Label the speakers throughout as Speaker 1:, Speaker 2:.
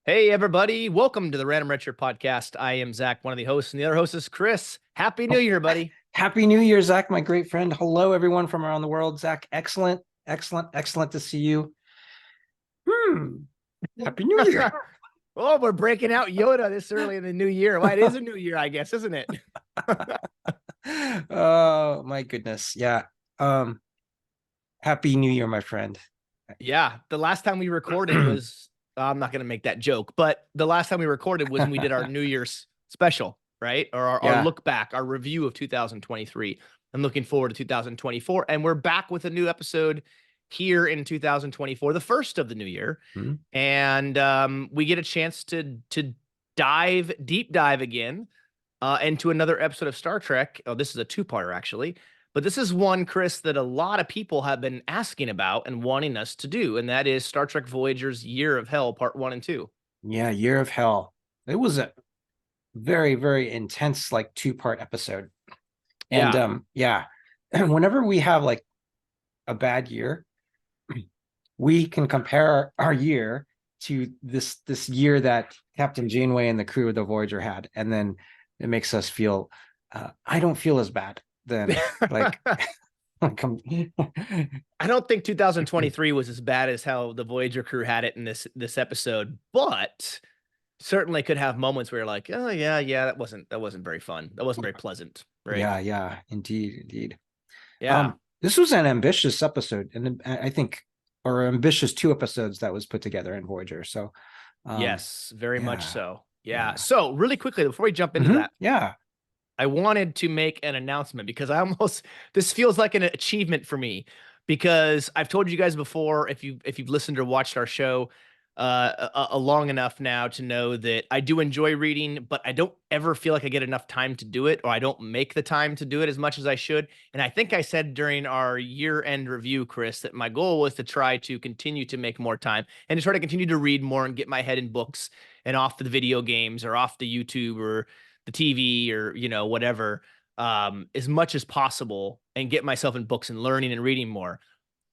Speaker 1: Hey, everybody. Welcome to the Random Redshirt podcast. I am Zach, one of the hosts, and the other host is Chris. Happy New
Speaker 2: Oh,
Speaker 1: Year, buddy.
Speaker 2: Happy New Year, Zach, my great friend. Hello, everyone from around the world. Zach, excellent to see you. Happy New Year.
Speaker 1: Oh, we're breaking out Yoda this early in the new year. Well, it is a new year, I guess, isn't it?
Speaker 2: Oh, my goodness. Yeah. Um, Happy New Year, my friend.
Speaker 1: Yeah. The last time we recorded was, I'm not going to make that joke, but the last time we recorded was when we did our New Year's special, right? Or our
Speaker 2: Yeah.
Speaker 1: look back, our review of 2023. I'm looking forward to 2024. And we're back with a new episode here in 2024, the first of the new year.
Speaker 2: Hmm.
Speaker 1: And we get a chance to deep dive again into another episode of Star Trek. Oh, this is a two-parter actually, but this is one, Chris, that a lot of people have been asking about and wanting us to do, and that is Star Trek Voyager's Year of Hell, Part 1 and 2.
Speaker 2: Yeah, Year of Hell. It was a very intense, like two-part episode. And
Speaker 1: Yeah,
Speaker 2: yeah, whenever we have like a bad year, we can compare our year to this year that Captain Janeway and the crew of the Voyager had, and then it makes us feel. I don't feel as bad then. Like, like
Speaker 1: I don't think 2023 was as bad as how the Voyager crew had it in this episode, but certainly could have moments where you're like, oh yeah, that wasn't very fun. That wasn't very pleasant, right?
Speaker 2: yeah, indeed.
Speaker 1: Yeah.
Speaker 2: This was an ambitious episode, and I think, or ambitious two episodes that was put together in Voyager. So,
Speaker 1: Yes, very much
Speaker 2: yeah,
Speaker 1: so. Yeah.
Speaker 2: yeah,
Speaker 1: So, really quickly, before we jump into that,
Speaker 2: yeah.
Speaker 1: I wanted to make an announcement because this feels like an achievement for me because I've told you guys before, if you've listened or watched our show long enough now to know that I do enjoy reading, but I don't ever feel like I get enough time to do it, or I don't make the time to do it as much as I should. And I think I said during our year-end review, Chris, that my goal was to try to continue to make more time and to try to continue to read more and get my head in books and off the video games or off the YouTube or the TV or whatever, as much as possible, and get myself in books and learning and reading more.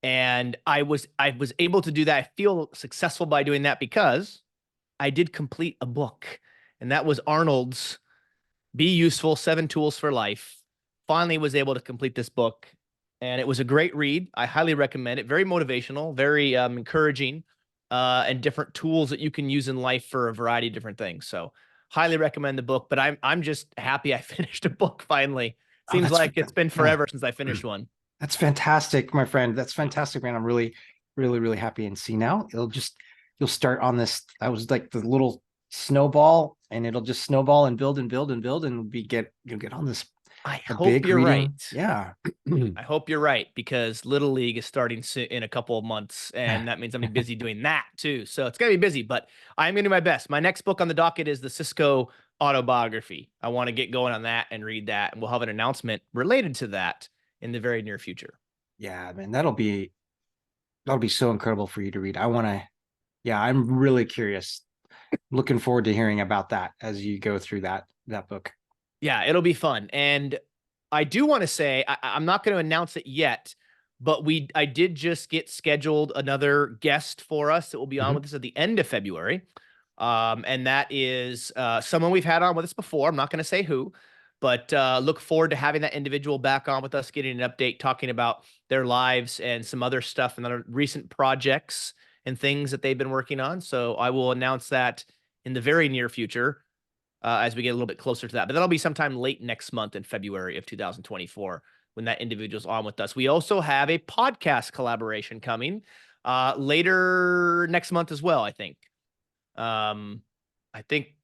Speaker 1: And I was able to do that. I feel successful by doing that because I did complete a book, and that was Arnold's Be Useful: 7 Tools for Life. Finally was able to complete this book, and it was a great read. I highly recommend it. Very motivational, very encouraging, and different tools that you can use in life for a variety of different things. So highly recommend the book, but I'm just happy I finished a book finally.
Speaker 2: Oh,
Speaker 1: Seems like it's been forever since I finished one.
Speaker 2: that's fantastic, my friend. That's fantastic, man. I'm really happy. And see now, you'll start on this. That was like the little snowball, and it'll just snowball and build and build and build, and you'll get on this
Speaker 1: I
Speaker 2: a
Speaker 1: hope
Speaker 2: big
Speaker 1: you're
Speaker 2: reading.
Speaker 1: right.
Speaker 2: Yeah.
Speaker 1: I hope you're right because Little League is starting in a couple of months, and that means I'm gonna be busy doing that too. So it's gonna be busy, but I'm gonna do my best. My next book on the docket is the Cisco autobiography. I want to get going on that and read that, and we'll have an announcement related to that in the very near future.
Speaker 2: Yeah, man, that'll be so incredible for you to read. Yeah, I'm really curious. Looking forward to hearing about that as you go through that book.
Speaker 1: Yeah, it'll be fun. And I do want to say I'm not going to announce it yet, but I did just get scheduled another guest for us that will be on
Speaker 2: Mhm.
Speaker 1: with us at the end of February. And that is someone we've had on with us before. I'm not going to say who, but look forward to having that individual back on with us, getting an update, talking about their lives and some other stuff and other recent projects and things that they've been working on. So I will announce that in the very near future as we get a little bit closer to that. But that'll be sometime late next month in February of 2024 when that individual's on with us. We also have a podcast collaboration coming later next month as well, I think. I think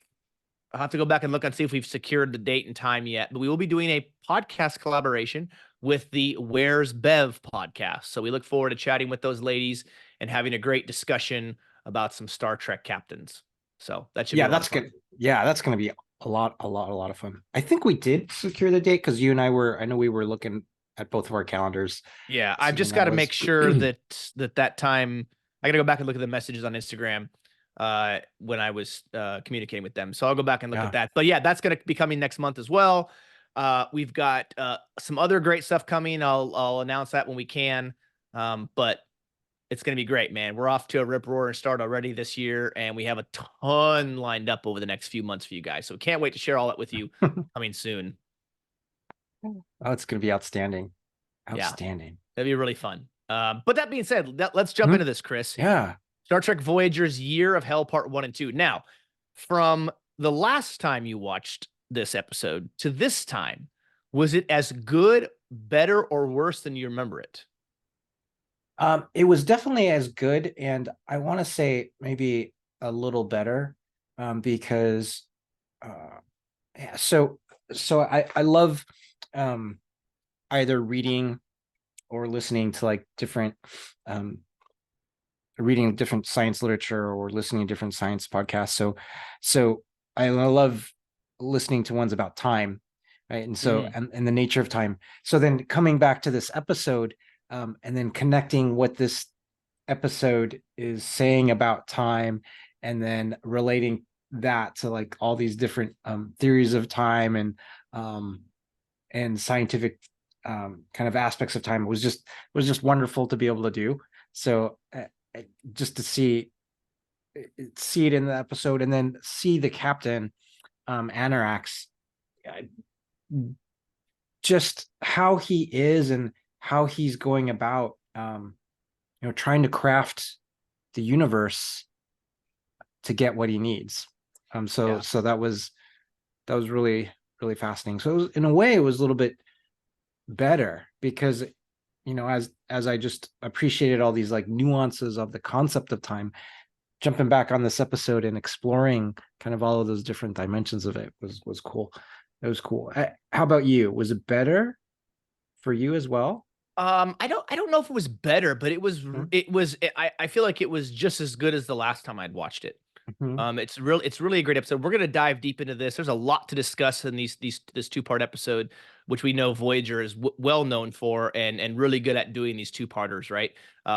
Speaker 1: I'll have to go back and look and see if we've secured the date and time yet, but we will be doing a podcast collaboration with the Where's Bev podcast. So we look forward to chatting with those ladies and having a great discussion about some Star Trek captains. So that should be
Speaker 2: Yeah,
Speaker 1: a lot
Speaker 2: that's
Speaker 1: of fun.
Speaker 2: good. Yeah, that's going to be a lot of fun. I think we did secure the date because you and I know we were looking at both of our calendars,
Speaker 1: Yeah, I've
Speaker 2: seeing
Speaker 1: just
Speaker 2: that
Speaker 1: got to make
Speaker 2: was.
Speaker 1: sure that time I got to go back and look at the messages on Instagram when I was communicating with them. So I'll go back and look at
Speaker 2: Yeah.
Speaker 1: that. But yeah, that's going to be coming next month as well. We've got some other great stuff coming. I'll announce that when we can. But It's going to be great, man. We're off to a rip roaring start already this year, and we have a ton lined up over the next few months for you guys. So can't wait to share all that with you coming soon.
Speaker 2: Oh, it's going to be outstanding.
Speaker 1: Yeah,
Speaker 2: Outstanding.
Speaker 1: that'd be really fun. But that being said, let's jump
Speaker 2: Hmm?
Speaker 1: into this, Chris.
Speaker 2: Yeah.
Speaker 1: Star Trek Voyager's Year of Hell Part 1 and 2. Now, from the last time you watched this episode to this time, was it as good, better, or worse than you remember it?
Speaker 2: It was definitely as good, and I want to say maybe a little better, because yeah, so I love either reading or listening to like different um reading different science literature or listening to different science podcasts. So I love listening to ones about time, right? And so
Speaker 1: Mm,
Speaker 2: and the nature of time. So then coming back to this episode, and then connecting what this episode is saying about time, and then relating that to like all these different theories of time and scientific kind of aspects of time. It was just wonderful to be able to do. So just to see it in the episode, and then see the captain, Anorax, uh, just how he is and how he's going about, trying to craft the universe to get what he needs. So
Speaker 1: yeah.
Speaker 2: so that was really really fascinating. So it was, in a way, it was a little bit better because, as I just appreciated all these like nuances of the concept of time, jumping back on this episode and exploring kind of all of those different dimensions of it was cool. It was cool. How about you? Was it better for you as well?
Speaker 1: I don't know if it was better, but
Speaker 2: Mhm.
Speaker 1: I feel like it was just as good as the last time I'd watched it.
Speaker 2: Mhm.
Speaker 1: It's really a great episode. We're gonna dive deep into this. There's a lot to discuss in this two-part episode, which we know Voyager is well known for and really good at doing these two-parters, right?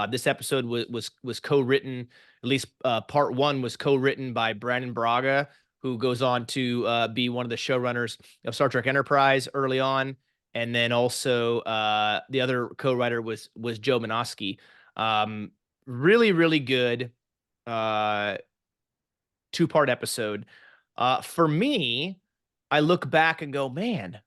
Speaker 1: This episode was co-written, at least part one was co-written by Brandon Braga, who goes on to be one of the showrunners of Star Trek Enterprise early on, and then also the other co-writer was Joe Minoski. Really, really good. Two-part episode. For me, I look back and go, man,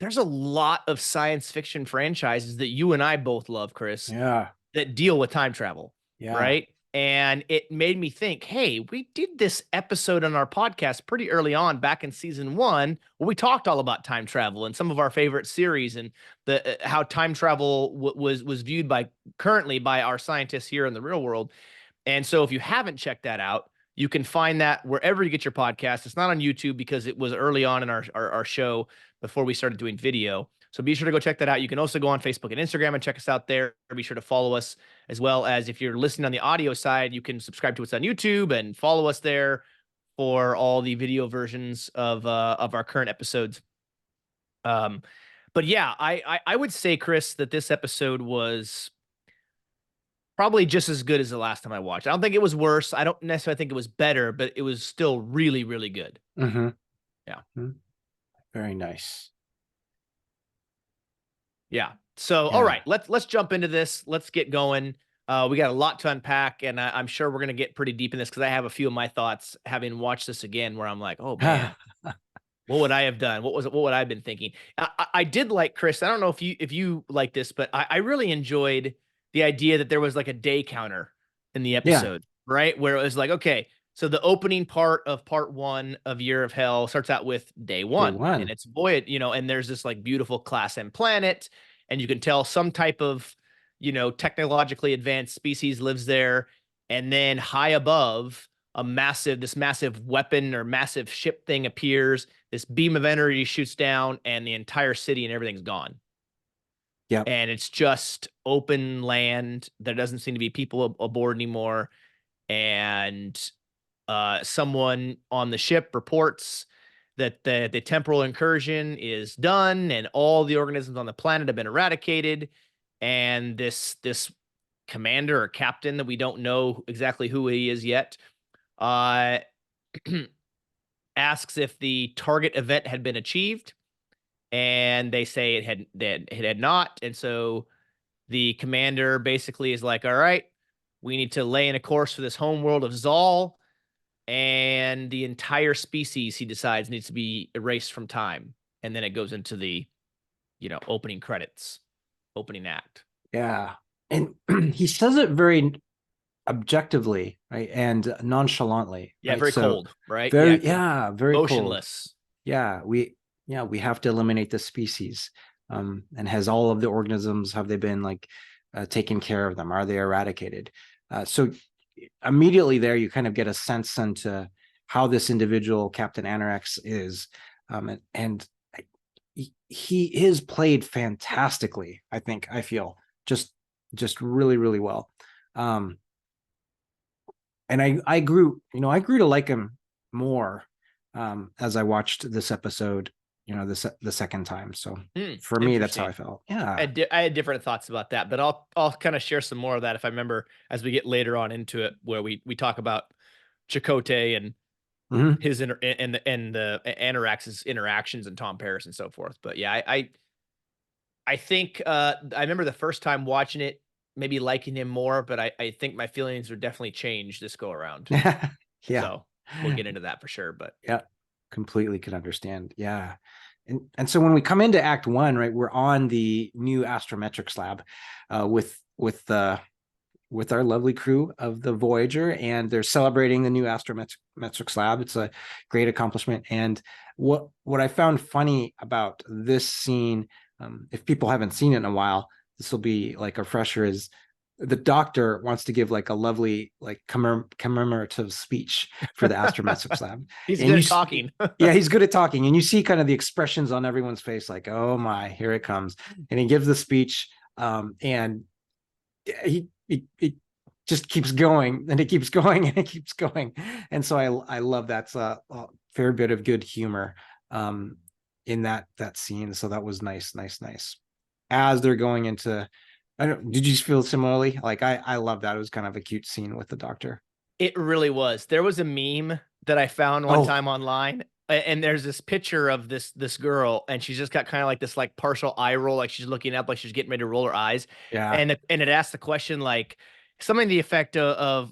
Speaker 1: there's a lot of science fiction franchises that you and I both love, Chris,
Speaker 2: Yeah.
Speaker 1: that deal with time travel,
Speaker 2: Yeah.
Speaker 1: right? And it made me think, hey, we did this episode on our podcast pretty early on back in season one, where we talked all about time travel and some of our favorite series and the how time travel was viewed by currently by our scientists here in the real world. And so if you haven't checked that out, you can find that wherever you get your podcast. It's not on YouTube because it was early on in our show before we started doing video. So be sure to go check that out. You can also go on Facebook and Instagram and check us out there. Be sure to follow us, as well as if you're listening on the audio side, you can subscribe to us on YouTube and follow us there for all the video versions of our current episodes. Um, but yeah, I would say, Chris, that this episode was probably just as good as the last time I watched. I don't think it was worse. I don't necessarily think it was better, but it was still really, really good.
Speaker 2: Mm-hmm.
Speaker 1: Yeah.
Speaker 2: Very nice.
Speaker 1: Yeah. So, all
Speaker 2: Yeah.
Speaker 1: right, let's jump into this. Let's get going. We got a lot to unpack, and I'm sure we're gonna get pretty deep in this because I have a few of my thoughts having watched this again, where I'm like, oh man, what would I have done? What would I have been thinking? I did like, Chris. I don't know if you like this, but I really enjoyed the idea that there was like a day counter in the
Speaker 2: Yeah.
Speaker 1: episode, right? Where it was like, okay, so the opening part of part one of Year of Hell starts out with day
Speaker 2: Day
Speaker 1: one, and
Speaker 2: one.
Speaker 1: it's Voyage, and there's this like beautiful class M planet, and you can tell some type of technologically advanced species lives there, and then high above this massive weapon or massive ship thing appears, this beam of energy shoots down, and the entire city and everything's gone.
Speaker 2: Yep.
Speaker 1: And it's just open land. There doesn't seem to be people aboard anymore. And someone on the ship reports that the temporal incursion is done and all the organisms on the planet have been eradicated. And this commander or captain that we don't know exactly who he is yet uh, asks if the target event had been achieved, and they say it had not. And so the commander basically is like, all right, We need to lay in a course for this home world of Zal, and the entire species, he decides, needs to be erased from time. And then it goes into the, opening credits, opening act.
Speaker 2: Yeah. And he says it very objectively, right? And nonchalantly,
Speaker 1: Yeah,
Speaker 2: right?
Speaker 1: very
Speaker 2: So
Speaker 1: cold, right?
Speaker 2: very,
Speaker 1: Yeah,
Speaker 2: yeah, very cold.
Speaker 1: motionless.
Speaker 2: Yeah, we have to eliminate the species. And has all of the organisms, have they been like taken care of them? Are they eradicated? So immediately there, you kind of get a sense into how this individual, Captain Anorax, is. And he is played fantastically, I feel just really, really well. And I grew to like him more as I watched this episode, the second time. So for me, that's how I
Speaker 1: Interesting.
Speaker 2: felt. Yeah.
Speaker 1: I had different thoughts about that, but I'll kind of share some more of that if I remember as we get later on into it, where we talk about Chakotay and
Speaker 2: Mhm.
Speaker 1: his and the Anorax's interactions and Tom Paris and so forth. But yeah, I think I remember the first time watching it, maybe liking him more, but I think my feelings are definitely changed this go around.
Speaker 2: Yeah.
Speaker 1: So we'll get into that for sure. But
Speaker 2: Yeah, completely can understand. Yeah. And so when we come into Act One, right, we're on the new astrometrics lab with our lovely crew of the Voyager, and they're celebrating the new astrometrics lab. It's a great accomplishment. And what I found funny about this scene, if people haven't seen it in a while, this will be like a refresher, is the doctor wants to give like a lovely like commemorative speech for the astrometrics lab.
Speaker 1: he's
Speaker 2: And
Speaker 1: good at talking.
Speaker 2: yeah, he's good at talking, and you see kind of the expressions on everyone's face, like, oh my, here it comes. And he gives the speech, and it just keeps going, and it keeps going, and it keeps going. And so I love that's a fair bit of good humor in that scene. So that was nice. As they're going into, I don't, did you feel similarly? Like I love that. It was kind of a cute scene with the doctor.
Speaker 1: It really was. There was a meme that I found one
Speaker 2: Oh
Speaker 1: time online, and there's this picture of this girl, and she's just got kind of like this like partial eye roll, like she's looking up, like she's getting ready to roll her eyes,
Speaker 2: yeah.
Speaker 1: and it asks the question like something to the effect of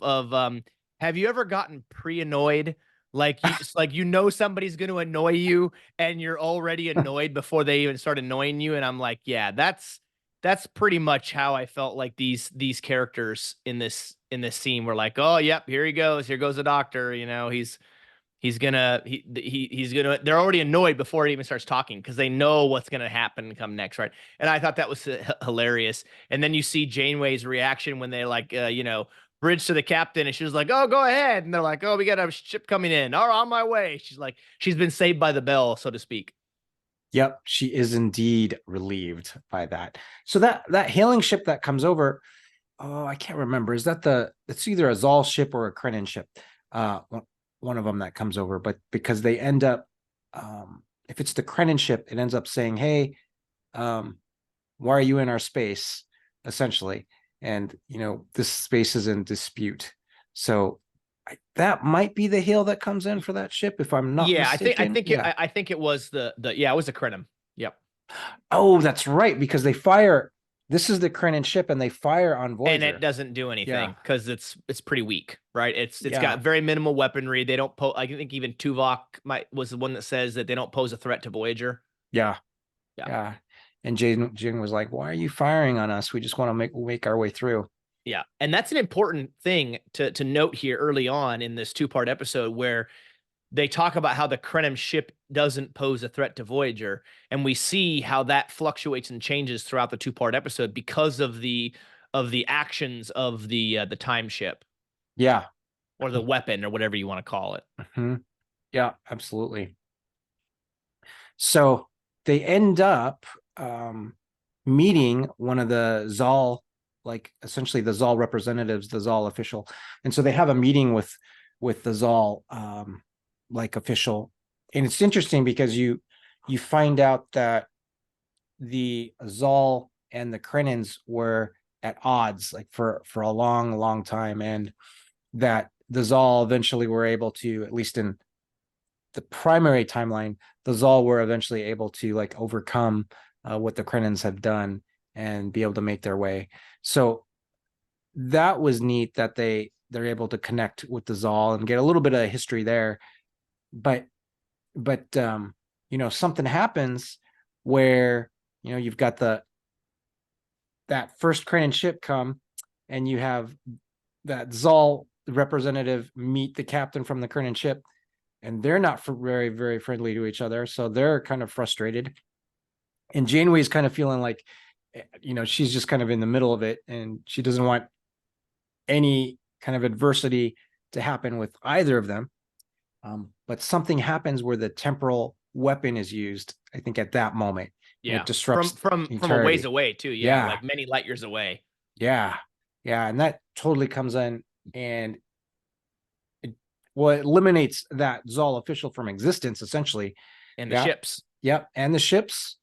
Speaker 1: have you ever gotten pre-annoyed? Like you just like somebody's going to annoy you, and you're already annoyed before they even start annoying you, and I'm like, yeah, that's pretty much how I felt like these characters in this scene were like, oh yep, here he goes, here goes the doctor. He's gonna. They're already annoyed before he even starts talking because they know what's gonna happen and come next, right? And I thought that was hilarious. And then you see Janeway's reaction when they like, bridge to the captain, and she was like, "Oh, go ahead," and they're like, "Oh, we got a ship coming in. All right, on my way." She's like, she's been saved by the bell, so to speak.
Speaker 2: Yep, she is indeed relieved by that. So that hailing ship that comes over, oh, I can't remember. Is that it's either a Zal ship or a Krenin ship? One of them that comes over, but because they end up, if it's the Krenin ship, it ends up saying, "Hey, why are you in our space?" Essentially, and this space is in dispute. So that might be the hail that comes in for that ship, if I'm not
Speaker 1: Yeah,
Speaker 2: mistaken. Yeah.
Speaker 1: I think it was it was a Krenim. Yep.
Speaker 2: Oh, that's right, because they fire. This is the Krenin ship, and they fire on
Speaker 1: And it
Speaker 2: Voyager.
Speaker 1: doesn't do
Speaker 2: Yeah,
Speaker 1: anything because it's pretty weak, right? It's
Speaker 2: yeah,
Speaker 1: got very minimal weaponry. They don't pose. I think even Tuvok was the one that says that they don't pose a threat to Voyager.
Speaker 2: yeah,
Speaker 1: Yeah,
Speaker 2: yeah. And Jin was like, "Why are you firing on us? We just want to make our way through."
Speaker 1: yeah, and that's an important thing to note here early on in this two-part episode where they talk about how the Krenim ship doesn't pose a threat to Voyager, and we see how that fluctuates and changes throughout the two-part episode because of the actions of the time ship
Speaker 2: Yeah.
Speaker 1: or the weapon or whatever you want to call it.
Speaker 2: Mhm. Yeah, absolutely. So they end up meeting one of the Zal, like essentially the Zal representatives, the Zal official, and so they have a meeting with the Zal like official, and it's interesting because you find out that the Zal and the Krenins were at odds like for a long time, and that the Zal eventually were able to, at least in the primary timeline, the Zal were eventually able to like overcome what the Krenins have done and be able to make their way. So that was neat that they're able to connect with the Zal and get a little bit of history there. But you know, something happens where, you know, you've got that first Kranen ship come, and you have that Zal representative meet the captain from the Kranen ship, and they're not very, very friendly to each other. So they're kind of frustrated. And Janeway's kind of feeling like, you know, she's just kind of in the middle of it, and she doesn't want any kind of adversity to happen with either of them. But something happens where the temporal weapon is used, I think, at that moment. And
Speaker 1: Yeah.
Speaker 2: it disrupts
Speaker 1: From a ways
Speaker 2: eternity.
Speaker 1: away too. Yeah.
Speaker 2: Yeah.
Speaker 1: Like many light years away.
Speaker 2: Yeah. Yeah. And that totally comes in, and it eliminates that Zal official from existence, essentially.
Speaker 1: And the
Speaker 2: Yeah.
Speaker 1: ships.
Speaker 2: Yep. And the ships,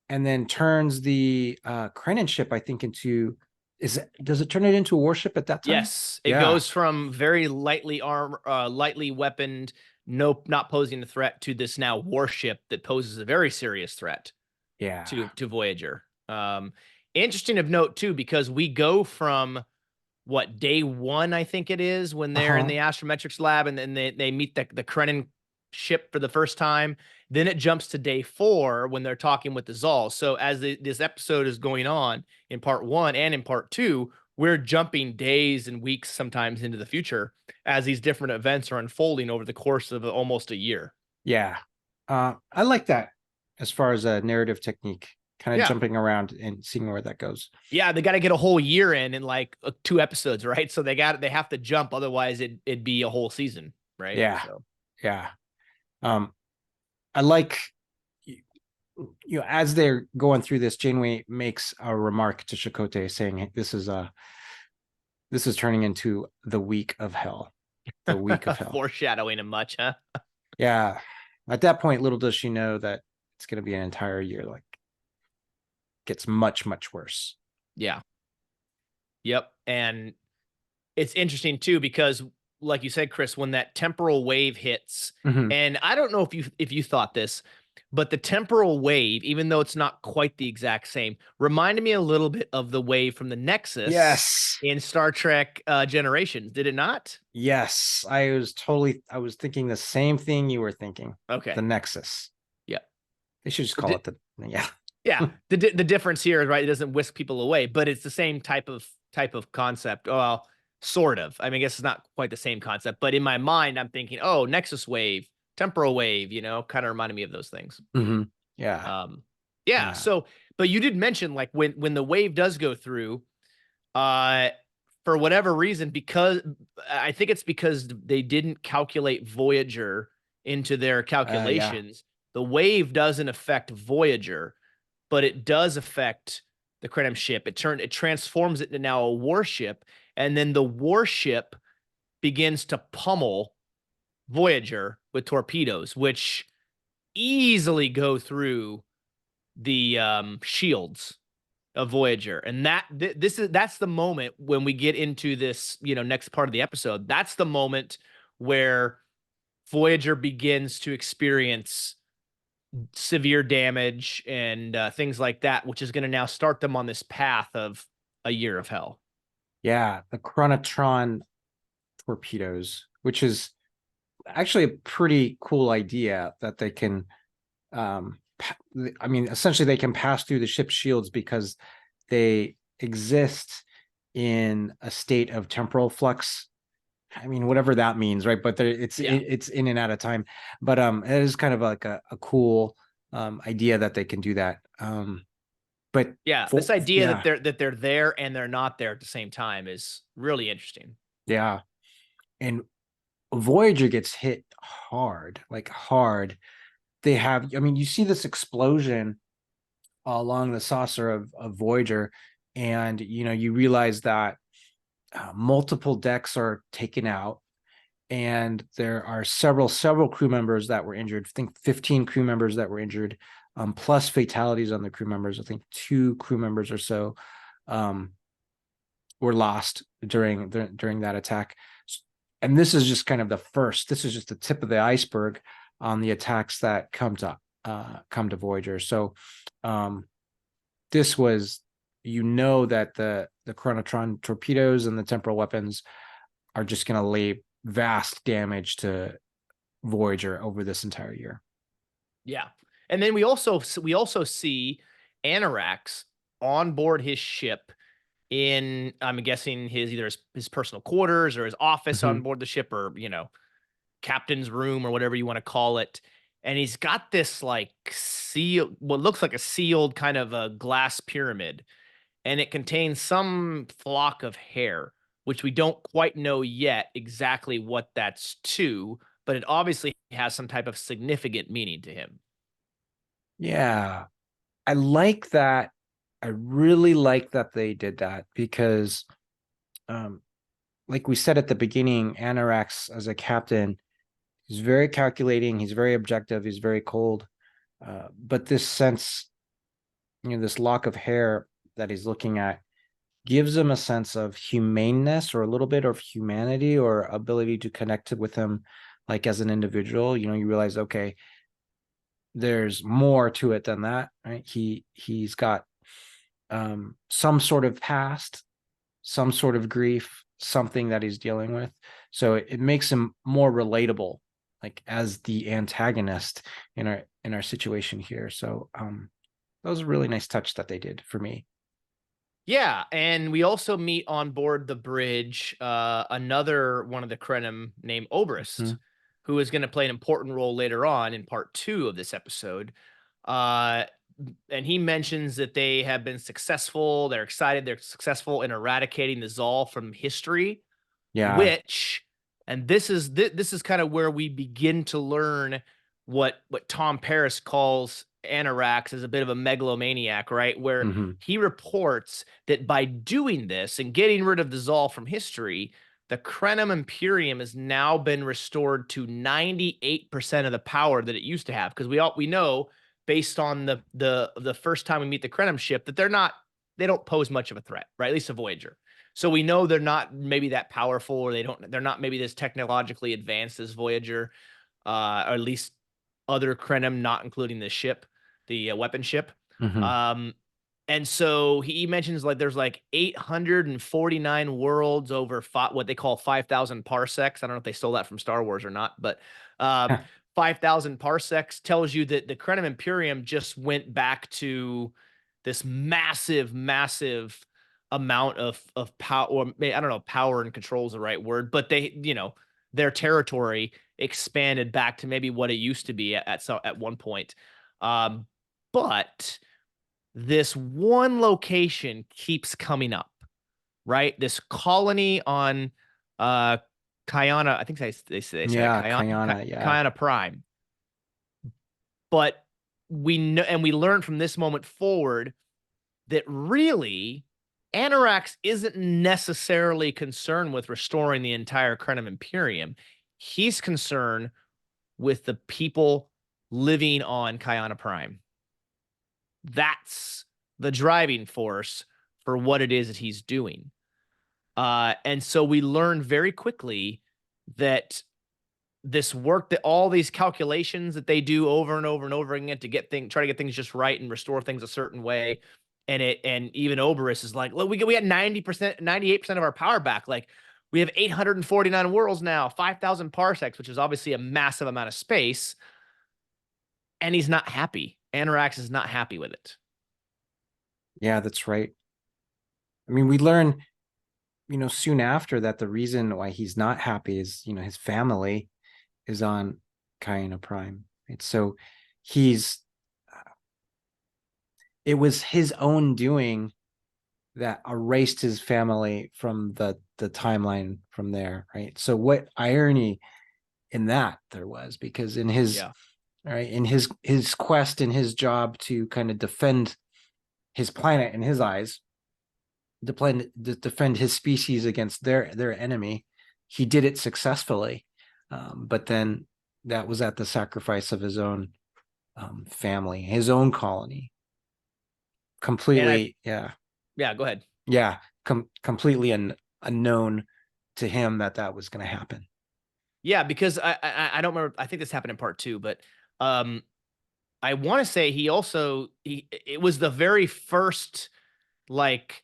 Speaker 2: and then turns the Krenin ship, I think, into, does it turn it into a warship at that time?
Speaker 1: Yes. It goes from very lightly lightly weaponed, not posing a threat, to this now warship that poses a very serious threat.
Speaker 2: Yeah.
Speaker 1: To Voyager. Interesting of note too, because we go from what, day one, I think it is, when they're in the astrometrics lab, and then they meet the Krenin ship for the first time. Then it jumps to day 4 when they're talking with the Zal. So as this episode is going on in part 1 and in part 2, we're jumping days and weeks sometimes into the future as these different events are unfolding over the course of almost a year.
Speaker 2: Yeah. I like that as far as a narrative technique, kind of
Speaker 1: Yeah.
Speaker 2: jumping around and seeing where that goes.
Speaker 1: Yeah, they got to get a whole year in like 2 episodes, right? So they have to jump, otherwise it'd be a whole season, right?
Speaker 2: Yeah.
Speaker 1: So.
Speaker 2: Yeah. I like, you know, as they're going through this, Janeway makes a remark to Chakotay saying, this is turning into the week of hell. The week of hell.
Speaker 1: Foreshadowing him much, huh?
Speaker 2: Yeah. At that point, little does she know that it's going to be an entire year. Like, gets much, much worse.
Speaker 1: Yeah. Yep. And it's interesting too, because like you said, Chris, when that temporal wave hits, and I don't know if you thought this, but the temporal wave, even though it's not quite the exact same, reminded me a little bit of the wave from the Nexus.
Speaker 2: Yes.
Speaker 1: In Star Trek Generations, did it not?
Speaker 2: Yes, I was thinking the same thing you were thinking.
Speaker 1: Okay.
Speaker 2: The Nexus.
Speaker 1: Yeah.
Speaker 2: They should just call it the, yeah.
Speaker 1: Yeah. The difference here is, right, it doesn't whisk people away, but it's the same type of concept. Well, sort of. I mean, I guess it's not quite the same concept, but in my mind, I'm thinking, oh, Nexus wave, temporal wave, you know, kind of reminded me of those things.
Speaker 2: Yeah.
Speaker 1: Yeah. So, but you did mention, like, when the wave does go through, for whatever reason, because I think it's because they didn't calculate Voyager into their calculations. The wave doesn't affect Voyager, but it does affect the Krenim ship. It transforms it into now a warship, and then the warship begins to pummel Voyager with torpedoes, which easily go through the shields of Voyager. And that's the moment when we get into this, you know, next part of the episode. That's the moment where Voyager begins to experience severe damage and things like that, which is going to now start them on this path of a year of hell.
Speaker 2: Yeah, the Chronotron torpedoes, which is actually a pretty cool idea, that they can, I mean, essentially they can pass through the ship's shields because they exist in a state of temporal flux. I mean, whatever that means, right? But it's in and out of time. But it is kind of like a cool idea that they can do that. But
Speaker 1: yeah, this idea that they're there and they're not there at the same time is really interesting.
Speaker 2: Yeah. And Voyager gets hit hard, like hard. They have, I mean, you see this explosion along the saucer of Voyager, and you know, you realize that multiple decks are taken out, and there are several crew members that were injured. I think 15 crew members that were injured, plus fatalities on the crew members. I think 2 crew members or so were lost during that attack. And this is just kind of this is just the tip of the iceberg on the attacks that come to Voyager. So this was you know that the chronotron torpedoes and the temporal weapons are just going to lay vast damage to Voyager over this entire year.
Speaker 1: Yeah. And then we also see Anorax on board his ship in, I'm guessing, his personal quarters or his office on
Speaker 2: Mhm.
Speaker 1: board the ship, or captain's room or whatever you want to call it. And he's got this like seal, what looks like a sealed kind of a glass pyramid, and it contains some flock of hair, which we don't quite know yet exactly what that's to, but it obviously has some type of significant meaning to him.
Speaker 2: Yeah, I like that. I really like that they did that because, um, like we said at the beginning, Anorax as a captain, he's very calculating, he's very objective, he's very cold. But this sense, this lock of hair that he's looking at gives him a sense of humaneness or a little bit of humanity or ability to connect with him like as an individual. You realize, okay, there's more to it than that, right? He's got some sort of past, some sort of grief, something that he's dealing with. So it makes him more relatable, like as the antagonist in our situation here. So that was a really nice touch that they did for me.
Speaker 1: Yeah, and we also meet on board the bridge another one of the Krenim named Obrist,
Speaker 2: Mhm.
Speaker 1: who is going to play an important role later on in part 2 of this episode. Uh, and he mentions that they have been successful. They're excited. They're successful in eradicating the Zal from history,
Speaker 2: Yeah.
Speaker 1: which, and this is kind of where we begin to learn what Tom Paris calls Anorax as a bit of a megalomaniac, right? Where
Speaker 2: Hmm.
Speaker 1: he reports that by doing this and getting rid of the Zal from history, the Krenim Imperium has now been restored to 98% of the power that it used to have. Because we know, based on the first time we meet the Krenim ship, that they don't pose much of a threat, right? At least a Voyager. So we know they're not maybe that powerful, or they're not maybe as technologically advanced as Voyager, or at least other Krenim, not including the ship, the weapon ship.
Speaker 2: Hmm.
Speaker 1: Um, and so he mentions like there's like 849 worlds over what they call 5,000 parsecs. I don't know if they stole that from Star Wars or not, but 5,000 parsecs tells you that the Krenim Imperium just went back to this massive, massive amount of power. Or I don't know, power and control is the right word, but their territory expanded back to maybe what it used to be at one point. Um, but this one location keeps coming up, right? This colony on uh Kayana, I think they say
Speaker 2: Yeah,
Speaker 1: Kayana,
Speaker 2: Kayana, yeah.
Speaker 1: Kayana Prime. But we know, and we learn from this moment forward that really Anorax isn't necessarily concerned with restoring the entire Krenim Imperium. He's concerned with the people living on Kayana Prime. That's the driving force for what it is that he's doing. And so we learn very quickly that this work, that all these calculations that they do over and over and over again to try to get things just right and restore things a certain way. And even Oberus is like, look, we had 90%, 98% of our power back. Like, we have 849 worlds now, 5,000 parsecs, which is obviously a massive amount of space. And he's not happy. Anorax is not happy with it.
Speaker 2: Yeah, that's right. I mean, we learn, soon after that the reason why he's not happy is, his family is on Kayana Prime. Right? So he's it was his own doing that erased his family from the timeline from there, right? So what irony in that there was, because in his
Speaker 1: Yeah.
Speaker 2: right in his quest and his job to kind of defend his planet in his eyes, defend his species against their enemy, he did it successfully. But then that was at the sacrifice of his own family, his own colony.
Speaker 1: And
Speaker 2: Completely, yeah,
Speaker 1: yeah, go ahead.
Speaker 2: yeah, completely unknown to him that was going to happen.
Speaker 1: Yeah, because I don't remember. I think this happened in part 2, but um, I want to say he it was the very first like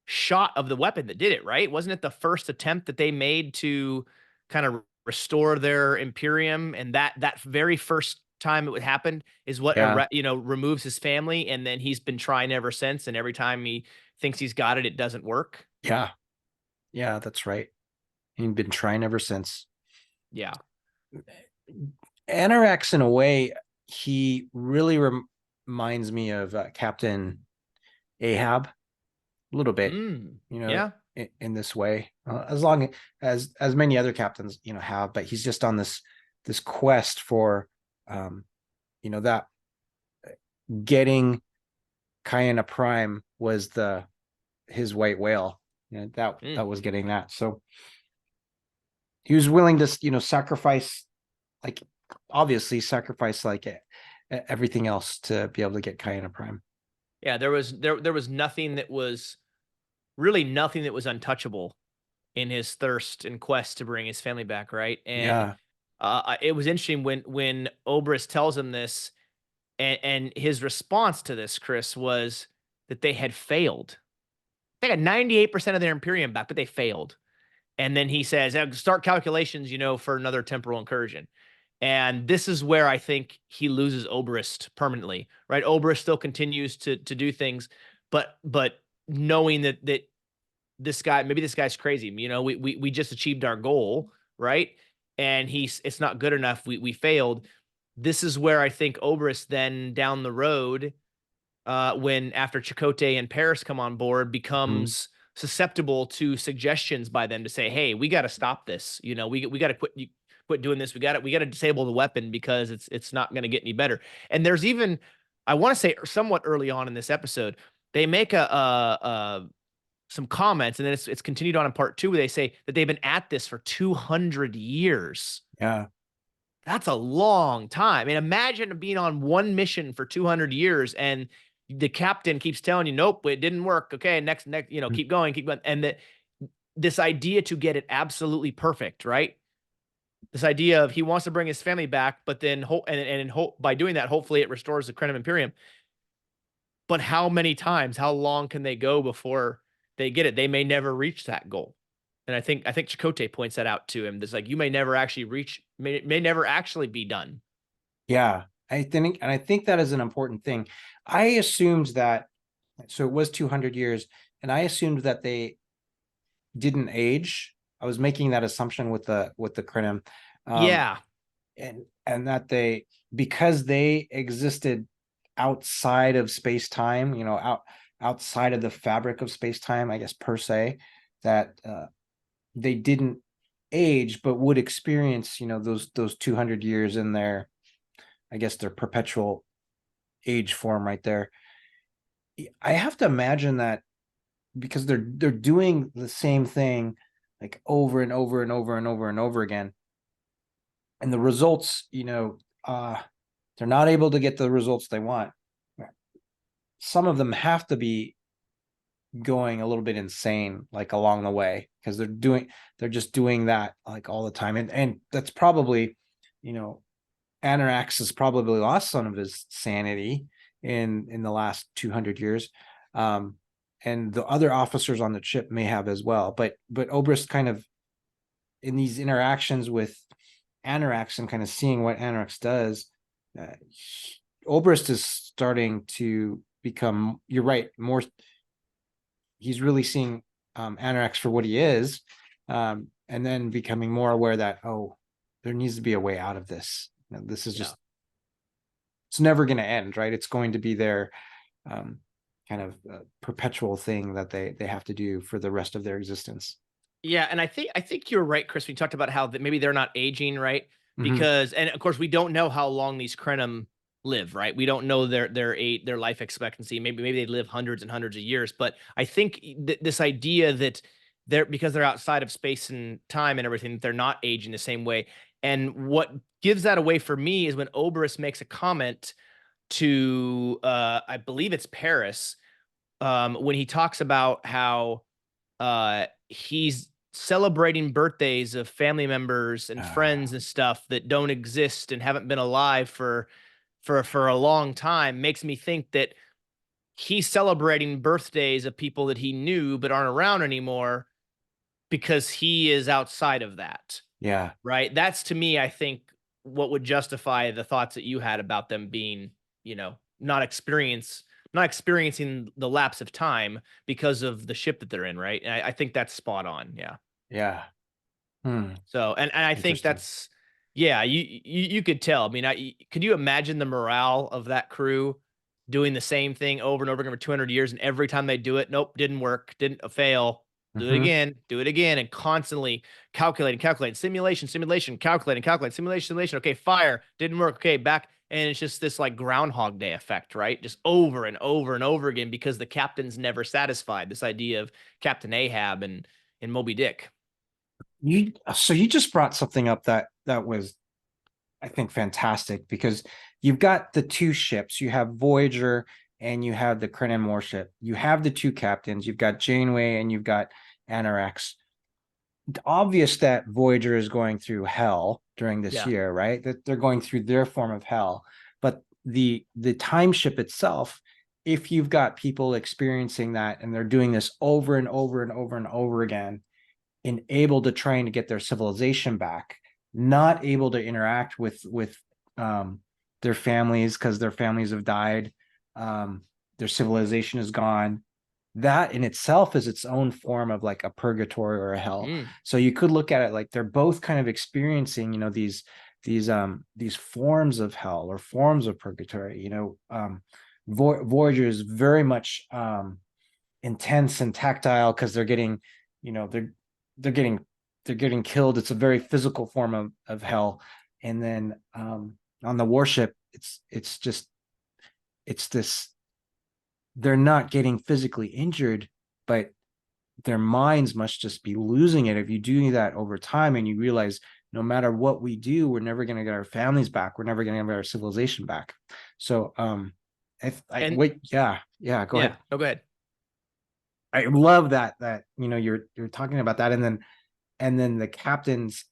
Speaker 1: shot of the weapon that did it, right? Wasn't it the first attempt that they made to kind of restore their Imperium? And that very first time it would happen is what
Speaker 2: Yeah.
Speaker 1: removes his family, and then he's been trying ever since. And every time he thinks he's got it, it doesn't work.
Speaker 2: Yeah. Yeah, that's right. He's been trying ever since.
Speaker 1: Yeah.
Speaker 2: Anorax, in a way, he really reminds me of Captain Ahab a little bit,
Speaker 1: Yeah.
Speaker 2: in this way. As long as many other captains, have, but he's just on this quest for, that getting Kyanna Prime was his white whale. That was getting that. So he was willing to, sacrifice, like, obviously sacrifice like everything else to be able to get Kyanna Prime.
Speaker 1: Yeah, there was nothing that was untouchable in his thirst and quest to bring his family back, right? And
Speaker 2: Yeah.
Speaker 1: it was interesting when Oberys tells him this, and his response to this, Chris, was that they had failed. They got 98% of their Imperium back, but they failed. And then he says, start calculations, for another temporal incursion. And this is where I think he loses Oberist permanently, right? Oberist still continues to do things, but knowing that this guy, maybe this guy's crazy. We just achieved our goal, right? And it's not good enough. We failed. This is where I think Oberist then down the road, when after Chakotay and Paris come on board, becomes susceptible to suggestions by them to say, hey, we got to stop this. We got to quit doing this. We got to disable the weapon because it's not going to get any better. And there's even, I want to say somewhat early on in this episode, they make some comments, and then it's continued on in part 2 where they say that they've been at this for 200 years.
Speaker 2: Yeah.
Speaker 1: That's a long time. And imagine being on one mission for 200 years and the captain keeps telling you, nope, it didn't work. Okay, next, keep going. And this idea to get it absolutely perfect, right? This idea of he wants to bring his family back, but then by doing that, hopefully it restores the Krenim Imperium. But how many times, how long can they go before they get it? They may never reach that goal. And I think Chakotay points that out to him. There's like, you may never actually may never actually be done.
Speaker 2: Yeah. I think that is an important thing. I assumed that, so it was 200 years, and I assumed that they didn't age. I was making that assumption with the Krenim.
Speaker 1: Yeah.
Speaker 2: And that because they existed outside of space-time, outside of the fabric of space-time, I guess, per se, that they didn't age, but would experience, those 200 years in their, I guess, their perpetual age form right there. I have to imagine that because they're doing the same thing like over and over and over and over and over again, and the results, they're not able to get the results they want. Some of them have to be going a little bit insane, like along the way, because they're just doing that like all the time, and that's probably, Anorax has probably lost some of his sanity in the last 200 years, and the other officers on the ship may have as well. But Oberst kind of, in these interactions with Anorax and kind of seeing what Anorax does, Oberst is starting to become, you're right, more. He's really seeing Anorax for what he is, and then becoming more aware that, there needs to be a way out of this. This is just, it's never going to end, right? It's going to be their kind of perpetual thing that they have to do for the rest of their existence.
Speaker 1: Yeah, and I think you're right, Chris. We talked about how that maybe they're not aging, right? Because, and of course, we don't know how long these Krenim live, right? We don't know their life expectancy. Maybe they live hundreds and hundreds of years. But I think this idea that because they're outside of space and time and everything, they're not aging the same way. And what gives that away for me is when Oberys makes a comment to, I believe it's Paris, when he talks about how he's celebrating birthdays of family members and friends and stuff that don't exist and haven't been alive for a long time. Makes me think that he's celebrating birthdays of people that he knew but aren't around anymore because he is outside of that.
Speaker 2: Yeah.
Speaker 1: Right. That's to me, I think, what would justify the thoughts that you had about them being, not experiencing the lapse of time because of the ship that they're in. Right. And I think that's spot on. Yeah.
Speaker 2: Yeah. Hmm.
Speaker 1: So, and I think
Speaker 2: Interesting.
Speaker 1: that's, yeah, you could tell. I mean, could you imagine the morale of that crew doing the same thing over and over again for 200 years, and every time they do it, nope, didn't work, didn't fail,
Speaker 2: Hmm.
Speaker 1: do it again, and constantly calculating, simulation, calculate, simulation. Okay, fire, didn't work. Okay, back, and it's just this like Groundhog Day effect, right? Just over and over and over again because the captain's never satisfied. This idea of Captain Ahab and Moby Dick.
Speaker 2: You just brought something up that was, I think, fantastic, because you've got the two ships. You have Voyager and you have the Krenan warship. You have the two captains. You've got Janeway and you've got Anorax. Obvious that Voyager is going through hell during this
Speaker 1: Yeah.
Speaker 2: year, right? That they're going through their form of hell. But the time ship itself, if you've got people experiencing that and they're doing this over and over and over and over again, and able to trying to get their civilization back, not able to interact with their families because their families have died, their civilization is gone. That in itself is its own form of like a purgatory or a hell.
Speaker 1: Mm.
Speaker 2: So you could look at it like they're both kind of experiencing, these forms of hell or forms of purgatory. Voyager is very much intense and tactile because they're getting, you know, they're getting they're getting killed. It's a very physical form of hell. And then on the warship, it's this, they're not getting physically injured, but their minds must just be losing it. If you do that over time and you realize no matter what we do, we're never going to get our families back. We're never going to get our civilization back. So if I
Speaker 1: And
Speaker 2: wait, yeah, go
Speaker 1: yeah,
Speaker 2: ahead.
Speaker 1: no, go ahead.
Speaker 2: I love that you're talking about that, and then the captains,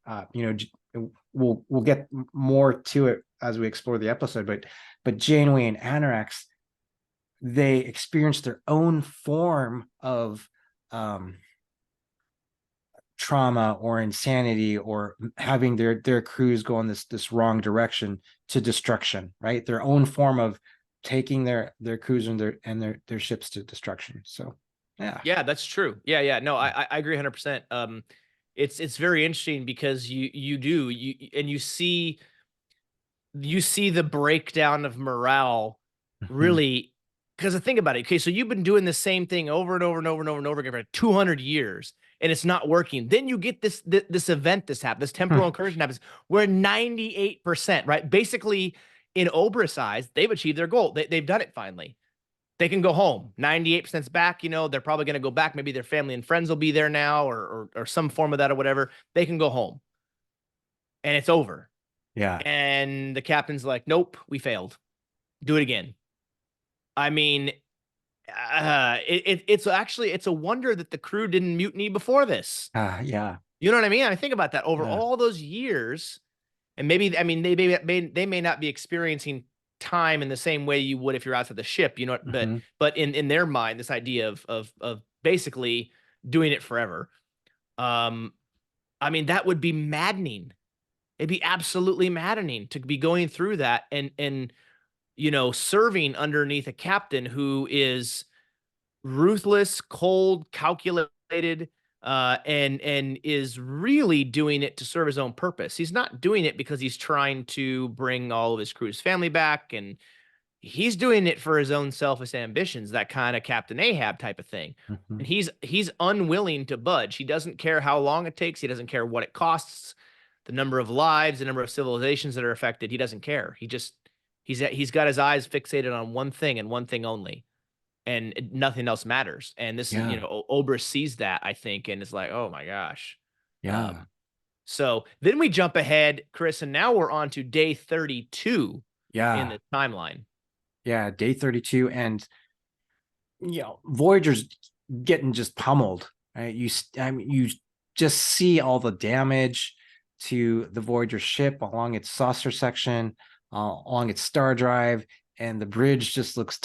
Speaker 2: we'll get more to it as we explore the episode, but Janeway and Anorax, they experience their own form of trauma or insanity, or having their crews go in this wrong direction to destruction, right? Their own form of taking their crews and their ships to destruction. So yeah.
Speaker 1: Yeah, that's true. Yeah, yeah. No, I agree 100%. It's very interesting because you see the breakdown of morale
Speaker 2: Mhm.
Speaker 1: really, because think about it. Okay, so you've been doing the same thing over and over and over and over and over again for 200 years, and it's not working. Then you get this event, this temporal incursion happens where 98%, right? Basically, in Ober's eyes, they've achieved their goal. They've done it finally. They can go home. 98% is back. They're probably going to go back. Maybe their family and friends will be there now, or some form of that or whatever. They can go home, and it's over.
Speaker 2: Yeah.
Speaker 1: And the captain's like, "Nope, we failed. Do it again." I mean, it's a wonder that the crew didn't mutiny before this.
Speaker 2: Yeah.
Speaker 1: You know what I mean? I think about that over
Speaker 2: Yeah.
Speaker 1: all those years, and maybe I mean they may not be experiencing time in the same way you would if you're outside the ship, but
Speaker 2: Mhm.
Speaker 1: in their mind, this idea of basically doing it forever. Um, I mean, that would be maddening. It'd be absolutely maddening to be going through that and serving underneath a captain who is ruthless, cold, calculated, and is really doing it to serve his own purpose. He's not doing it because he's trying to bring all of his crew's family back, and he's doing it for his own selfish ambitions, that kind of Captain Ahab type of thing. And
Speaker 2: Mhm.
Speaker 1: he's unwilling to budge. He doesn't care how long it takes. He doesn't care what it costs, the number of lives, the number of civilizations that are affected. He doesn't care. He's got his eyes fixated on one thing and one thing only, and nothing else matters. And this is,
Speaker 2: Yeah.
Speaker 1: Ober sees that, I think, and is like, oh my gosh.
Speaker 2: Yeah.
Speaker 1: So then we jump ahead, Chris, and now we're on to day 32 in
Speaker 2: Yeah.
Speaker 1: the timeline.
Speaker 2: Yeah. Day 32. And Voyager's getting just pummeled, right? You just see all the damage to the Voyager ship along its saucer section, along its star drive, and the bridge just looks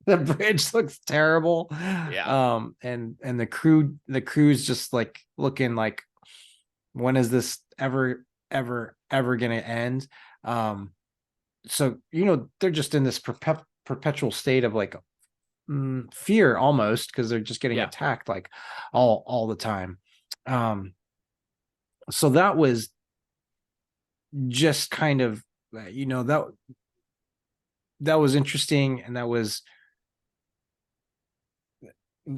Speaker 2: The bridge looks terrible.
Speaker 1: Yeah.
Speaker 2: And the crew's just like looking like, when is this ever gonna end? So they're just in this perpetual state of like fear almost, because they're just getting
Speaker 1: Yeah.
Speaker 2: attacked like all the time. So that was just kind of that was interesting, and that was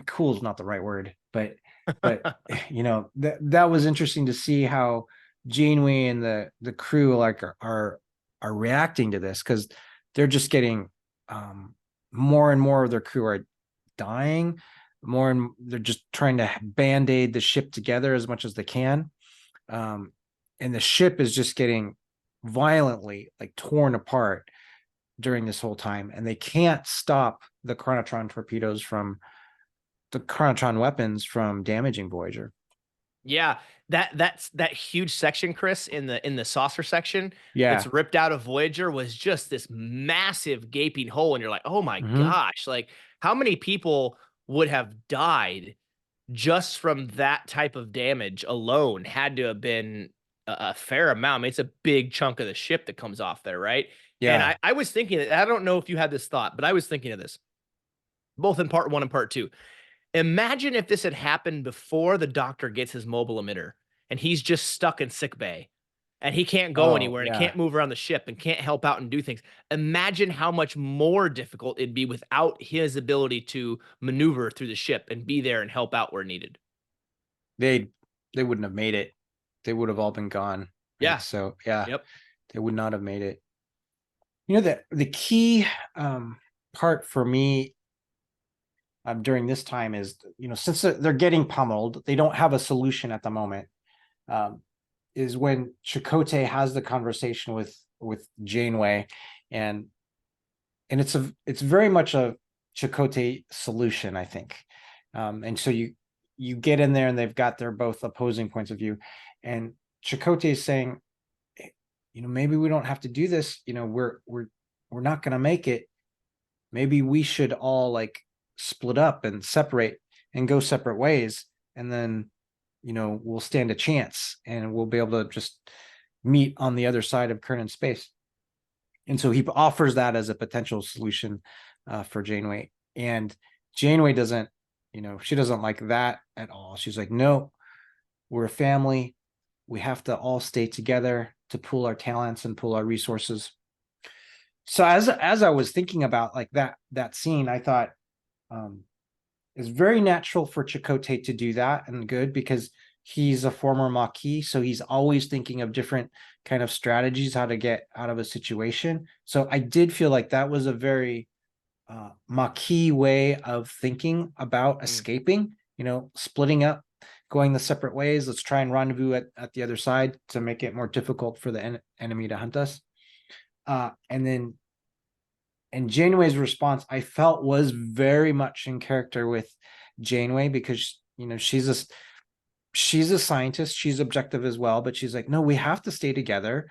Speaker 2: cool is not the right word, but that was interesting to see how Janeway and the crew like are reacting to this, because they're just getting more and more of their crew are dying, more, and they're just trying to band-aid the ship together as much as they can. And the ship is just getting violently like torn apart during this whole time, and they can't stop the chronotron weapons from damaging Voyager.
Speaker 1: Yeah, that's that huge section, Chris, in the saucer section that's
Speaker 2: Yeah.
Speaker 1: ripped out of Voyager was just this massive gaping hole, and you're like, oh my
Speaker 2: Mm-hmm.
Speaker 1: gosh, like how many people would have died just from that type of damage alone? Had to have been a fair amount. I mean, it's a big chunk of the ship that comes off there, right? And
Speaker 2: Yeah.
Speaker 1: I was thinking, I don't know if you had this thought, but I was thinking of this both in part one and part two. Imagine if this had happened before the doctor gets his mobile emitter and he's just stuck in sick bay and he can't go
Speaker 2: Oh,
Speaker 1: anywhere and he
Speaker 2: yeah.
Speaker 1: can't move around the ship and can't help out and do things. Imagine how much more difficult it'd be without his ability to maneuver through the ship and be there and help out where needed.
Speaker 2: They they wouldn't have made it. They would have all been gone. Right.
Speaker 1: Yeah.
Speaker 2: So yeah,
Speaker 1: Yep.
Speaker 2: they would not have made it. The key part for me during this time is, since they're getting pummeled, they don't have a solution at the moment. Um, is when Chakotay has the conversation with Janeway, and it's very much a Chakotay solution, I think. And so you get in there, and they've got their both opposing points of view, and Chakotay is saying, maybe we don't have to do this. We're not going to make it. Maybe we should all like split up and separate and go separate ways, and then we'll stand a chance, and we'll be able to just meet on the other side of current space. And so he offers that as a potential solution for Janeway, and Janeway doesn't, she doesn't like that at all. She's like, no, we're a family. We have to all stay together to pool our talents and pool our resources. So as I was thinking about like that scene, I thought it's very natural for Chakotay to do that, and good, because he's a former Maquis, so he's always thinking of different kind of strategies how to get out of a situation. So I did feel like that was a very Maquis way of thinking about
Speaker 1: Mm.
Speaker 2: escaping, splitting up, going the separate ways. Let's try and rendezvous at the other side to make it more difficult for the enemy to hunt us. And Janeway's response, I felt, was very much in character with Janeway, because she's a scientist, she's objective as well, but she's like, no, we have to stay together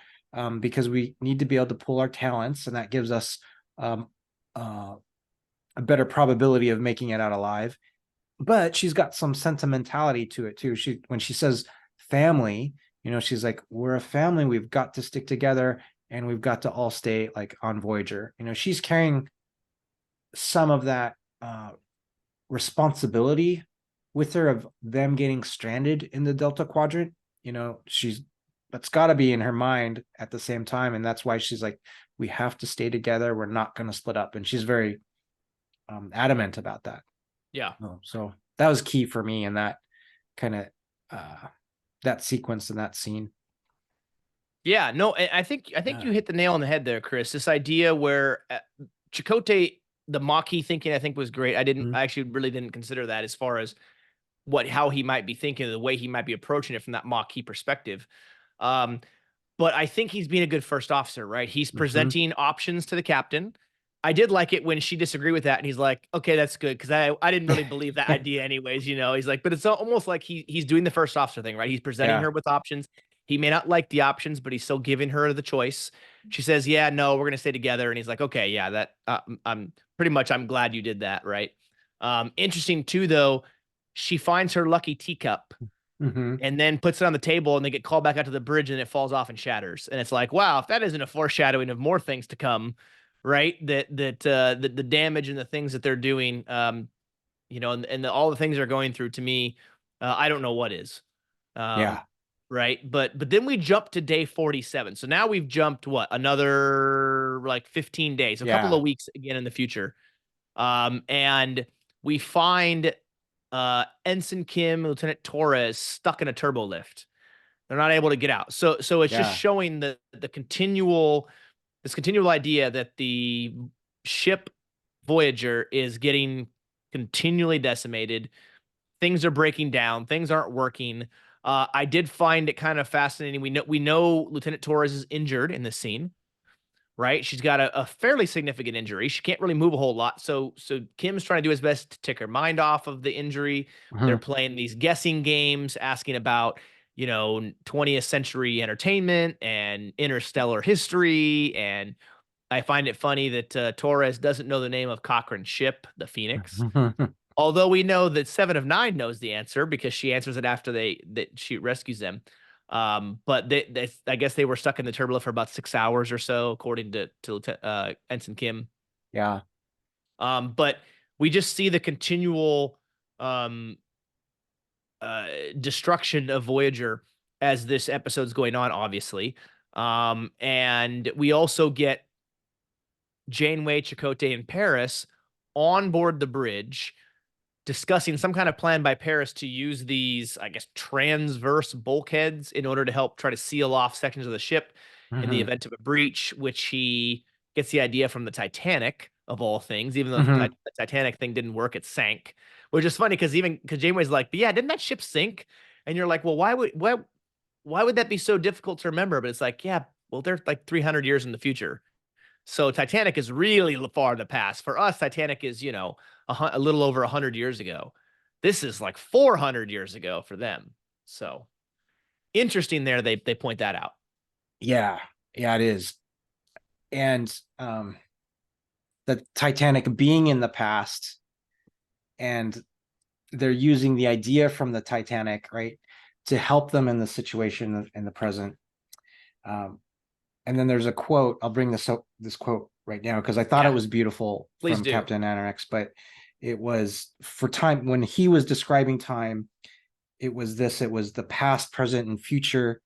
Speaker 2: because we need to be able to pull our talents, and that gives us a better probability of making it out alive. But she's got some sentimentality to it too. When she says family, she's like, we're a family, we've got to stick together, and we've got to all stay like on Voyager. She's carrying some of that responsibility with her of them getting stranded in the Delta Quadrant. That's got to be in her mind at the same time, and that's why she's like, we have to stay together, we're not going to split up, and she's very adamant about that.
Speaker 1: Yeah.
Speaker 2: So that was key for me in that kind of that sequence and that scene.
Speaker 1: Yeah, no, I think you hit the nail on the head there, Chris. This idea where Chakotay, the Maquis thinking, I think was great. I actually really didn't consider that as far as how he might be thinking, the way he might be approaching it from that Maquis perspective. But I think he's being a good first officer, right? He's presenting options to the captain. I did like it when she disagreed with that, and he's like, "Okay, that's good," because I didn't really believe that idea anyways. He's like, but it's almost like he's doing the first officer thing, right? He's presenting
Speaker 2: Yeah.
Speaker 1: her with options. He may not like the options, but he's still giving her the choice. She says, "Yeah, no, we're gonna stay together," and he's like, "Okay, yeah, that I'm pretty much I'm glad you did that, right?" Interesting too, though. She finds her lucky teacup
Speaker 2: Mm-hmm.
Speaker 1: and then puts it on the table, and they get called back out to the bridge, and it falls off and shatters. And it's like, wow, if that isn't a foreshadowing of more things to come, right? The damage and the things that they're doing, all the things they're going through, to me, I don't know what is. Um,
Speaker 2: Yeah.
Speaker 1: right. But then we jump to day 47. So now we've jumped what, another like 15 days, a couple
Speaker 2: Yeah.
Speaker 1: of weeks again in the future. And we find Ensign Kim, Lieutenant Torres stuck in a turbo lift. They're not able to get out. So it's just
Speaker 2: Yeah.
Speaker 1: showing the continual idea that the ship Voyager is getting continually decimated. Things are breaking down. Things aren't working. I did find it kind of fascinating. We know Lieutenant Torres is injured in this scene, right? She's got a fairly significant injury. She can't really move a whole lot. So Kim's trying to do his best to take her mind off of the injury. They're
Speaker 2: Mhm.
Speaker 1: playing these guessing games, asking about, 20th century entertainment and interstellar history. And I find it funny that Torres doesn't know the name of Cochrane's ship, the Phoenix. Although we know that Seven of Nine knows the answer because she answers it after that she rescues them. But I guess they were stuck in the turbolift for about 6 hours or so, according to Ensign Kim.
Speaker 2: Yeah.
Speaker 1: But we just see the continual um, destruction of Voyager as this episode's going on, obviously. And we also get Janeway, Chakotay, and Paris on board the bridge discussing some kind of plan by Paris to use these, I guess, transverse bulkheads in order to help try to seal off sections of the ship in the
Speaker 2: Hmm.
Speaker 1: event of a breach, which he gets the idea from the Titanic, of all things. Even though
Speaker 2: Hmm.
Speaker 1: the Titanic thing didn't work, it sank, which is funny because Janeway's like, but yeah, didn't that ship sink? And you're like, well, why would that be so difficult to remember? But it's like, yeah, well, they're like 300 years in the future. So Titanic is really far in the past. For us, Titanic is, a little over 100 years ago. This is like 400 years ago for them. So interesting there. They point that out.
Speaker 2: Yeah. Yeah, it is. And the Titanic being in the past, and they're using the idea from the Titanic, right, to help them in the situation in the present. Um, and then there's a quote. I'll bring this quote right now because I thought it
Speaker 1: Yeah,
Speaker 2: was beautiful
Speaker 1: please
Speaker 2: from
Speaker 1: do.
Speaker 2: Captain Anorex, but it was for time when he was describing time. It was this. It was the past, present, and future.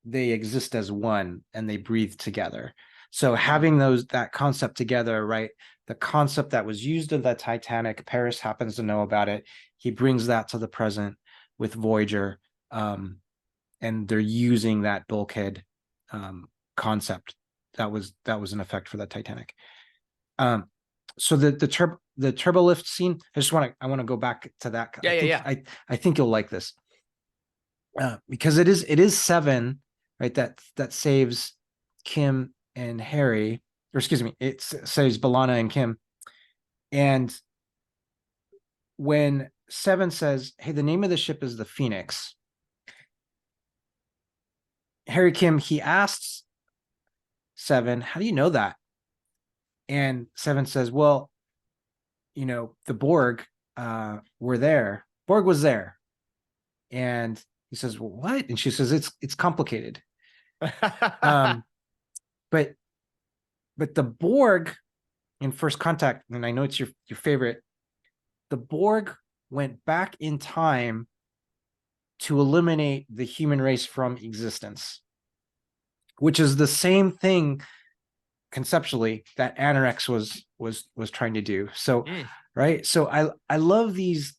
Speaker 2: They exist as one, and they breathe together. So
Speaker 1: Mm.
Speaker 2: having that concept together, right? The concept that was used in the Titanic, Paris happens to know about it. He brings that to the present with Voyager, and they're using that bulkhead concept that was in effect for the Titanic. So the turbo lift scene. I want to go back to that.
Speaker 1: Yeah, yeah, yeah.
Speaker 2: I think you'll like this because it is Seven, right? That saves Kim and Harry, or excuse me, it saves Balana and Kim. And when Seven says, "Hey, the name of the ship is the Phoenix," Harry Kim he asks Seven, "How do you know that?" And Seven says, "Well, the Borg were there. Borg was there." And he says, "Well, what?" And she says, "It's complicated." Um, but the Borg in First Contact, and I know it's your favorite, the Borg went back in time to eliminate the human race from existence, which is the same thing conceptually that Anorex was trying to do. So,
Speaker 1: Mm.
Speaker 2: right. So I love these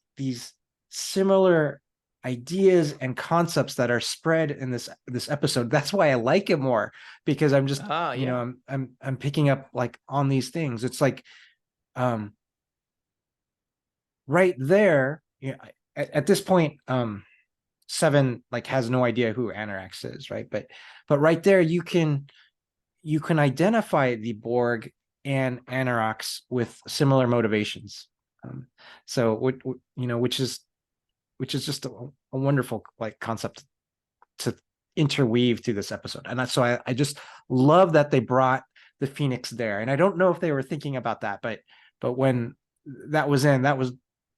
Speaker 2: similar ideas and concepts that are spread in this episode. That's why I like it more, because I'm just
Speaker 1: Yeah.
Speaker 2: I'm picking up like on these things. It's like um right there, at this point, Seven like has no idea who Anorex is, right? But right there you can identify the Borg and Anorex with similar motivations. So which is just a wonderful like concept to interweave through this episode. And so I just love that they brought the Phoenix there. And I don't know if they were thinking about that, but when that was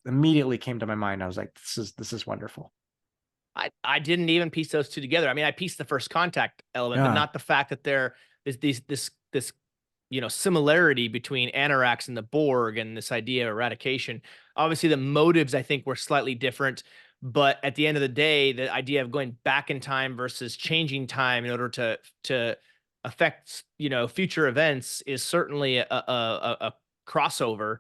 Speaker 2: immediately came to my mind. I was like, this is wonderful.
Speaker 1: I didn't even piece those two together. I mean, I pieced the first contact element, but not the fact that there is this similarity between Anarax and the Borg and this idea of eradication. Obviously, the motives I think were slightly different, but at the end of the day, the idea of going back in time versus changing time in order to affect future events is certainly a crossover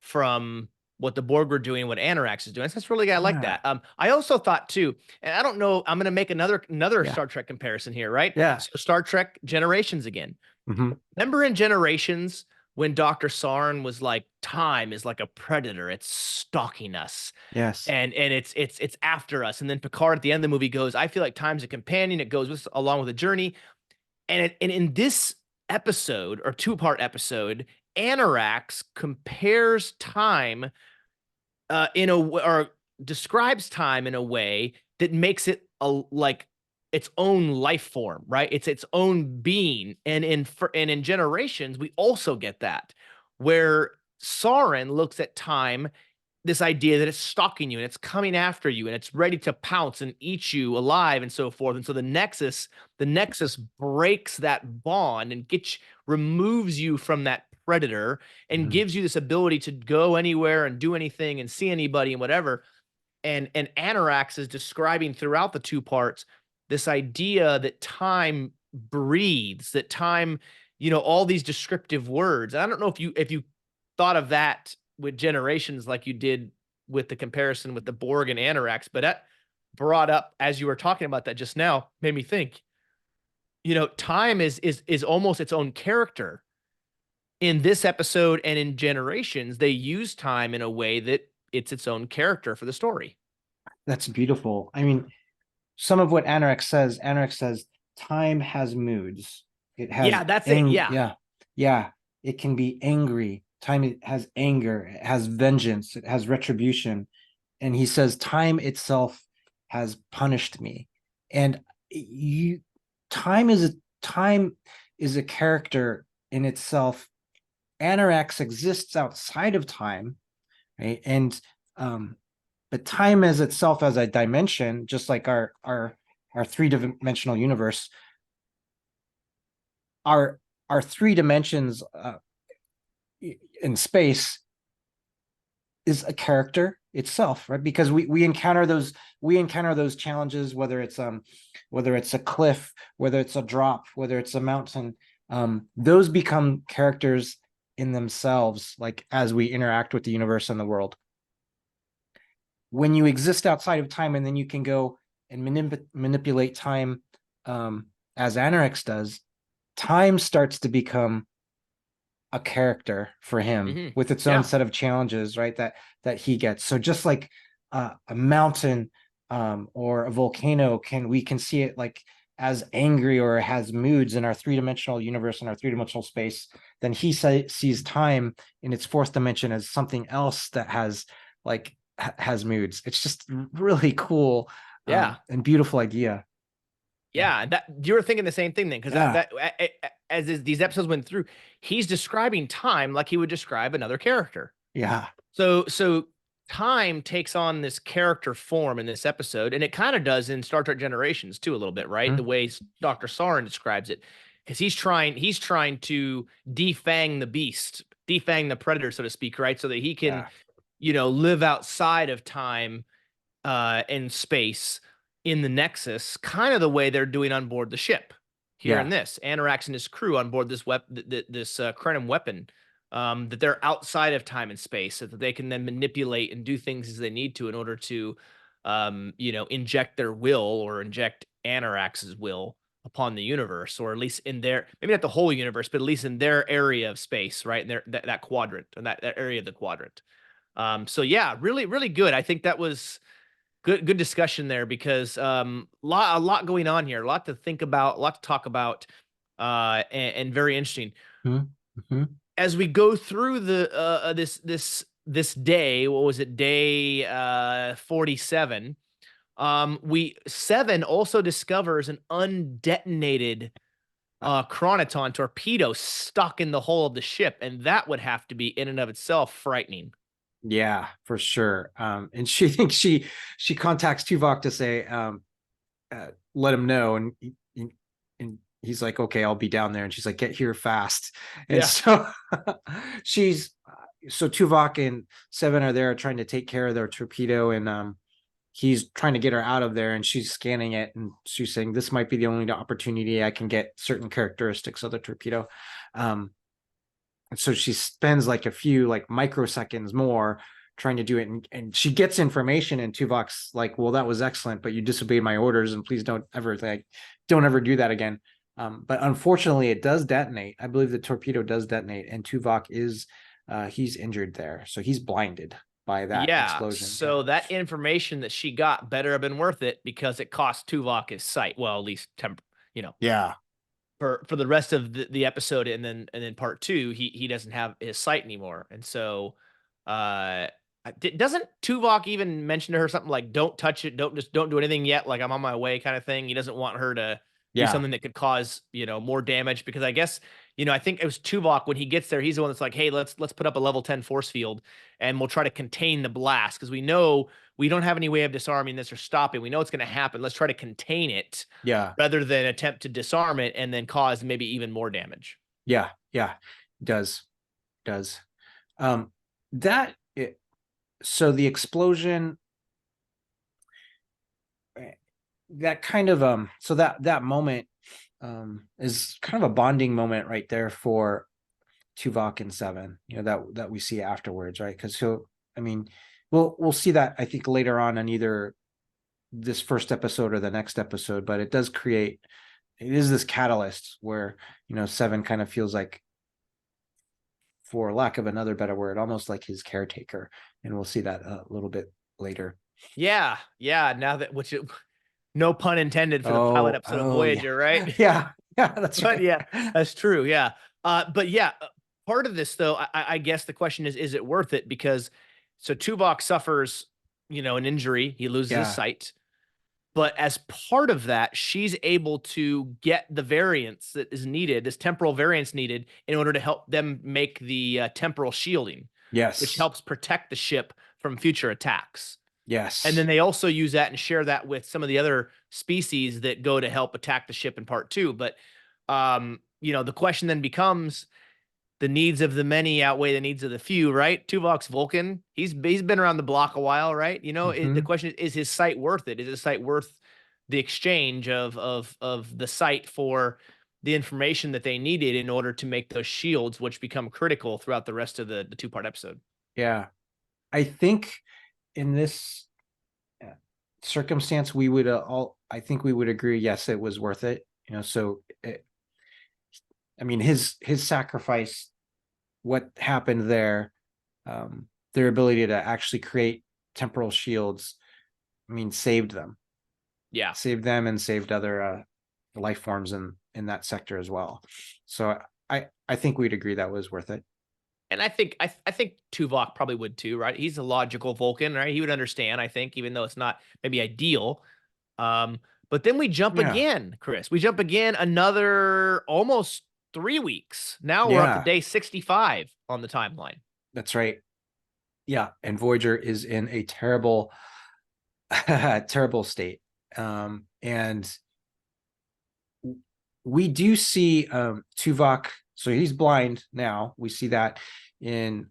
Speaker 1: from what the Borg were doing, what Anarax is doing. So that's really, I like that. I also thought too, and I don't know, I'm going to make another Star Trek comparison here, right?
Speaker 2: Yeah.
Speaker 1: So Star Trek Generations again.
Speaker 2: Mm-hmm.
Speaker 1: Remember in Generations when Dr. Sarn was like, time is like a predator, it's stalking us.
Speaker 2: Yes.
Speaker 1: And it's after us. And then Picard at the end of the movie goes, I feel like time's a companion, it goes along with the journey. And in this episode, or two-part episode, Anarax compares time or describes time in a way that makes it like its own life form, right? It's its own being. And in Generations, we also get that, where Sauron looks at time, this idea that it's stalking you and it's coming after you and it's ready to pounce and eat you alive and so forth. And so the Nexus breaks that bond and removes you from that predator and gives you this ability to go anywhere and do anything and see anybody and whatever. And Anarax is describing throughout the two parts this idea that time breathes, that time, all these descriptive words. I don't know if you thought of that with Generations like you did with the comparison with the Borg and Anarax, but that brought up, as you were talking about that just now, made me think, time is almost its own character. In this episode and in Generations, they use time in a way that it's its own character for the story.
Speaker 2: That's beautiful. I mean, some of what Anarax says, time has moods. It has
Speaker 1: it.
Speaker 2: Yeah. It can be angry. Time has anger, it has vengeance, it has retribution. And he says, time itself has punished me. And time is a character in itself. Anarax exists outside of time, right? And but time as itself as a dimension, just like our three-dimensional universe, our three dimensions in space is a character itself, right? Because we encounter those challenges, whether it's a cliff, whether it's a drop, whether it's a mountain, those become characters in themselves, like as we interact with the universe and the world. When you exist outside of time, and then you can go and manipulate time, as Anarax does, time starts to become a character for him with its own set of challenges, right? That he gets. So just like a mountain or a volcano, we can see it like as angry or has moods in our three-dimensional universe and our three-dimensional space. Then he sees time in its fourth dimension as something else that has moods. It's just really cool, and beautiful idea.
Speaker 1: Yeah, that you were thinking the same thing then, because these episodes went through, he's describing time like he would describe another character.
Speaker 2: Yeah.
Speaker 1: So time takes on this character form in this episode, and it kind of does in Star Trek Generations too, a little bit, right? The way Dr. Sauron describes it, because he's trying to defang the beast, defang the predator, so to speak, right? So that he can, live outside of time and space in the Nexus, kind of the way they're doing on board the ship here in this. Anarax and his crew on board this Krenim weapon, that they're outside of time and space, so that they can then manipulate and do things as they need to in order to, inject their will or inject Anarax's will upon the universe, or at least in their, maybe not the whole universe, but at least in their area of space, right? In their that quadrant, and that area of the quadrant. So yeah, really, really good. I think that was good discussion there, because a lot going on here, a lot to think about, a lot to talk about, and very interesting. As we go through the this day, what was it, day 47, We Seven also discovers an undetonated chronoton torpedo stuck in the hull of the ship, and that would have to be in and of itself frightening.
Speaker 2: Yeah, for sure. And she thinks she contacts Tuvok to say, let him know, and he's like, okay, I'll be down there. And she's like, get here fast. And
Speaker 1: Yeah.
Speaker 2: so she's so Tuvok and Seven are there trying to take care of their torpedo, and he's trying to get her out of there, and she's scanning it, and she's saying this might be the only opportunity I can get certain characteristics of the torpedo. And so she spends like a few like microseconds more trying to do it, and she gets information, and Tuvok's like, well, that was excellent, but you disobeyed my orders, and please don't ever do that again. But unfortunately it does detonate. I believe the torpedo does detonate, and Tuvok is he's injured there, so he's blinded by that
Speaker 1: Yeah.
Speaker 2: explosion.
Speaker 1: So that information that she got better have been worth it because it cost Tuvok his sight. Well, at least
Speaker 2: Yeah.
Speaker 1: for the rest of the episode, and then part two, he doesn't have his sight anymore. And so doesn't Tuvok even mention to her something like don't touch it, don't do anything yet, like I'm on my way kind of thing? He doesn't want her to do
Speaker 2: Yeah.
Speaker 1: something that could cause more damage, because I guess I think it was Tuvok when he gets there, he's the one that's like, hey, let's put up a level 10 force field and we'll try to contain the blast, because we know we don't have any way of disarming this or stopping. We know it's going to happen. Let's try to contain it
Speaker 2: Yeah.
Speaker 1: rather than attempt to disarm it and then cause maybe even more damage.
Speaker 2: Yeah. Yeah. Does. That it, so the explosion, that kind of so that moment is kind of a bonding moment right there for Tuvok and Seven, that we see afterwards, right? Because I mean, we'll see that, I think, later on in either this first episode or the next episode, but it is this catalyst where Seven kind of feels like, for lack of another better word, almost like his caretaker, and we'll see that a little bit later.
Speaker 1: Yeah, now that no pun intended for the pilot episode of Voyager,
Speaker 2: yeah.
Speaker 1: right?
Speaker 2: Yeah, that's
Speaker 1: But
Speaker 2: right.
Speaker 1: yeah, that's true. Yeah. But yeah, part of this though, I guess the question is it worth it? Because so Tuvok suffers, an injury, he loses his
Speaker 2: Yeah.
Speaker 1: sight. But as part of that, she's able to get the variance that is needed, this temporal variance needed, in order to help them make the temporal shielding, which
Speaker 2: Yes.
Speaker 1: helps protect the ship from future attacks. And
Speaker 2: Yes.
Speaker 1: then they also use that and share that with some of the other species that go to help attack the ship in part two. But, the question then becomes, the needs of the many outweigh the needs of the few, right? Tuvok's Vulcan. He's been around the block a while, right? The question is his site worth it? Is his site worth the exchange of the site for the information that they needed in order to make those shields, which become critical throughout the rest of the two-part episode?
Speaker 2: Yeah. I think in this circumstance, we would I think we would agree, yes, it was worth it. I mean, his sacrifice, what happened there, their ability to actually create temporal shields, I mean, saved them.
Speaker 1: Yeah.
Speaker 2: Saved them and saved other life forms in that sector as well. So I think we'd agree that was worth it.
Speaker 1: And I think Tuvok probably would too, right? He's a logical Vulcan, right? He would understand, I think, even though it's not maybe ideal. But then we jump again, Chris. We jump again another almost 3 weeks. Now we're up to day 65 on the timeline.
Speaker 2: That's right. Yeah, and Voyager is in a terrible, terrible state. And we do see Tuvok. So he's blind now. We see that in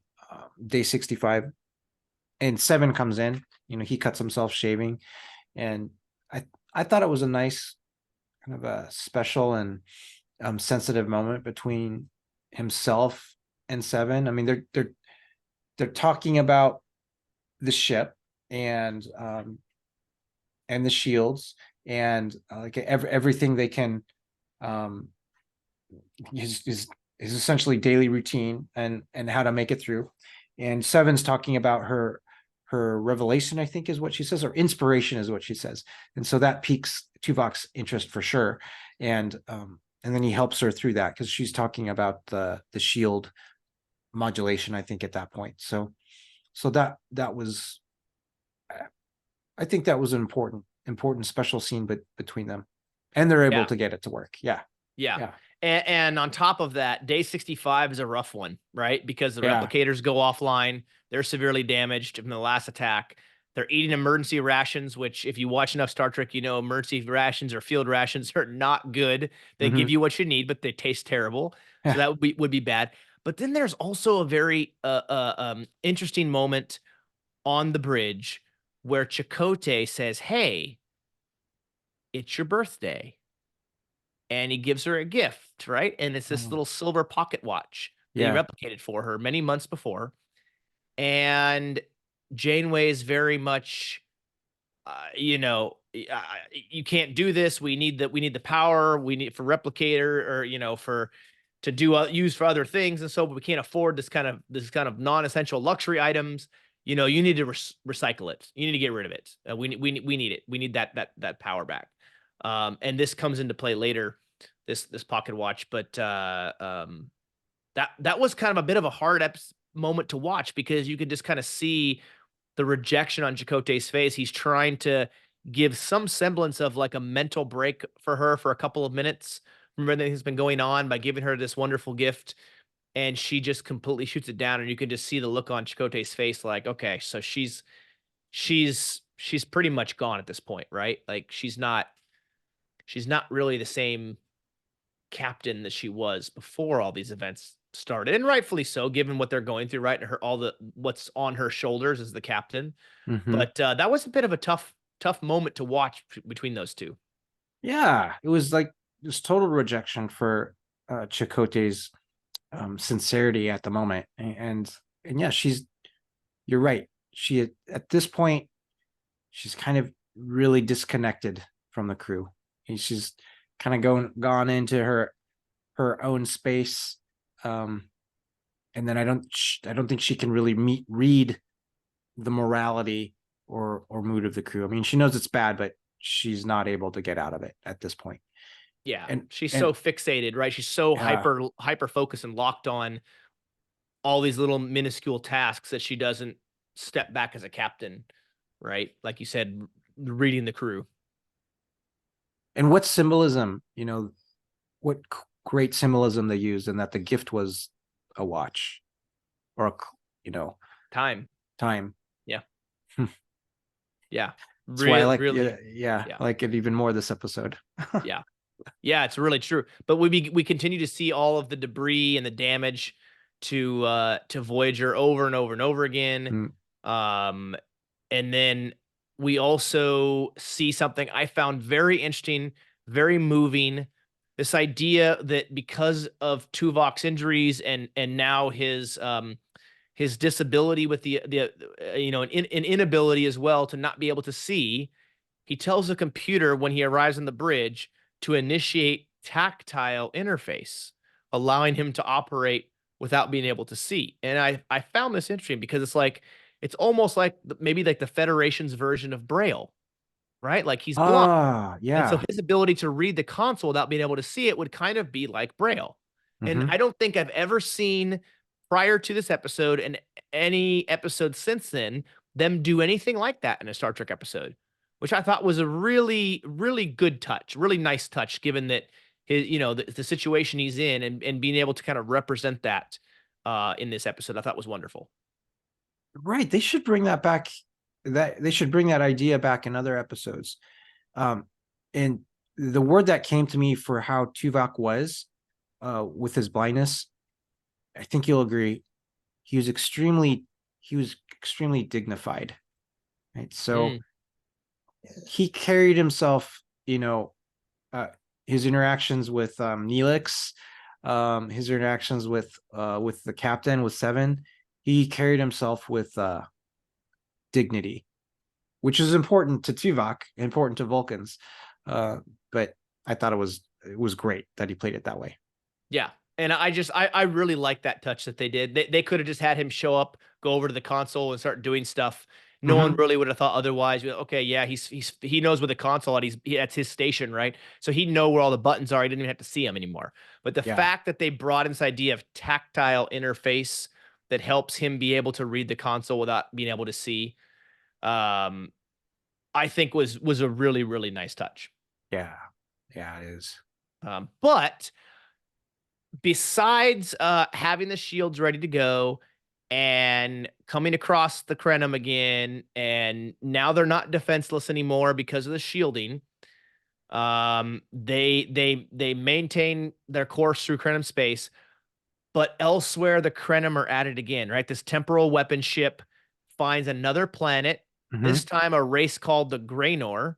Speaker 2: day 65. And Seven comes in. He cuts himself shaving. And I thought it was a nice kind of a special and sensitive moment between himself and Seven. I mean, they're talking about the ship and the shields and like everything they can is essentially daily routine and how to make it through. And Seven's talking about her revelation, I think is what she says, or inspiration is what she says. And so that piques Tuvok's interest for sure. And then he helps her through that because she's talking about the shield modulation, I think, at that point. So that was, I think that was important important special scene between them, and they're able
Speaker 1: Yeah.
Speaker 2: to get it to work. Yeah,
Speaker 1: Yeah.
Speaker 2: yeah,
Speaker 1: And on top of that, day 65 is a rough one, right? Because the
Speaker 2: yeah.
Speaker 1: replicators go offline. They're severely damaged from the last attack. They're eating emergency rations, which, if you watch enough Star Trek, you know emergency rations or field rations are not good. They give
Speaker 2: Hmm.
Speaker 1: you what you need, but they taste terrible. So
Speaker 2: Yeah.
Speaker 1: that would be bad. But then there's also a very interesting moment on the bridge where Chakotay says, "Hey, it's your birthday." And he gives her a gift, right? And it's this
Speaker 2: Oh,
Speaker 1: little silver pocket watch that he
Speaker 2: yeah.
Speaker 1: replicated for her many months before. And Janeway is very much, you can't do this. We need the power. We need for replicator, or for to do use for other things, and so but we can't afford this kind of non-essential luxury items. You need to recycle it. You need to get rid of it. We need it. We need that power back. And this comes into play later, this pocket watch, but that was kind of a bit of a hard moment to watch, because you could just kind of see the rejection on Chakotay's face. He's trying to give some semblance of like a mental break for her for a couple of minutes from everything that's been going on by giving her this wonderful gift. And she just completely shoots it down. And you can just see the look on Chakotay's face, like, okay, so she's pretty much gone at this point, right? Like she's not really the same captain that she was before all these events started, and rightfully so, given what they're going through, right? And all the what's on her shoulders as the captain.
Speaker 2: Hmm.
Speaker 1: But that was a bit of a tough moment to watch between those two.
Speaker 2: Yeah, it was like this total rejection for Chakotay's sincerity at the moment, and yeah, you're right. She at this point she's kind of really disconnected from the crew. And she's kind of gone into her own space, um, and then I don't think she can really read the morality or mood of the crew. I mean, she knows it's bad, but she's not able to get out of it at this point.
Speaker 1: Yeah,
Speaker 2: And
Speaker 1: she's
Speaker 2: and
Speaker 1: so fixated, right? She's so
Speaker 2: uh,
Speaker 1: hyper focused and locked on all these little minuscule tasks that she doesn't step back as a captain, right? Like you said, reading the crew.
Speaker 2: and what symbolism, what great symbolism they used, and that the gift was a watch or you know
Speaker 1: Time.
Speaker 2: time.
Speaker 1: Yeah. Yeah.
Speaker 2: That's why I
Speaker 1: Really,
Speaker 2: like,
Speaker 1: really.
Speaker 2: yeah,
Speaker 1: Yeah.
Speaker 2: I like it even more this episode.
Speaker 1: Yeah. Yeah, it's really true. But we continue to see all of the debris and the damage to Voyager over and over and over again.
Speaker 2: Mm.
Speaker 1: Um, and then we also see something I found very interesting, very moving. This idea that because of Tuvok's injuries and now his disability with the an inability as well to not be able to see, he tells the computer when he arrives on the bridge to initiate tactile interface, allowing him to operate without being able to see. And I found this interesting because it's almost like maybe like the Federation's version of Braille, right? Like he's blind.
Speaker 2: Ah,
Speaker 1: And so
Speaker 2: yeah.
Speaker 1: his ability to read the console without being able to see it would kind of be like Braille. And
Speaker 2: Hmm.
Speaker 1: I don't think I've ever seen, prior to this episode and any episode since then, them do anything like that in a Star Trek episode, which I thought was a really, really good touch, really nice touch, given that the situation he's in, and being able to kind of represent that in this episode, I thought was wonderful.
Speaker 2: Right. They should bring that back. That they should bring that idea back in other episodes. Um, and the word that came to me for how Tuvok was, with his blindness, I think you'll agree, he was extremely dignified. Right. So
Speaker 1: Mm,
Speaker 2: he carried himself, uh, his interactions with Neelix, his interactions with the captain, with Seven, he carried himself with dignity, which is important to Tuvok, important to Vulcans. But I thought it was great that he played it that way.
Speaker 1: yeah. And I really like that touch that they did. They could have just had him show up, go over to the console and start doing stuff. No one
Speaker 2: Mm-hmm.
Speaker 1: really would have thought otherwise. Okay, yeah, he knows where the console at. That's his station, right? So he know where all the buttons are. He didn't even have to see them anymore. But the
Speaker 2: Yeah.
Speaker 1: fact that they brought in this idea of tactile interface that helps him be able to read the console without being able to see, um, I think was a really, really nice touch.
Speaker 2: Yeah. Yeah, it is.
Speaker 1: But besides having the shields ready to go and coming across the Krenim again, and now they're not defenseless anymore because of the shielding. They maintain their course through Krenim space, but elsewhere the Krenim are at it again, right? This temporal weapon ship finds another planet,
Speaker 2: Mhm.
Speaker 1: this time a race called the Graynor,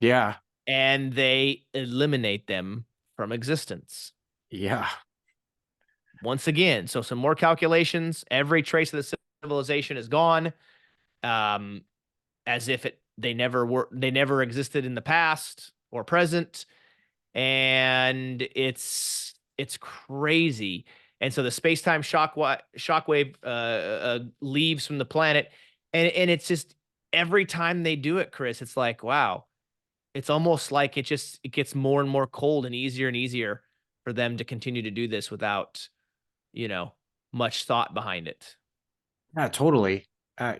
Speaker 2: Yeah.
Speaker 1: and they eliminate them from existence.
Speaker 2: Yeah.
Speaker 1: Once again, so some more calculations. Every trace of the civilization is gone, um, as if they never existed in the past or present, and it's crazy. And so the space time shockwave leaves from the planet, and it's just every time they do it, Chris, it's like wow, it's almost like it gets more and more cold and easier for them to continue to do this without you know, much thought behind it.
Speaker 2: Yeah, totally.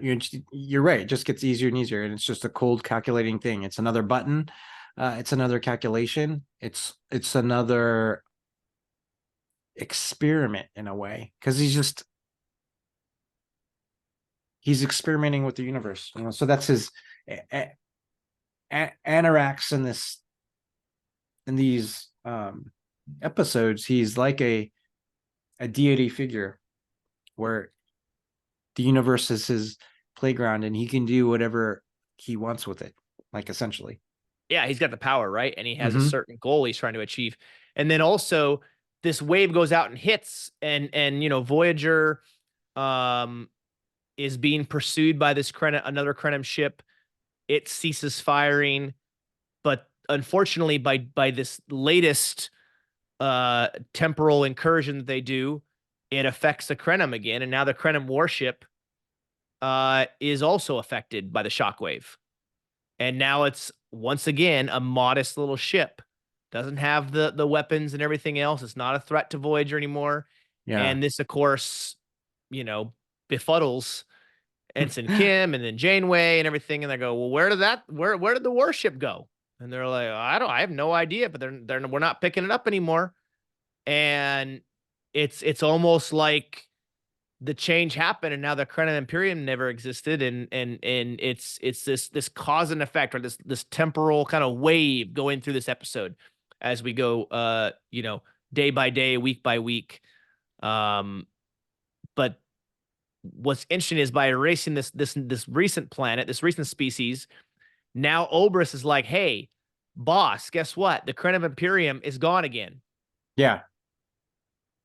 Speaker 2: You're right. It just gets easier and easier, and it's just a cold calculating thing. It's another button. It's another calculation. It's another experiment in a way, because he's experimenting with the universe. So that's his Anarax in these episodes. He's like a deity figure where the universe is his playground and he can do whatever he wants with it, like essentially.
Speaker 1: Yeah, he's got the power, right? And he has a
Speaker 2: Mm-hmm.
Speaker 1: certain goal he's trying to achieve. And then also this wave goes out and hits and Voyager um is being pursued by this another Krenim ship. It ceases firing, but unfortunately by this latest temporal incursion that they do, it affects the Krenim again, and now the Krenim warship is also affected by the shockwave. And now it's once again a modest little ship. Doesn't have the weapons and everything else. It's not a threat to Voyager anymore.
Speaker 2: Yeah.
Speaker 1: And this, of course, you know, befuddles Ensign Kim and then Janeway and everything. And they go, well, where did the warship go? And they're like, I have no idea, but we're not picking it up anymore. And it's almost like the change happened and now the Krenin Imperium never existed, and it's this cause and effect, or this temporal kind of wave going through this episode as we go day by day, week by week. But what's interesting is by erasing this recent planet, this recent species, now Oberys is like, hey boss, guess what, the Krenin Imperium is gone again.
Speaker 2: Yeah.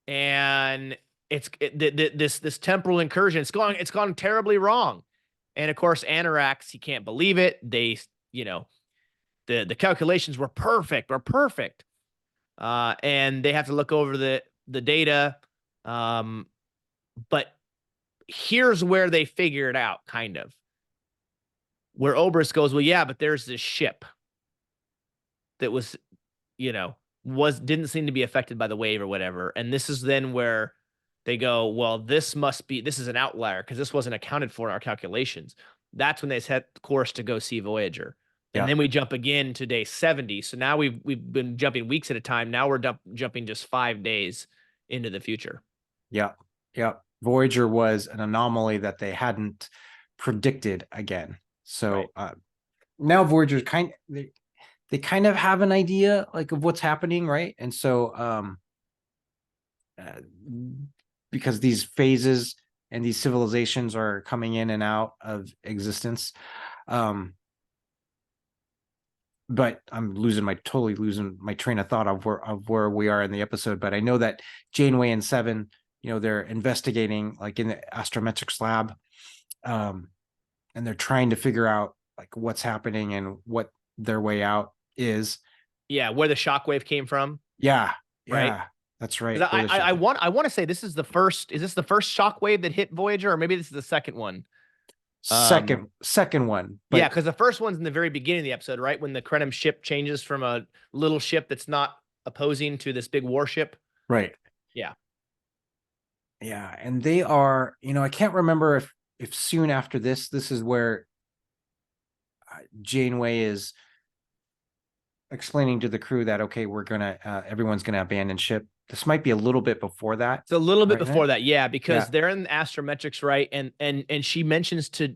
Speaker 1: And this temporal incursion, it's gone terribly wrong. And of course Anarax, he can't believe it. They the calculations were perfect, and they have to look over the data. But here's where they figure it out, kind of, where Oberys goes, well yeah, but there's this ship that was didn't seem to be affected by the wave or whatever. And this is then where they go, well, this is an outlier because this wasn't accounted for in our calculations. That's when they set the course to go see Voyager. And
Speaker 2: Yeah.
Speaker 1: then we jump again to day 70. So now we've been jumping weeks at a time. Now we're jumping just 5 days into the future.
Speaker 2: Yeah. Yeah. Voyager was an anomaly that they hadn't predicted again. So now Voyager they kind of have an idea like of what's happening, right? And so because these phases and these civilizations are coming in and out of existence, but I'm totally losing my train of thought of where we are in the episode. But I know that Janeway and Seven, they're investigating like in the astrometrics lab, and they're trying to figure out like what's happening and what their way out is.
Speaker 1: Yeah, where the shockwave came from.
Speaker 2: Yeah,
Speaker 1: right.
Speaker 2: Yeah, that's right.
Speaker 1: I want to say this is the first. Is this the first shockwave that hit Voyager, or maybe this is the second one?
Speaker 2: Second one.
Speaker 1: But yeah, because the first one's in the very beginning of the episode, right? When the Krenim ship changes from a little ship that's not opposing to this big warship.
Speaker 2: Right.
Speaker 1: Yeah.
Speaker 2: Yeah, and they are, I can't remember if soon after this is where Janeway is explaining to the crew that, okay, everyone's gonna abandon ship. This might be a little bit before that.
Speaker 1: It's a little bit
Speaker 2: Right,
Speaker 1: before
Speaker 2: Nick?
Speaker 1: that, yeah, because
Speaker 2: Yeah.
Speaker 1: they're in astrometrics, right? And she mentions to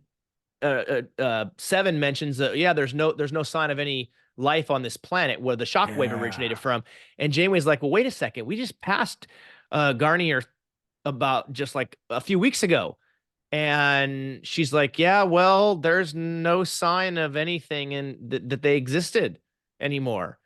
Speaker 1: Seven mentions that, yeah, there's no sign of any life on this planet where the shockwave originated
Speaker 2: Yeah.
Speaker 1: from. And Janeway's like, well, wait a second, we just passed Garnier about just like a few weeks ago. And she's like, yeah, well, there's no sign of anything that they existed anymore.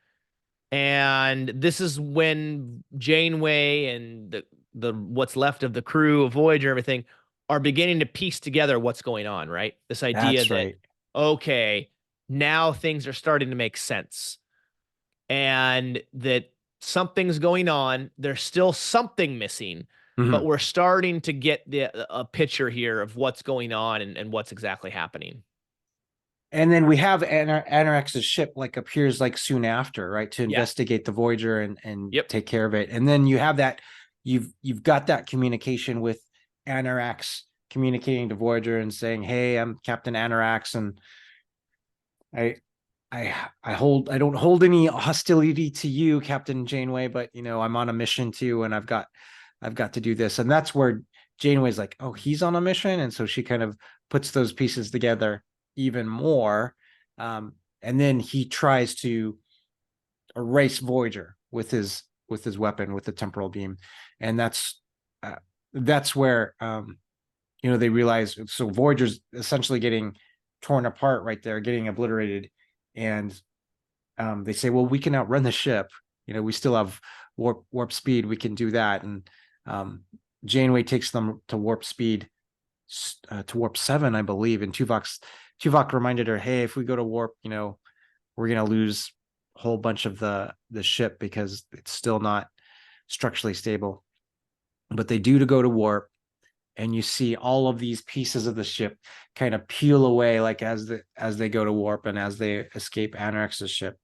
Speaker 1: And this is when Janeway and the what's left of the crew of Voyager and everything are beginning to piece together what's going on, right? This idea
Speaker 2: That's
Speaker 1: that,
Speaker 2: right.
Speaker 1: okay, now things are starting to make sense, and that something's going on. There's still something missing, but
Speaker 2: Mhm.
Speaker 1: we're starting to get a picture here of what's going on and what's exactly happening.
Speaker 2: And then we have Anarax's ship like appears like soon after, right, to
Speaker 1: Yeah.
Speaker 2: investigate the Voyager and
Speaker 1: Yep.
Speaker 2: take care of it. And then you have that you've got that communication with Anarax communicating to Voyager and saying, "Hey, I'm Captain Anarax, and I I don't hold any hostility to you, Captain Janeway, but I'm on a mission too, and I've got to do this." And that's where Janeway's like, "Oh, he's on a mission," and so she kind of puts those pieces together even more. And then he tries to erase Voyager with his weapon, with the temporal beam, and uh, that's where they realize, so Voyager's essentially getting torn apart right there, getting obliterated, and they say, well, we can outrun the ship. We still have warp speed. We can do that. And um, Janeway takes them to warp speed, to warp 7, I believe. And Tuvok reminded her, hey, if we go to warp, we're gonna lose a whole bunch of the ship because it's still not structurally stable. But they do to go to warp, and you see all of these pieces of the ship kind of peel away, like as they go to warp and as they escape Anarax's ship.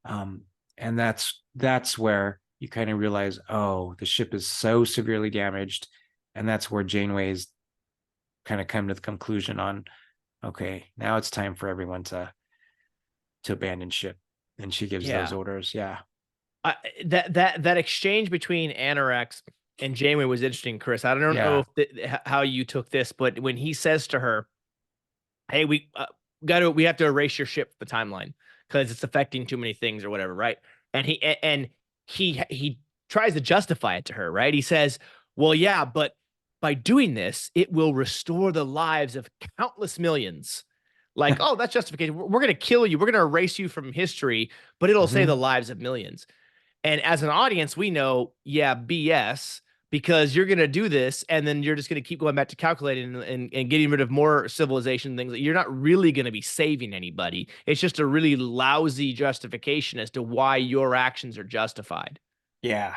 Speaker 2: um, and that's where you kind of realize, oh, the ship is so severely damaged, and that's where Janeway's kind of come to the conclusion on, okay, now it's time for everyone to abandon ship, and she gives those
Speaker 1: Yeah.
Speaker 2: orders. Yeah.
Speaker 1: I, that exchange between Anorex and Janeway was interesting, Chris. I don't know
Speaker 2: Yeah.
Speaker 1: if how you took this, but when he says to her, "Hey, we have to erase your ship the timeline because it's affecting too many things or whatever," right? And he tries to justify it to her, right? He says, "Well, yeah, but by doing this, it will restore the lives of countless millions." Like, oh, that's justification. We're going to kill you. We're going to erase you from history, but it'll save the
Speaker 2: Mm-hmm.
Speaker 1: lives of millions. And as an audience, we know, yeah, BS, because you're going to do this and then you're just going to keep going back to calculating and getting rid of more civilization things that you're not really going to be saving anybody. It's just a really lousy justification as to why your actions are justified.
Speaker 2: Yeah.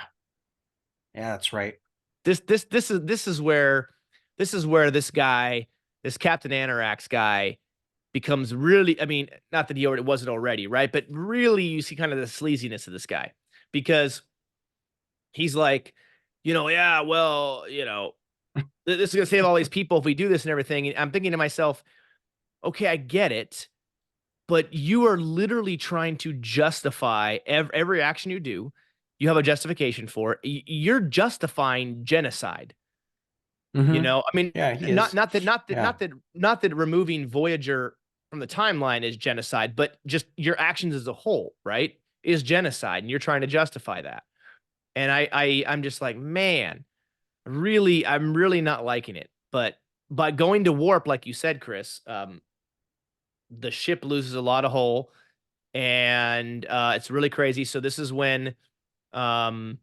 Speaker 2: Yeah, that's right.
Speaker 1: This is where this guy, this Captain Anorax guy, becomes really, I mean, not that he already wasn't already, right? But really you see kind of the sleaziness of this guy, because he's like, yeah, well, this is going to save all these people if we do this and everything. And I'm thinking to myself, okay, I get it, but you are literally trying to justify every action you do. You have a justification for it. You're justifying genocide.
Speaker 2: Mm-hmm.
Speaker 1: I mean,
Speaker 2: Yeah, he
Speaker 1: not
Speaker 2: is.
Speaker 1: not that not that
Speaker 2: Yeah.
Speaker 1: not that not that removing Voyager from the timeline is genocide, but just your actions as a whole, right, is genocide, and you're trying to justify that. And I'm just like, man, really, I'm really not liking it. But by going to warp, like you said, Chris, the ship loses a lot of hull, and it's really crazy. So this is when um,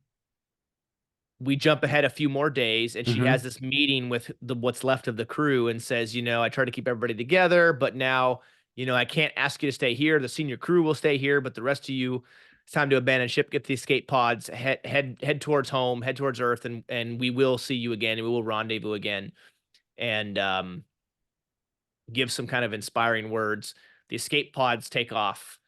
Speaker 1: we jump ahead a few more days, and she has
Speaker 2: Mm-hmm.
Speaker 1: this meeting with what's left of the crew and says, I try to keep everybody together, but now, I can't ask you to stay here. The senior crew will stay here, but the rest of you, it's time to abandon ship, get the escape pods, head towards home, head towards Earth, and we will see you again, and we will rendezvous again. And give some kind of inspiring words. The escape pods take off,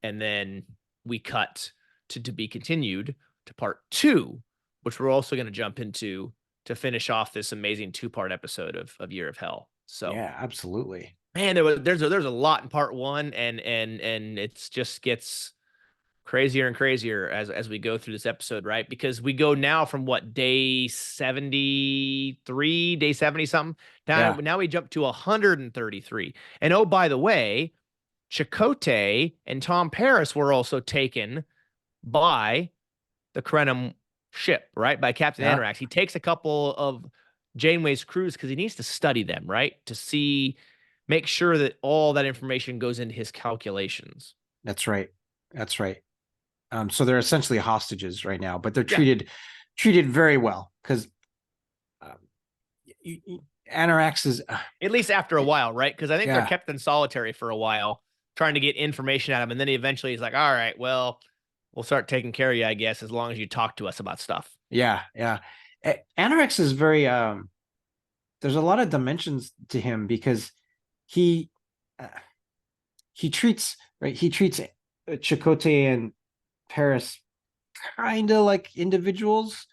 Speaker 1: and then we cut to be continued to part 2, which we're also going to jump into to finish off this amazing 2-part episode of Year of Hell. So
Speaker 2: Yeah, absolutely.
Speaker 1: Man, there's a lot in part one, and it's just gets crazier and crazier as we go through this episode, right? Because we go now from what, day 73, day 70 something.
Speaker 2: Yeah,
Speaker 1: Now we jump to 133. And oh, by the way, Chakotay and Tom Paris were also taken by the Krenim ship, right? By Captain
Speaker 2: yeah,
Speaker 1: Anorax. He takes a couple of Janeway's crews because he needs to study them, right? To see, make sure that all that information goes into his calculations.
Speaker 2: that's right. That's right. So they're essentially hostages right now, but they're
Speaker 1: Yeah.
Speaker 2: treated very well because um, Anorax is
Speaker 1: At least after a while, right? Because I think they're
Speaker 2: yeah,
Speaker 1: kept in solitary for a while, trying to get information out of him. And then eventually he's like, all right, well, we'll start taking care of you, I guess, as long as you talk to us about stuff.
Speaker 2: yeah, yeah. Anorax is very there's a lot of dimensions to him because he uh, he treats Chakotay and Paris kind of like individuals,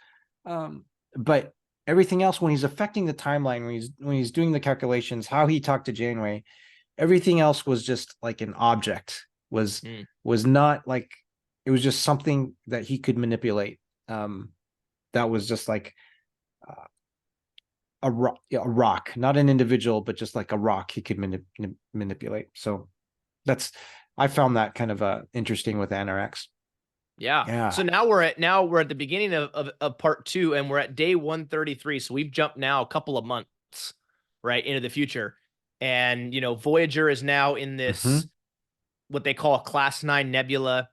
Speaker 2: but everything else when he's affecting the timeline, when he's doing the calculations, how he talked to Janeway, everything else was just like an object. Was
Speaker 1: Mm.
Speaker 2: was not like it was just something that he could manipulate. That was just like uh, a rock, not an individual, but just like a rock he could manipulate. So that's I found that kind of interesting with Anorex.
Speaker 1: Yeah.
Speaker 2: Yeah.
Speaker 1: So now we're at the beginning of part two, and we're at day 133. So we've jumped now a couple of months right into the future. And Voyager is now in
Speaker 2: Mm-hmm.
Speaker 1: this what they call a class 9 nebula.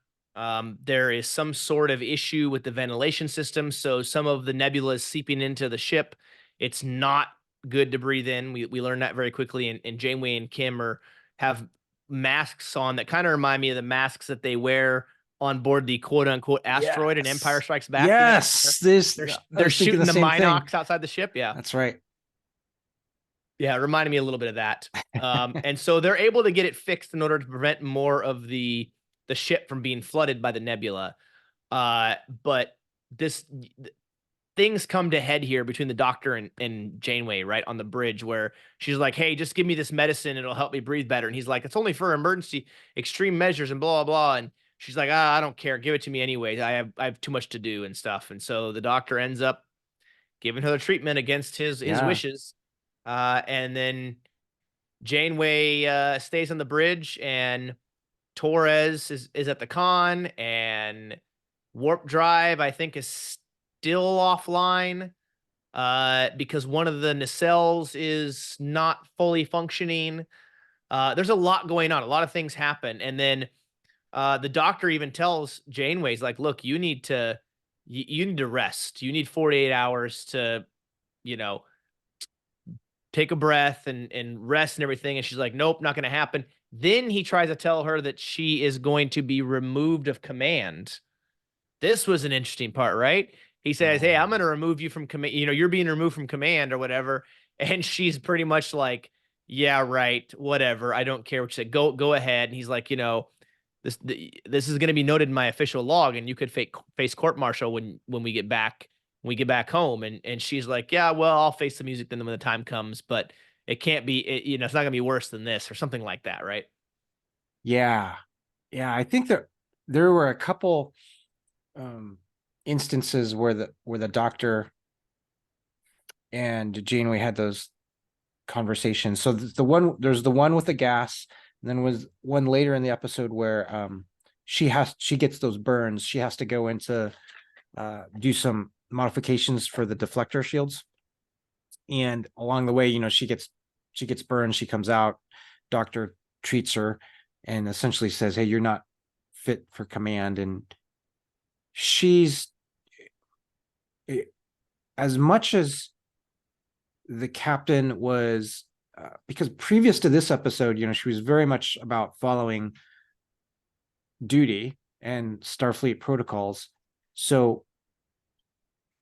Speaker 1: There is some sort of issue with the ventilation system, so some of the nebula is seeping into the ship. It's not good to breathe in. We learned that very quickly, and Janeway and Kim have masks on that kind of remind me of the masks that they wear on board the quote unquote asteroid in Empire
Speaker 2: Yes.
Speaker 1: Strikes Back.
Speaker 2: Yes. This I
Speaker 1: They're
Speaker 2: was thinking
Speaker 1: shooting
Speaker 2: the
Speaker 1: the
Speaker 2: same thing.
Speaker 1: Minox outside the ship. Yeah,
Speaker 2: That's right.
Speaker 1: yeah, it reminded me a little bit of that. And so they're able to get it fixed in order to prevent more of the ship from being flooded by the nebula. But this things come to head here between the doctor and Janeway, right on the bridge, where she's like, "Hey, just give me this medicine; it'll help me breathe better." And he's like, "It's only for emergency extreme measures and blah blah." And she's like, "Ah, I don't care. Give it to me anyway. I have too much to do and stuff." And so the doctor ends up giving her the treatment against his
Speaker 2: Yeah.
Speaker 1: wishes. And then Janeway stays on the bridge, and Torres is at the con, and warp drive I think is still offline because one of the nacelles is not fully functioning. There's a lot going on. A lot of things happen, and then the doctor even tells Janeway's like, "Look, you need to rest. You need 48 hours to you know take a breath and rest and everything." And she's like, "Nope, not going to happen." Then he tries to tell her that she is going to be removed of command. This was an interesting part, right? He says, "Hey, I'm going to remove you from command. You're being removed from command or whatever." And she's pretty much like, "Yeah, right. Whatever. I don't care what you say. Go ahead." And he's like, this is going to be noted in my official log, and you could face court martial when we get back home." And she's like, "Yeah, well, I'll face the music then when the time comes, but it can't be, it's not going to be worse than this," or something like that, right?
Speaker 2: Yeah. Yeah. I think there were a couple um instances where the doctor and Janeway had those conversations. So there's the one with the gas, and then was one later in the episode where she gets those burns. She has to go into do some modifications for the deflector shields. And along the way, she gets burned, she comes out, doctor treats her and essentially says, "Hey, you're not fit for command." And she's as much as the captain was because previous to this episode, she was very much about following duty and Starfleet protocols. So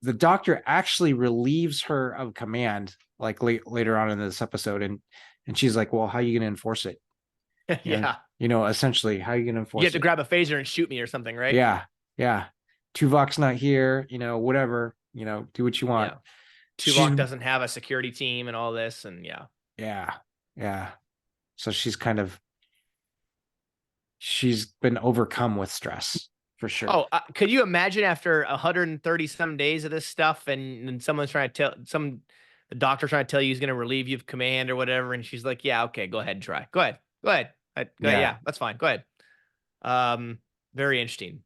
Speaker 2: the doctor actually relieves her of command like later on in this episode, and she's like, "Well, how are you going to enforce it?"
Speaker 1: Yeah.
Speaker 2: Essentially, how are you going to
Speaker 1: You have
Speaker 2: enforce
Speaker 1: to
Speaker 2: it?
Speaker 1: grab a phaser and shoot me or something, right?
Speaker 2: Yeah, yeah. Tuvok's not here, whatever, do what you want.
Speaker 1: Yeah.
Speaker 2: She's
Speaker 1: Tuvok doesn't have a security team and all this, and yeah.
Speaker 2: yeah, yeah. So she's been overcome with stress for sure.
Speaker 1: Oh, could you imagine after 130 some days of this stuff, and someone's trying to tell the doctor trying to tell you he's going to relieve you of command or whatever, and she's like, "Yeah, okay, go ahead and try. Go ahead. Go ahead.
Speaker 2: Yeah.
Speaker 1: Yeah, that's fine. Go ahead." Very interesting.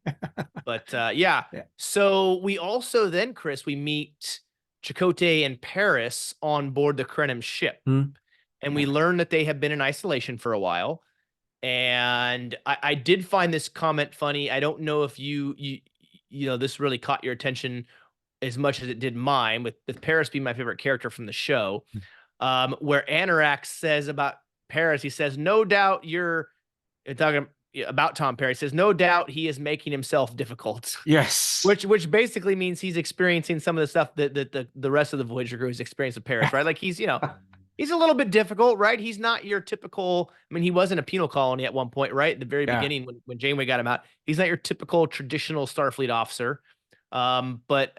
Speaker 1: But yeah.
Speaker 2: Yeah.
Speaker 1: So we also then, Chris, we meet Chakotay and Paris on board the Krenim ship,
Speaker 2: Hmm.
Speaker 1: and
Speaker 2: Yeah.
Speaker 1: we learn that they have been in isolation for a while. And I did find this comment funny. I don't know if you know this really caught your attention as much as it did mine, with Paris being my favorite character from the show. Where Anorak says about Paris, he says, "No doubt you're talking about Tom Paris." Says, "No doubt he is making himself difficult."
Speaker 2: Yes.
Speaker 1: Which basically means he's experiencing some of the stuff that the rest of the Voyager crew is experiencing with Paris, right? Like he's he's a little bit difficult, right? He's not your typical. I mean, he was in a penal colony at one point, right? At the very
Speaker 2: Yeah.
Speaker 1: beginning when Janeway got him out. He's not your typical traditional Starfleet officer. But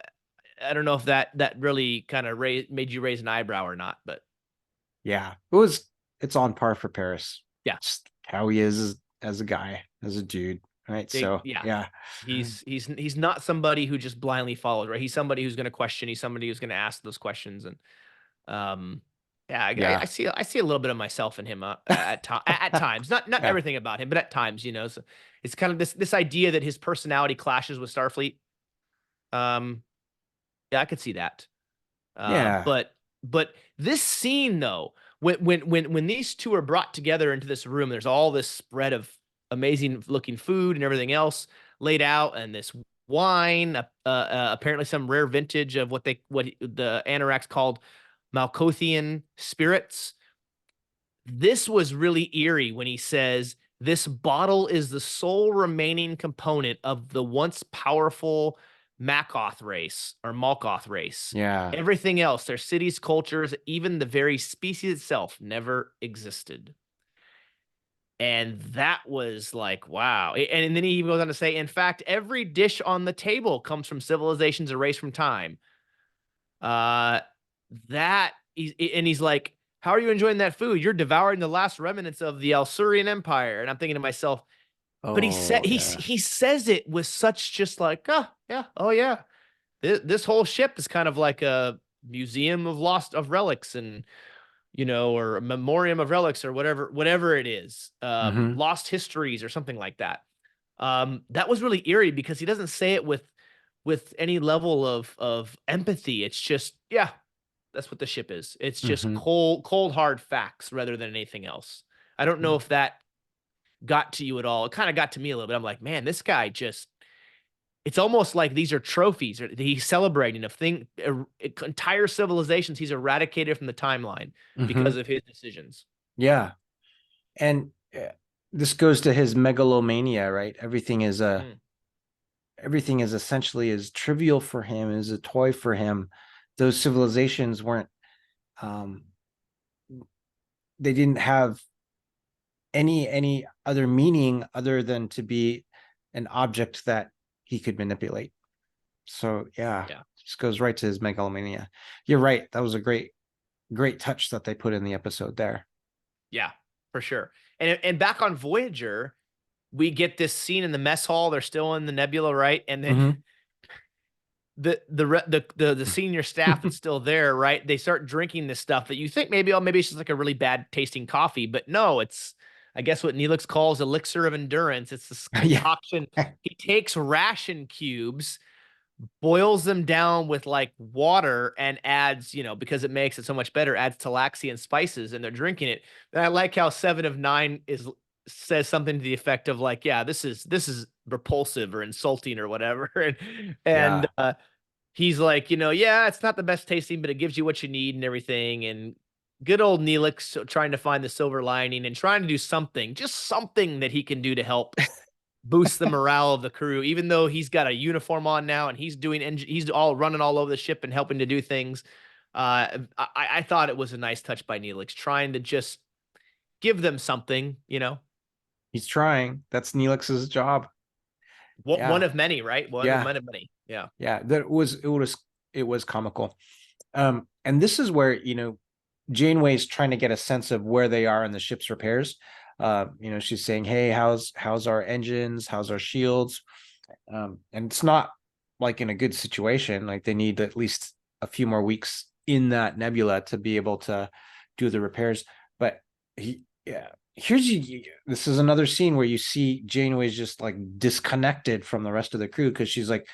Speaker 1: I don't know if that really kind of made you raise an eyebrow or not. But
Speaker 2: Yeah. It's on par for Paris.
Speaker 1: yeah,
Speaker 2: Just how he is as a guy, as a dude. Right. So
Speaker 1: yeah.
Speaker 2: yeah.
Speaker 1: He's not somebody who just blindly follows, right? He's somebody who's going to question. He's somebody who's going to ask those questions. And yeah,
Speaker 2: Yeah.
Speaker 1: I see a little bit of myself in him at times. Not
Speaker 2: Yeah.
Speaker 1: everything about him, but at times, So it's kind of this idea that his personality clashes with Starfleet. Yeah, I could see that.
Speaker 2: Yeah.
Speaker 1: But this scene though, when these two are brought together into this room, there's all this spread of amazing looking food and everything else laid out, and this wine, apparently some rare vintage of what the Anoraks called Malkothian spirits. This was really eerie when he says this bottle is the sole remaining component of the once powerful Makoth race or Malkoth race.
Speaker 2: Yeah.
Speaker 1: Everything else, their cities, cultures, even the very species itself never existed. And that was like, wow. And then he even goes on to say, in fact, every dish on the table comes from civilizations erased from time. He's like, how are you enjoying that food? You're devouring the last remnants of the Elsurian Empire. And I'm thinking to myself, but he said
Speaker 2: Oh yeah.
Speaker 1: he says it with such just like, oh yeah, oh yeah. This whole ship is kind of like a museum of relics, and or a memoriam of relics, or whatever it is,
Speaker 2: Mm-hmm.
Speaker 1: lost histories or something like that. That was really eerie because he doesn't say it with any level of empathy. It's just, yeah, that's what the ship is. It's just
Speaker 2: Mm-hmm.
Speaker 1: cold hard facts rather than anything else. I don't know if that got to you at all. It kind of got to me a little bit. I'm like, man, this guy just, it's almost like these are trophies that he's celebrating of entire civilizations he's eradicated from the timeline
Speaker 2: Mm-hmm.
Speaker 1: because of his decisions.
Speaker 2: Yeah. And this goes to his megalomania, right?
Speaker 1: Mm.
Speaker 2: Everything is essentially as trivial for him, as a toy for him. Those civilizations weren't they didn't have any other meaning other than to be an object that he could manipulate. So yeah,
Speaker 1: Yeah.
Speaker 2: just goes right to his megalomania. You're right. That was a great touch that they put in the episode there.
Speaker 1: Yeah, for sure. And back on Voyager, we get this scene in the mess hall. They're still in the nebula, right? And then
Speaker 2: Mm-hmm.
Speaker 1: the senior staff that's still there, right? They start drinking this stuff that you think maybe it's just like a really bad tasting coffee, but no, it's, I guess, what Neelix calls elixir of endurance. It's this
Speaker 2: Yeah.
Speaker 1: concoction. He takes ration cubes, boils them down with like water, and adds, because it makes it so much better, adds Talaxi and spices, and they're drinking it. And I like how Seven of Nine says something to the effect of like, yeah, this is repulsive or insulting or whatever. And
Speaker 2: Yeah.
Speaker 1: he's like, yeah, it's not the best tasting, but it gives you what you need and everything. And good old Neelix trying to find the silver lining and trying to do something, just something that he can do to help boost the morale of the crew, even though he's got a uniform on now and he's all running all over the ship and helping to do things. I thought it was a nice touch by Neelix, trying to just give them something,
Speaker 2: He's trying. That's Neelix's job.
Speaker 1: one
Speaker 2: Yeah.
Speaker 1: of many, right? One
Speaker 2: Yeah.
Speaker 1: of many. Yeah.
Speaker 2: Yeah. It was comical. And this is where, Janeway's trying to get a sense of where they are in the ship's repairs. She's saying, "Hey, how's our engines? How's our shields?" And it's not like in a good situation. Like they need at least a few more weeks in that nebula to be able to do the repairs. But this is another scene where you see Janeway's just like disconnected from the rest of the crew because she's like,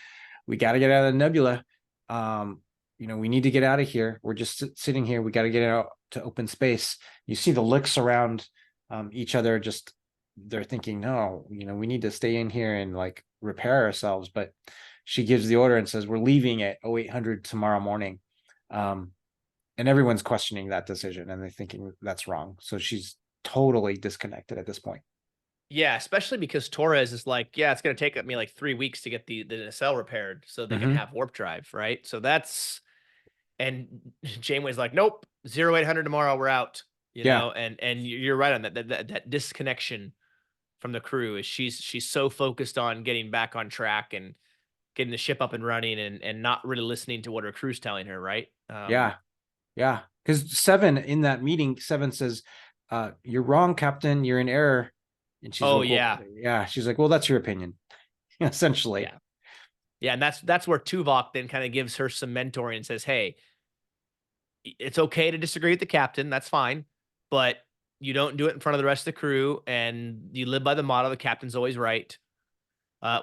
Speaker 2: "We got to get out of the nebula. We need to get out of here. We're just sitting here. We got to get out to open space." You see the licks around each other. Just they're thinking, "No, we need to stay in here and like repair ourselves." But she gives the order and says, "We're leaving at 0800 tomorrow morning." And everyone's questioning that decision and they're thinking that's wrong. So she's totally disconnected at this point.
Speaker 1: Yeah, especially because Torres is like, yeah, it's going to take me like 3 weeks to get the nacelle repaired so they can have warp drive, right? So that's, and Janeway's like, nope, 0800 tomorrow, we're out,
Speaker 2: Yeah.
Speaker 1: and you're right on that disconnection from the crew is she's so focused on getting back on track and getting the ship up and running and not really listening to what her crew's telling her, right?
Speaker 2: Yeah. Because Seven in that meeting, Seven says, "You're wrong, Captain. You're in error." And she's
Speaker 1: Oh
Speaker 2: like, "Well,
Speaker 1: yeah,
Speaker 2: yeah." She's like, "Well, that's your opinion," essentially.
Speaker 1: yeah, yeah, and that's where Tuvok then kind of gives her some mentoring and says, hey, it's okay to disagree with the captain. That's fine. But you don't do it in front of the rest of the crew. And you live by the motto, the captain's always right,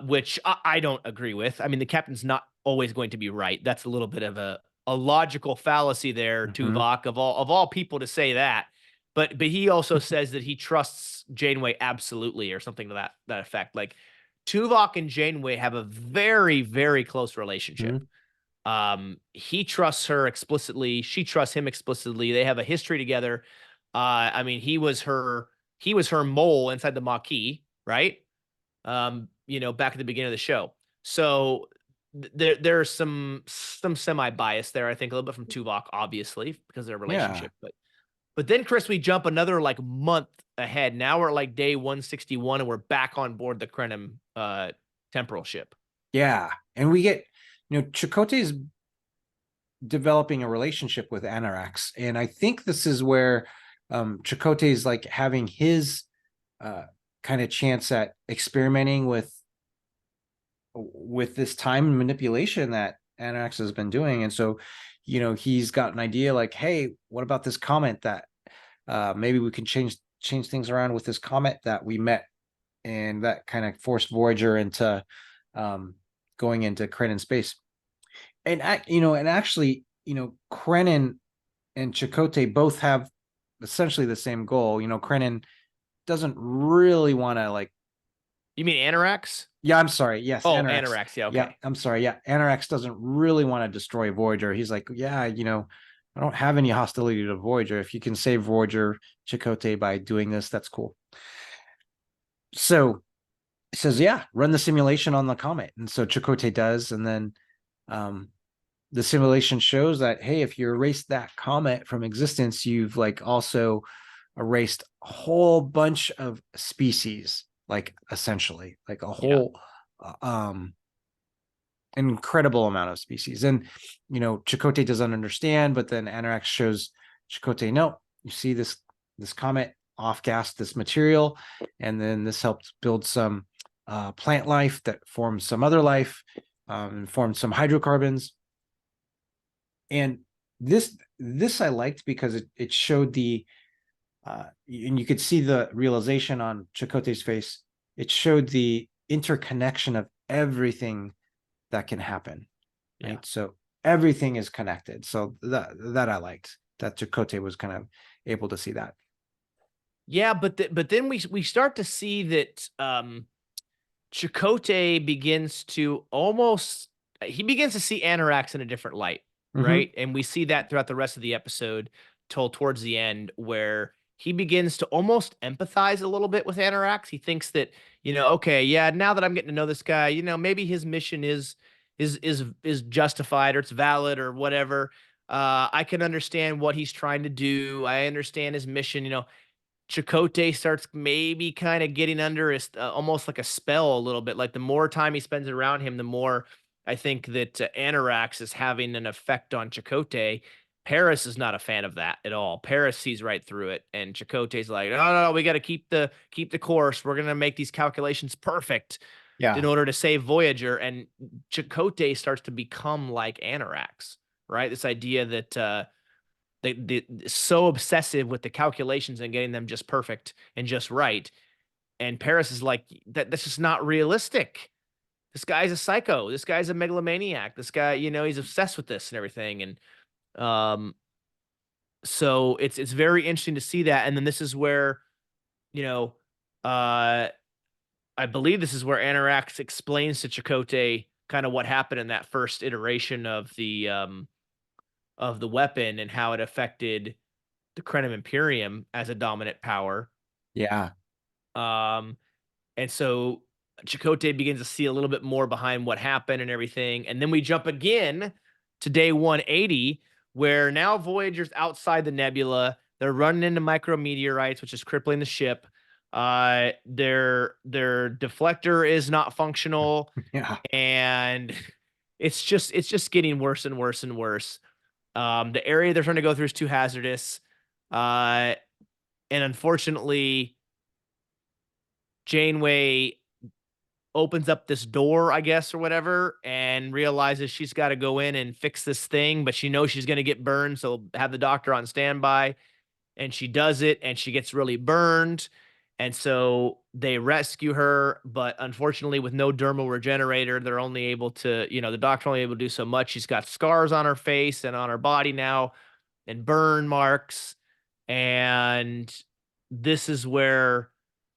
Speaker 1: which I don't agree with. I mean, the captain's not always going to be right. That's a little bit of a logical fallacy there,
Speaker 2: Mhm.
Speaker 1: Tuvok, of all people to say that. But he also says that he trusts Janeway absolutely, or something to that effect. Like Tuvok and Janeway have a very, very close relationship.
Speaker 2: Mhm.
Speaker 1: He trusts her explicitly, she trusts him explicitly. They have a history together. I mean, he was her mole inside the Maquis, right? Back at the beginning of the show. So there's some semi-bias there, I think, a little bit from Tuvok, obviously, because of their
Speaker 2: Yeah.
Speaker 1: relationship. But then, Chris, we jump another like month ahead. Now we're at like day 161 and we're back on board the Krenim temporal ship.
Speaker 2: Yeah. And we get, Chakotay's developing a relationship with Anarax. And I think this is where Chakotay's like having his kind of chance at experimenting with this time manipulation that Anarax has been doing. And so, he's got an idea like, "Hey, what about this comet that maybe we can change things around with this comet that we met," and that kind of forced Voyager into going into Krenin space. And actually, Krenin and Chakotay both have essentially the same goal. Krenin doesn't really want to like.
Speaker 1: You mean Anorax?
Speaker 2: Yeah, I'm sorry. Yes,
Speaker 1: Oh,
Speaker 2: Anarax.
Speaker 1: Anorax. Yeah,
Speaker 2: Yeah,
Speaker 1: okay.
Speaker 2: I'm sorry. Yeah, Anarax doesn't really want to destroy Voyager. He's like, "Yeah, I don't have any hostility to Voyager. If you can save Voyager, Chakotay, by doing this, that's cool." So he says, "Yeah, run the simulation on the comet." And so Chakotay does, and then um, the simulation shows that, hey, if you erase that comet from existence, you've like also erased a whole bunch of species, like essentially, like a
Speaker 1: Yeah.
Speaker 2: whole incredible amount of species. And Chakotay doesn't understand, but then Anorax shows Chakotay, "No, you see this comet off-gassed this material, and then this helped build some plant life that formed some other life, formed some hydrocarbons." And this I liked because it showed and you could see the realization on Chakotay's face. It showed the interconnection of everything that can happen,
Speaker 1: Yeah.
Speaker 2: right? So everything is connected. So that I liked, that Chakotay was kind of able to see that.
Speaker 1: Yeah, but then we start to see that Chakotay begins to almost he begins to see Anorax in a different light,
Speaker 2: Mm-hmm.
Speaker 1: right? And we see that throughout the rest of the episode till towards the end where he begins to almost empathize a little bit with Anorax. He thinks that, okay, yeah, now that I'm getting to know this guy, maybe his mission is justified or it's valid or whatever. I can understand what he's trying to do. I understand his mission. Chakotay starts maybe kind of getting under his almost like a spell a little bit. Like the more time he spends around him, the more I think that Anorax is having an effect on Chakotay. Paris is not a fan of that at all. Paris sees right through it, and Chakotay's like, no, no, no, we got to keep the course. We're gonna make these calculations perfect in
Speaker 2: Yeah.
Speaker 1: order to save Voyager. And Chakotay starts to become like Anorax, right? This idea that they so obsessive with the calculations and getting them just perfect and just right. And Paris is like, that's just not realistic. This guy's a psycho. This guy's a megalomaniac. This guy, he's obsessed with this and everything. And um, so it's very interesting to see that. And then this is where, you know, uh, I believe this is where Anorax explains to Chakotay kind of what happened in that first iteration of the weapon and how it affected the Krenim Imperium as a dominant power.
Speaker 2: Yeah.
Speaker 1: Um, and so Chakotay begins to see a little bit more behind what happened and everything. And then we jump again to day 180, where now Voyager's outside the nebula. They're running into micrometeorites, which is crippling the ship. Their deflector is not functional,
Speaker 2: Yeah.
Speaker 1: and it's just getting worse and worse and worse. The area they're trying to go through is too hazardous. And unfortunately, Janeway opens up this door, I guess, or whatever, and realizes she's got to go in and fix this thing, but she knows she's going to get burned. So have the doctor on standby. And she does it, and she gets really burned. And so they rescue her, but unfortunately, with no dermal regenerator, they're only able to, the doctor only able to do so much. She's got scars on her face and on her body now, and burn marks. And this is where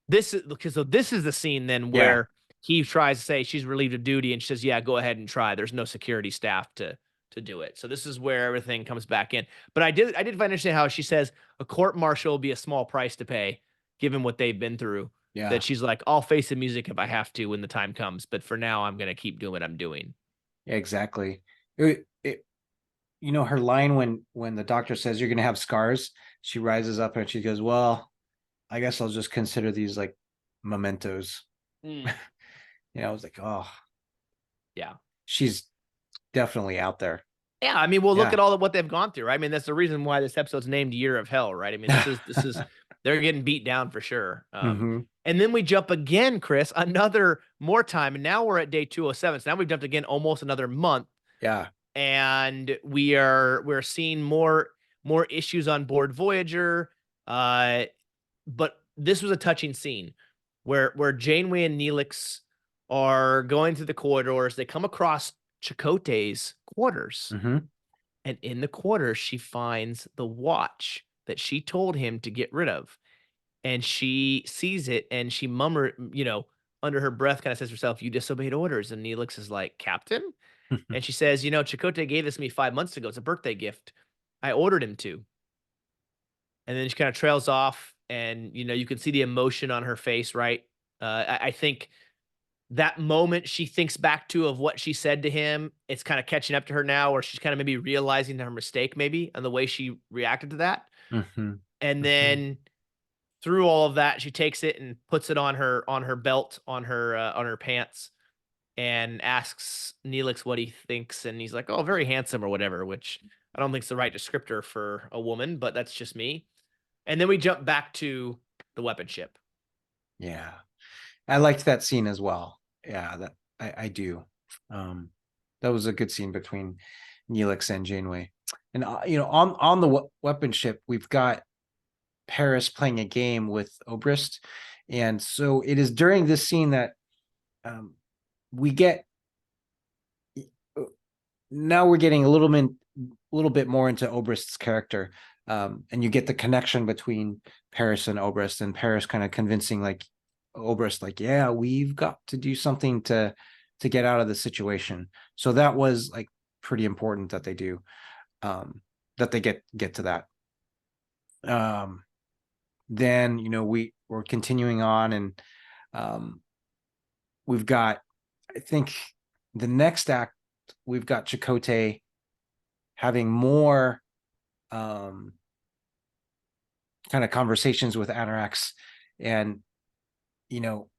Speaker 1: this is because so this is the scene then
Speaker 2: Yeah.
Speaker 1: where he tries to say she's relieved of duty, and she says, "Yeah, go ahead and try." There's no security staff to do it. So this is where everything comes back in. But I did find interesting how she says a court martial will be a small price to pay, given what they've been through. That
Speaker 2: Yeah.
Speaker 1: she's like, I'll face the music if I have to when the time comes, but for now, I'm gonna keep doing what I'm doing.
Speaker 2: Exactly. Her line when the doctor says you're gonna have scars, she rises up and she goes, "Well, I guess I'll just consider these like mementos."
Speaker 1: Mm.
Speaker 2: I was like, "Oh,
Speaker 1: Yeah.
Speaker 2: she's definitely out there."
Speaker 1: Yeah, I mean, we'll look
Speaker 2: Yeah.
Speaker 1: at all of what they've gone through. Right? I mean, that's the reason why this episode's named Year of Hell, right? I mean, this is they're getting beat down for sure.
Speaker 2: Hmm.
Speaker 1: And then we jump again, Chris, another more time, and now we're at day 207. So now we've jumped again almost another month,
Speaker 2: Yeah.
Speaker 1: and we're seeing more issues on board Voyager. But this was a touching scene where Janeway and Neelix are going through the corridors. They come across Chakotay's quarters,
Speaker 2: Hmm.
Speaker 1: and in the quarters she finds the watch that she told him to get rid of. And she sees it, and she under her breath kind of says to herself, "You disobeyed orders." And Neelix is like, "Captain?" And she says, "Chakotay gave this to me 5 months ago. It's a birthday gift. I ordered him to." And then she kind of trails off, and you can see the emotion on her face, right? I think that moment she thinks back to of what she said to him, it's kind of catching up to her now, or she's kind of maybe realizing her mistake, maybe, and the way she reacted to that.
Speaker 2: Hmm.
Speaker 1: And
Speaker 2: Hmm.
Speaker 1: then through all of that, she takes it and puts it on her belt, on her pants, and asks Neelix what he thinks, and he's like, "Oh, very handsome," or whatever, which I don't think is the right descriptor for a woman, but that's just me. And then we jump back to the weapon ship.
Speaker 2: Yeah. I liked that scene as well. Yeah, that I do. Um, that was a good scene between Neelix and Janeway. And on the weapon ship, we've got Paris playing a game with Obrist, and so it is during this scene that we get now we're getting a little bit more into Obrist's character, and you get the connection between Paris and Obrist, and Paris kind of convincing like Obrist, like, yeah, we've got to do something to get out of the situation. So that was like pretty important that they do, that they get to that. Um, then we're continuing on, and um, we've got, I think, the next act, we've got Chakotay having more um, kind of conversations with Anorax, and you know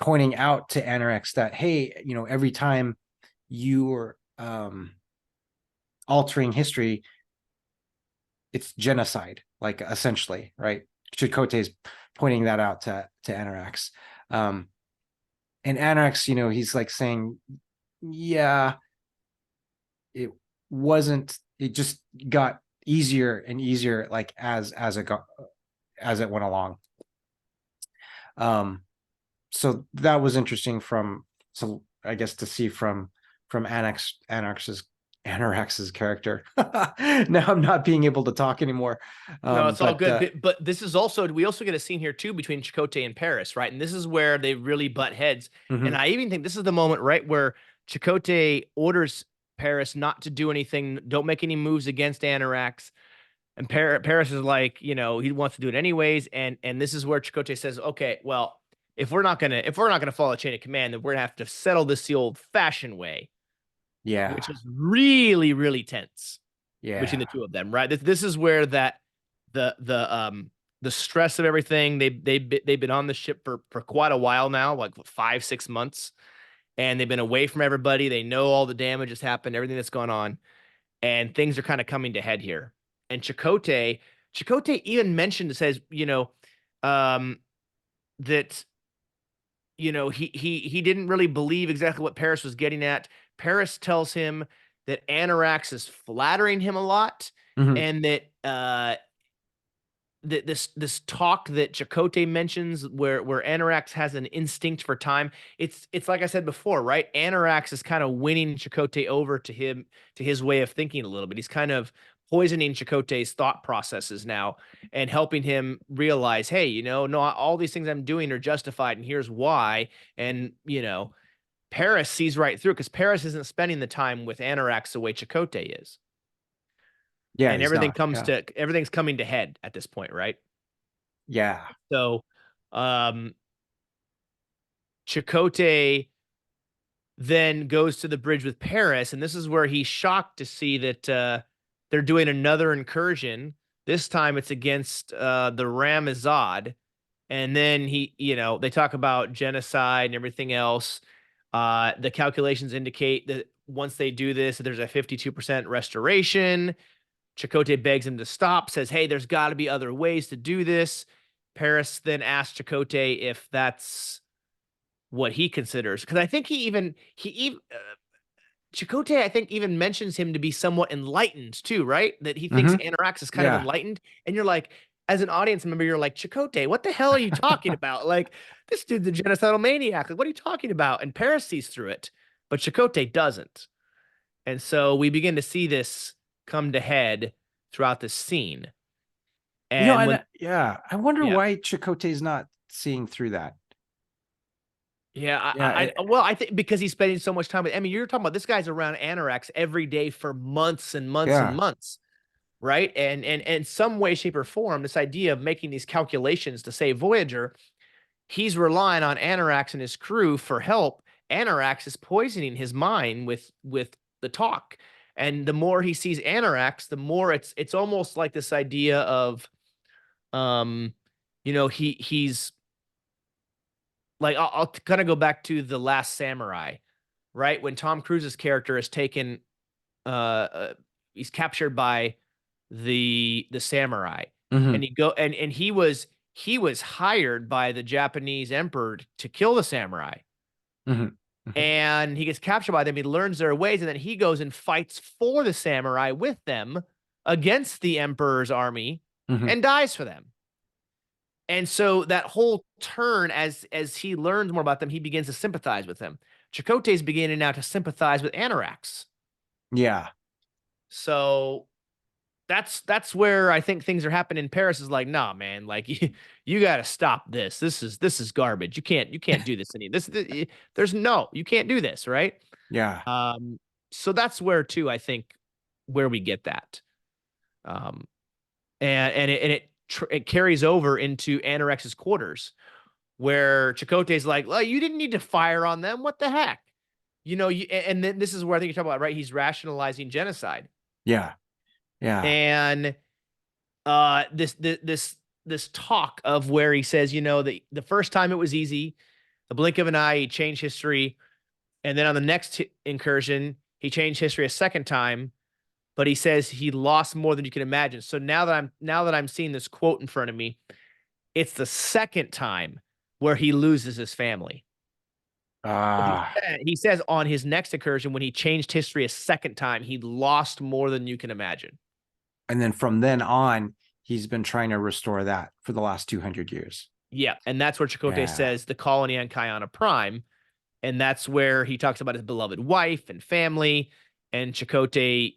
Speaker 2: pointing out to Anorax that, hey, every time you're altering history, it's genocide, like essentially, right? Chakotay's pointing that out to Anarax. And Anarax, he's like saying, yeah, it wasn't, it just got easier and easier, like as it went along. So that was interesting so I guess to see from Anarax's character. Now I'm not being able to talk anymore.
Speaker 1: No, it's all
Speaker 2: But
Speaker 1: good. But this is also, we also get a scene here too between Chakotay and Paris, right? And this is where they really butt heads. And
Speaker 2: mhm,
Speaker 1: I even think this is the moment, right, where Chakotay orders Paris not to do anything, don't make any moves against Anarax. And Paris is like, he wants to do it anyways. And this is where Chakotay says, okay, well, if we're not gonna follow a chain of command, then we're gonna have to settle this the old-fashioned way,
Speaker 2: yeah,
Speaker 1: which is really, really tense between the
Speaker 2: yeah,
Speaker 1: two of them, right? This is where the stress of everything. They've been on the ship for quite a while now, like 5-6 months, and they've been away from everybody. They know all the damage has happened, everything that's gone on, and things are kind of coming to head here. And Chakotay even mentioned, says, that he didn't really believe exactly what Paris was getting at. Paris tells him that Anarax is flattering him a lot,
Speaker 2: mhm,
Speaker 1: and that this talk that Chakotay mentions, where Anarax has an instinct for time. It's like I said before, right? Anarax is kind of winning Chakotay over to his way of thinking a little bit. He's kind of poisoning Chakotay's thought processes now and helping him realize, hey, no, all these things I'm doing are justified, and here's why. And Paris sees right through, because Paris isn't spending the time with Anarax the way Chakotay is.
Speaker 2: yeah,
Speaker 1: And
Speaker 2: he's not, yeah,
Speaker 1: everything's coming to head at this point, right?
Speaker 2: yeah,
Speaker 1: So, um, Chakotay then goes to the bridge with Paris, and this is where he's shocked to see that they're doing another incursion. This time it's against the Ramazad, and then they talk about genocide and everything else. The calculations indicate that once they do this, there's a 52% restoration. Chakotay begs him to stop, says, hey, there's got to be other ways to do this. Paris then asks Chakotay if that's what he considers, because I think Chakotay, I think, even mentions him to be somewhat enlightened too, right? That he thinks
Speaker 2: mhm,
Speaker 1: Anarax is kind of
Speaker 2: yeah,
Speaker 1: enlightened, and you're like, as an audience member, you're like, Chakotay, what the hell are you talking about? Like, this dude's a genocidal maniac. Like, what are you talking about? And Paris sees through it, but Chakotay doesn't. And so we begin to see this come to head throughout this scene. And when,
Speaker 2: yeah, I wonder
Speaker 1: yeah,
Speaker 2: why Chakotay's not seeing through that.
Speaker 1: yeah,
Speaker 2: Yeah,
Speaker 1: well, I think because he's spending so much time with, I mean, you're talking about this guy's around Anarax every day for months and months and
Speaker 2: yeah,
Speaker 1: months, right? And some way, shape, or form, this idea of making these calculations to save Voyager, he's relying on Anarax and his crew for help. Anarax is poisoning his mind with the talk. And the more he sees Anarax, the more it's almost like this idea of he's like, I'll kind of go back to The Last Samurai, right? When Tom Cruise's character is taken, he's captured by the samurai, and
Speaker 2: mhm,
Speaker 1: he was hired by the Japanese emperor to kill the samurai,
Speaker 2: mhm, mhm,
Speaker 1: and he gets captured by them. He learns their ways, and then he goes and fights for the samurai with them against the emperor's army
Speaker 2: mhm,
Speaker 1: and dies for them. And so that whole turn, as he learns more about them, he begins to sympathize with them. Chakotay's beginning now to sympathize with Anarax.
Speaker 2: yeah,
Speaker 1: So that's where I think things are happening. Paris is like, nah, man, like you got to stop this. This is garbage. You can't do this there's no, you can't do this, right?
Speaker 2: yeah,
Speaker 1: Um, so that's where too, I think, where we get that. Um, and it carries over into Anarax's quarters, where Chakotay's like, well, you didn't need to fire on them. What the heck? And then this is where I think you're talking about, right? He's rationalizing genocide.
Speaker 2: yeah, yeah,
Speaker 1: And this talk of where he says, the first time it was easy, the blink of an eye, he changed history. And then on the next incursion, he changed history a second time. but he says he lost more than you can imagine. So now that I'm seeing this quote in front of me, it's the second time where he loses his family. But
Speaker 2: Ah,
Speaker 1: he says on his next incursion, when he changed history a second time, he lost more than you can imagine.
Speaker 2: and then from then on, he's been trying to restore that for the last 200 years.
Speaker 1: Yeah, and that's where Chakotay
Speaker 2: Yeah.
Speaker 1: says the colony on Kayana Prime, and that's where he talks about his beloved wife and family, and Chakotay,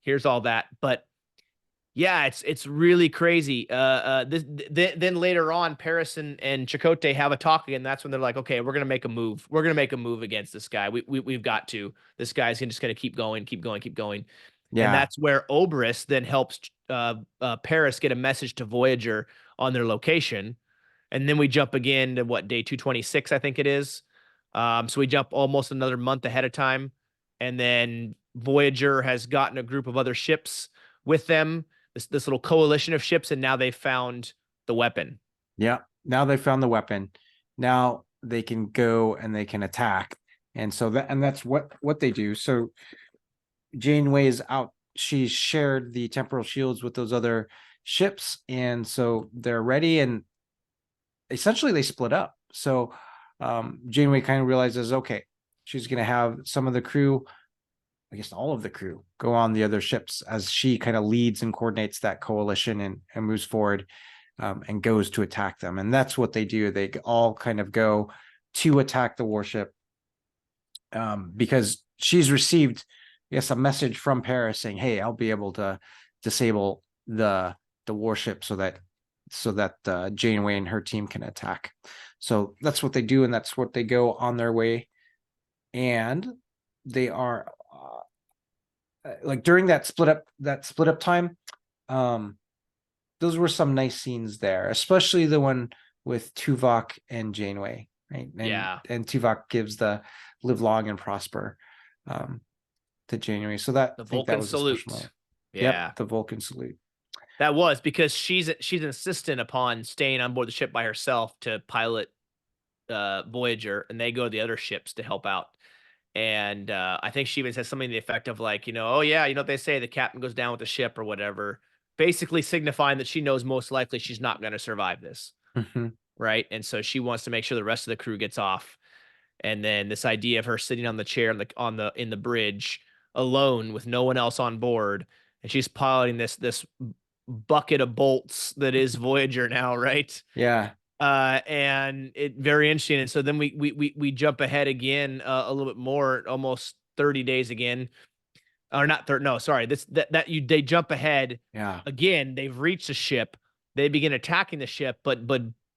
Speaker 1: here's all that. But yeah, it's really crazy. Then later on, Paris and Chakotay have a talk again. That's when they're like, okay, we're gonna make a move. We're gonna make a move against this guy. We've got to. This guy's just gonna keep going, keep going, keep going. And
Speaker 2: Yeah.
Speaker 1: that's where Oberys then helps Paris get a message to Voyager on their location. And then we jump again to what, day 226, I think it is. So we jump almost another month ahead of time. And then Voyager has gotten a group of other ships with them, this little coalition of ships, and now they found the weapon.
Speaker 2: Yeah. Now they found the weapon. Now they can go and they can attack. And so that's what they do. So Janeway is out. She's shared the temporal shields with those other ships, and so they're ready. And essentially, they split up. So Janeway kind of realizes, okay, she's going to have some of the crew, I guess all of the crew, go on the other ships as she kind of leads and coordinates that coalition and moves forward and goes to attack them. And that's what they do. They all kind of go to attack the warship because she's received, yes, a message from Paris saying, "Hey, I'll be able to disable the warship so that Janeway and her team can attack." So that's what they do, and that's what they go on their way. And they are like during that split up time. Those were some nice scenes there, especially the one with Tuvok and Janeway, right? And Tuvok gives the "live long and prosper" to Janeway. So that
Speaker 1: The
Speaker 2: I think that
Speaker 1: Vulcan
Speaker 2: was a special
Speaker 1: salute.
Speaker 2: moment.
Speaker 1: Yeah.
Speaker 2: Yep, the Vulcan salute.
Speaker 1: That was because she's insistent upon staying on board the ship by herself to pilot Voyager, and they go to the other ships to help out. And I think she even says something to the effect of like, oh yeah, what they say, the captain goes down with the ship or whatever, basically signifying that she knows most likely she's not going to survive this,
Speaker 2: Mm-hmm.
Speaker 1: right? And so she wants to make sure the rest of the crew gets off. And then this idea of her sitting on the chair in the bridge alone with no one else on board, and she's piloting this bucket of bolts that is Voyager now, right?
Speaker 2: Yeah.
Speaker 1: And it very interesting. And so then we jump ahead again a little bit more, almost 30 days again, or not 30. No, sorry. They jump ahead.
Speaker 2: Yeah.
Speaker 1: Again. They've reached the ship. They begin attacking the ship, but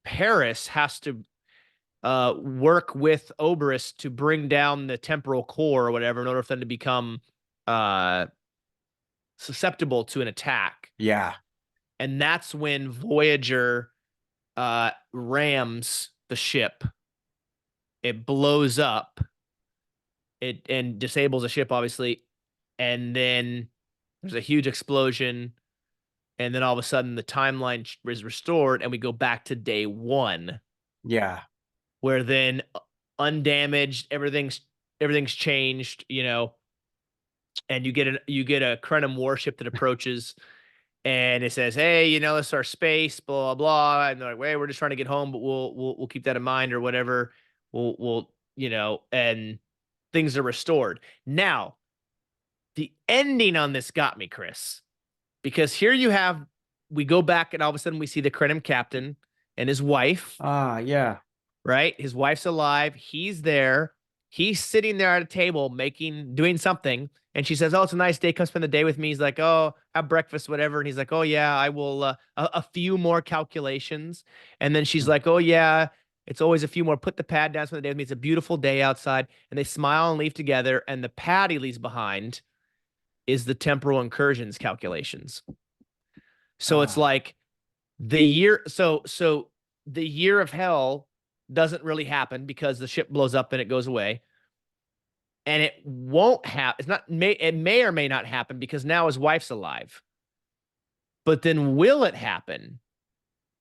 Speaker 1: Paris has to work with Oberys to bring down the temporal core or whatever in order for them to become susceptible to an attack.
Speaker 2: Yeah.
Speaker 1: And that's when Voyager rams the ship. It blows up. And disables the ship, obviously. And then there's a huge explosion. And then all of a sudden the timeline is restored and we go back to day one.
Speaker 2: Yeah.
Speaker 1: Where then undamaged, everything's changed, and you get a Krenim warship that approaches. And it says, "Hey, this is our space, blah blah blah." And they're like, "Wait, we're just trying to get home, but we'll keep that in mind or whatever." We'll and things are restored. Now, the ending on this got me, Chris, because here we go back and all of a sudden we see the Krenim captain and his wife.
Speaker 2: Yeah.
Speaker 1: Right, his wife's alive. He's there. He's sitting there at a table doing something. And she says, "Oh, it's a nice day. Come spend the day with me." He's like, "Oh, have breakfast, whatever." And he's like, "Oh, yeah, I will. A few more calculations." And then she's like, "Oh, yeah, it's always a few more. Put the pad down, spend the day with me. It's a beautiful day outside." And they smile and leave together. And the pad he leaves behind is the temporal incursions calculations. So it's like the year. So the year of hell doesn't really happen because the ship blows up and it goes away. And it won't happen. It may or may not happen because now his wife's alive. But then will it happen?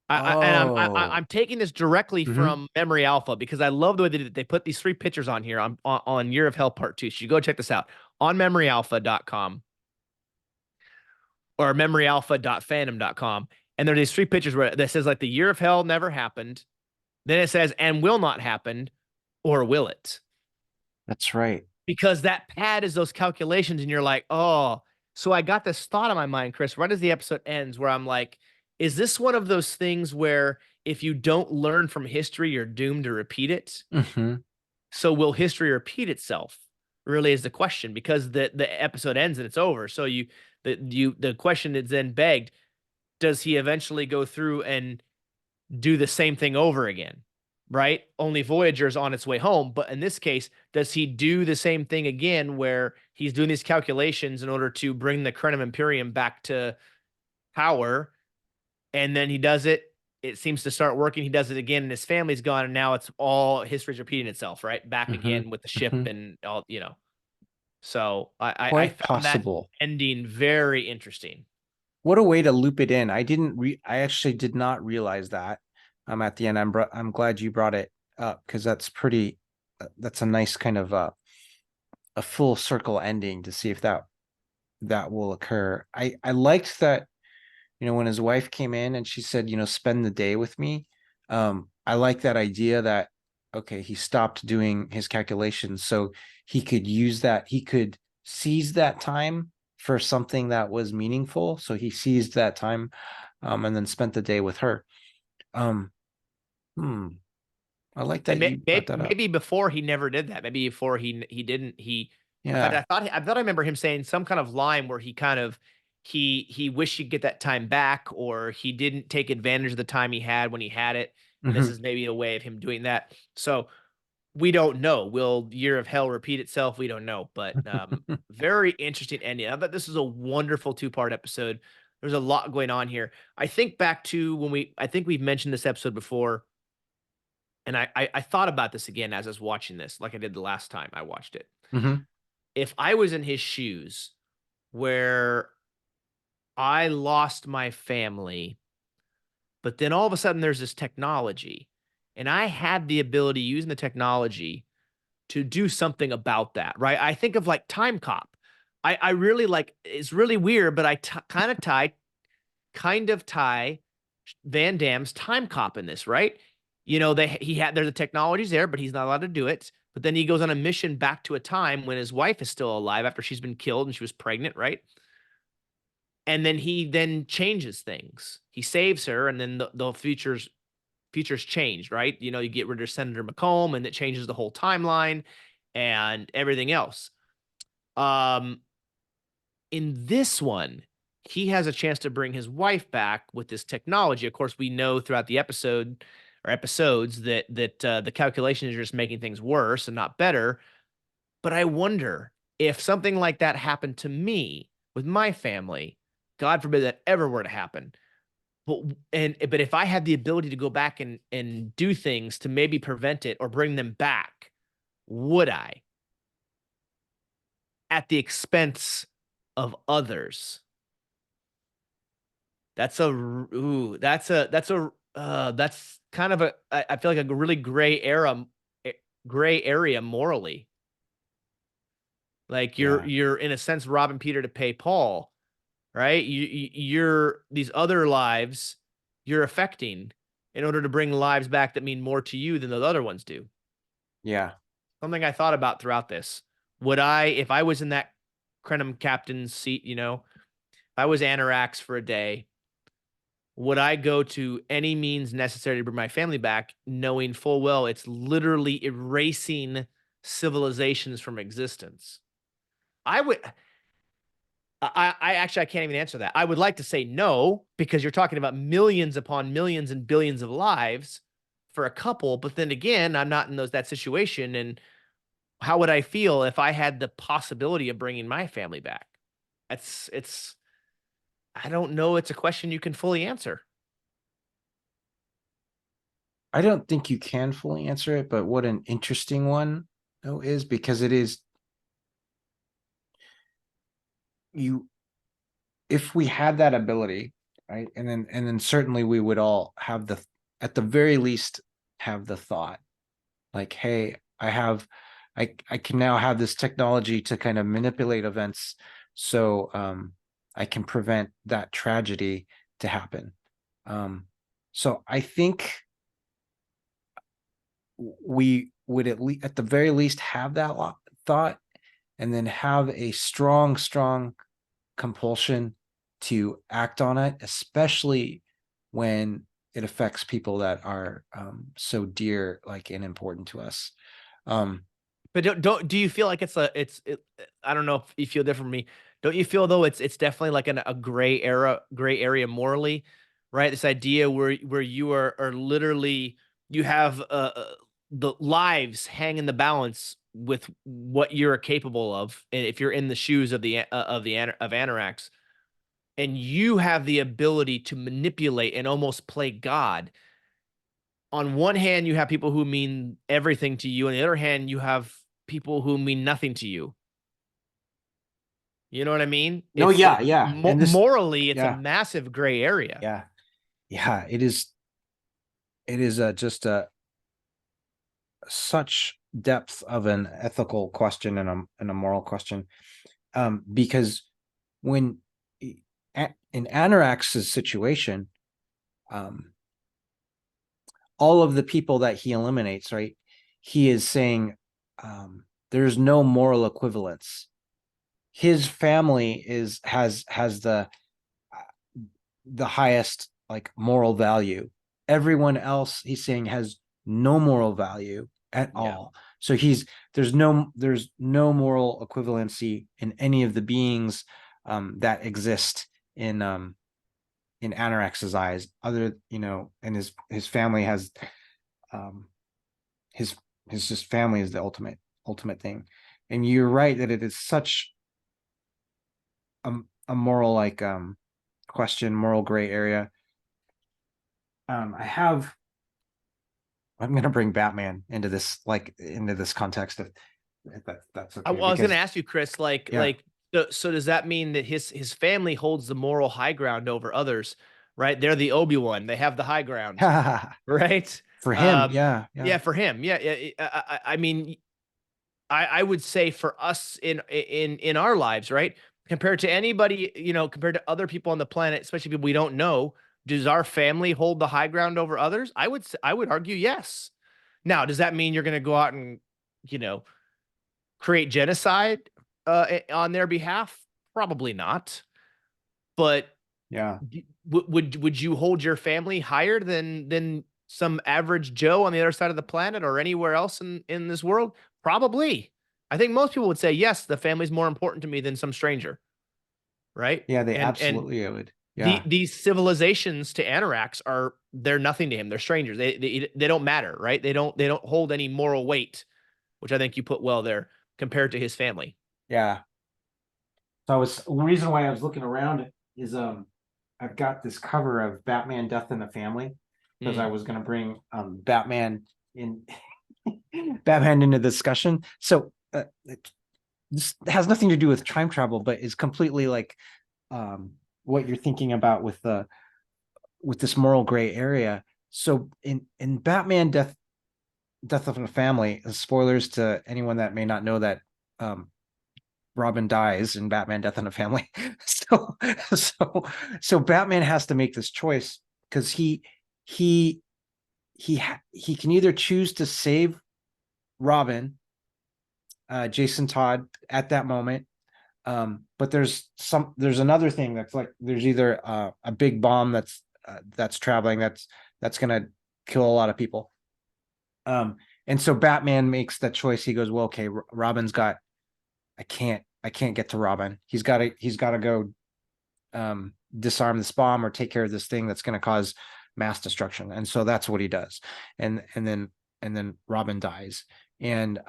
Speaker 1: I'm taking this directly from Memory Alpha because I love the way they put these 3 pictures on here on Year of Hell Part 2. So you go check this out on memoryalpha.com. or memoryalpha.fandom.com. And there are these three pictures where that says like the year of hell never happened. Then it says and will not happen, or will it?
Speaker 2: That's right.
Speaker 1: Because that pad is those calculations, and you're like, oh. So I got this thought in my mind, Chris, right as the episode ends, where I'm like, is this one of those things where if you don't learn from history, you're doomed to repeat it?
Speaker 2: Hmm.
Speaker 1: So will history repeat itself? Really is the question, because the episode ends and it's over. So the question is then begged: does he eventually go through and do the same thing over again? Right? Only Voyager's on its way home, but in this case, does he do the same thing again, where he's doing these calculations in order to bring the Crenum Imperium back to power, and then he does it? It seems to start working. He does it again, and his family's gone, and now it's all history's repeating itself, right? Back
Speaker 2: Hmm.
Speaker 1: again with the ship
Speaker 2: Hmm.
Speaker 1: and all, you know. So I
Speaker 2: Quite
Speaker 1: found that
Speaker 2: possible.
Speaker 1: ending very interesting.
Speaker 2: What a way to loop it in. I actually did not realize that. At the end. I'm glad you brought it up because that's pretty. That's a nice kind of a full circle ending to see if that will occur. I liked that, when his wife came in and she said, spend the day with me. I like that idea that, okay, he stopped doing his calculations so he could use that, he could seize that time for something that was meaningful. So he seized that time, and then spent the day with her. Um, hmm, I like
Speaker 1: And
Speaker 2: that you brought that up.
Speaker 1: maybe before he never did that. Maybe before he didn't he. In fact,
Speaker 2: Yeah.
Speaker 1: I thought I remember him saying some kind of line where he kind of he wished he'd get that time back, or he didn't take advantage of the time he had when he had it. And this
Speaker 2: Hmm.
Speaker 1: is maybe a way of him doing that. So we don't know. Will Year of Hell repeat itself? We don't know. But very interesting ending. I thought this is a wonderful two-part episode. There's a lot going on here. I think back to when I think we've mentioned this episode before, and I thought about this again as I was watching this, like I did the last time I watched it.
Speaker 2: Hmm.
Speaker 1: If I was in his shoes, where I lost my family, but then all of a sudden there's this technology, and I had the ability using the technology to do something about that, right? I think of like Time Cop. I really like, it's really weird, but kind of tie Van Damme's Time Cop in this, right? You know, there's the technology's there, but he's not allowed to do it. But then he goes on a mission back to a time when his wife is still alive after she's been killed and she was pregnant, right? And then he then changes things. He saves her, and then the futures changed, right? You know, you get rid of Senator McComb, and it changes the whole timeline and everything else. Um, in this one, he has a chance to bring his wife back with this technology. Of course, we know throughout the episode or episodes that the calculations are just making things worse and not better. But I wonder if something like that happened to me with my family. God forbid that ever were to happen. But if I had the ability to go back and do things to maybe prevent it or bring them back, would I, at the expense of others? That's a ooh, that's kind of I feel like a really gray area morally. Like
Speaker 2: Yeah.
Speaker 1: you're in a sense robbing Peter to pay Paul, right? You're these other lives you're affecting in order to bring lives back that mean more to you than those other ones do.
Speaker 2: Yeah.
Speaker 1: Something I thought about throughout this. Would I, if I was in that Crenum captain's seat, if I was Anorax for a day, would I go to any means necessary to bring my family back, knowing full well it's literally erasing civilizations from existence? I would. I actually I can't even answer that. I would like to say no, because you're talking about millions upon millions and billions of lives for a couple. But then again, I'm not in that situation, and how would I feel if I had the possibility of bringing my family back? It's I don't know. It's a question you can fully answer.
Speaker 2: I don't think you can fully answer it, but what an interesting one though is, because it is, you if we had that ability, right? And then certainly we would all have at the very least have the thought, like, hey, I can now have this technology to kind of manipulate events. So I can prevent that tragedy to happen. So I think we would at the very least have that thought, and then have a strong compulsion to act on it, especially when it affects people that are so dear, like, and important to us.
Speaker 1: But do you feel like I don't know if you feel different from me. Don't you feel though it's definitely like a gray area morally, right? This idea where you are literally you have the lives hang in the balance with what you're capable of, and if you're in the shoes of of Anarax, and you have the ability to manipulate and almost play God. On one hand, you have people who mean everything to you. On the other hand, you have people who mean nothing to you. You know what I mean?
Speaker 2: No, yeah, yeah. And this,
Speaker 1: Morally, it's a
Speaker 2: yeah,
Speaker 1: massive gray area.
Speaker 2: yeah, yeah. It is just such depth of an ethical question and a moral question. Because when in Anarax's situation, all of the people that he eliminates, right? He is saying there's no moral equivalence. His family has the highest, like, moral value. Everyone else, he's saying, has no moral value at all. So there's no moral equivalency in any of the beings that exist in Anarax's eyes, other, and his family has his just family is the ultimate thing. And you're right that it is such a moral, like, question, moral gray area. I'm gonna bring Batman into this, like, into this context, if that's okay.
Speaker 1: I was going
Speaker 2: Because
Speaker 1: to ask you, Chris,
Speaker 2: yeah.
Speaker 1: so does that mean that his family holds the moral high ground over others, right? They're the Obi-Wan. They have the high ground, right?
Speaker 2: For him, yeah,
Speaker 1: Yeah,
Speaker 2: yeah,
Speaker 1: for him. Yeah, yeah. I mean, I would say for us in our lives, right? Compared to anybody, compared to other people on the planet, especially people we don't know, does our family hold the high ground over others? I would argue yes. Now, does that mean you're going to go out and, you know, create genocide on their behalf? Probably not. But
Speaker 2: yeah,
Speaker 1: would you hold your family higher than some average Joe on the other side of the planet or anywhere else in this world? Probably. I think most people would say yes, the family's more important to me than some stranger, right?
Speaker 2: yeah. They
Speaker 1: And
Speaker 2: absolutely would. Yeah,
Speaker 1: these civilizations to Anarax they're nothing to him. They're strangers. They don't matter, right? They don't hold any moral weight, which I think you put well there compared to his family.
Speaker 2: yeah. So the reason why I was looking around is I've got this cover of Batman Death in the Family, because I
Speaker 1: Mm.
Speaker 2: was gonna bring Batman in Batman into the discussion. So this has nothing to do with time travel, but is completely, like, what you're thinking about with this moral gray area. So in Batman Death of a Family, spoilers to anyone that may not know that Robin dies in Batman Death in a Family. so so so Batman has to make this choice, because he he can either choose to save Robin, Jason Todd, at that moment. But there's another thing that's, like, there's either a big bomb that's traveling, that's gonna kill a lot of people. And so Batman makes that choice. He goes, well, okay, Robin's got, I can't get to Robin. He's gotta go disarm this bomb or take care of this thing that's going to cause mass destruction. And so that's what he does. And then Robin dies. And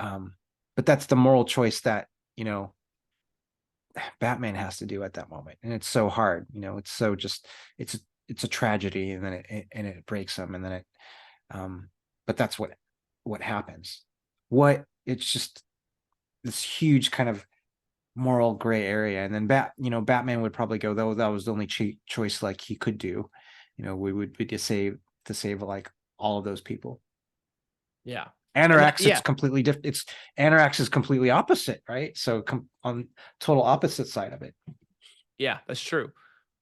Speaker 2: but that's the moral choice that, Batman has to do at that moment. And it's so hard, it's so just, it's a tragedy, and then it breaks him, and then but that's what happens. It's just this huge kind of moral gray area. And then Batman would probably go, though, that was the only choice, like, he could do, we would be to save like all of those people.
Speaker 1: Yeah.
Speaker 2: Anarax, it's
Speaker 1: Yeah.
Speaker 2: completely different. Anarax is completely opposite, right? So on total opposite side of it.
Speaker 1: Yeah, that's true.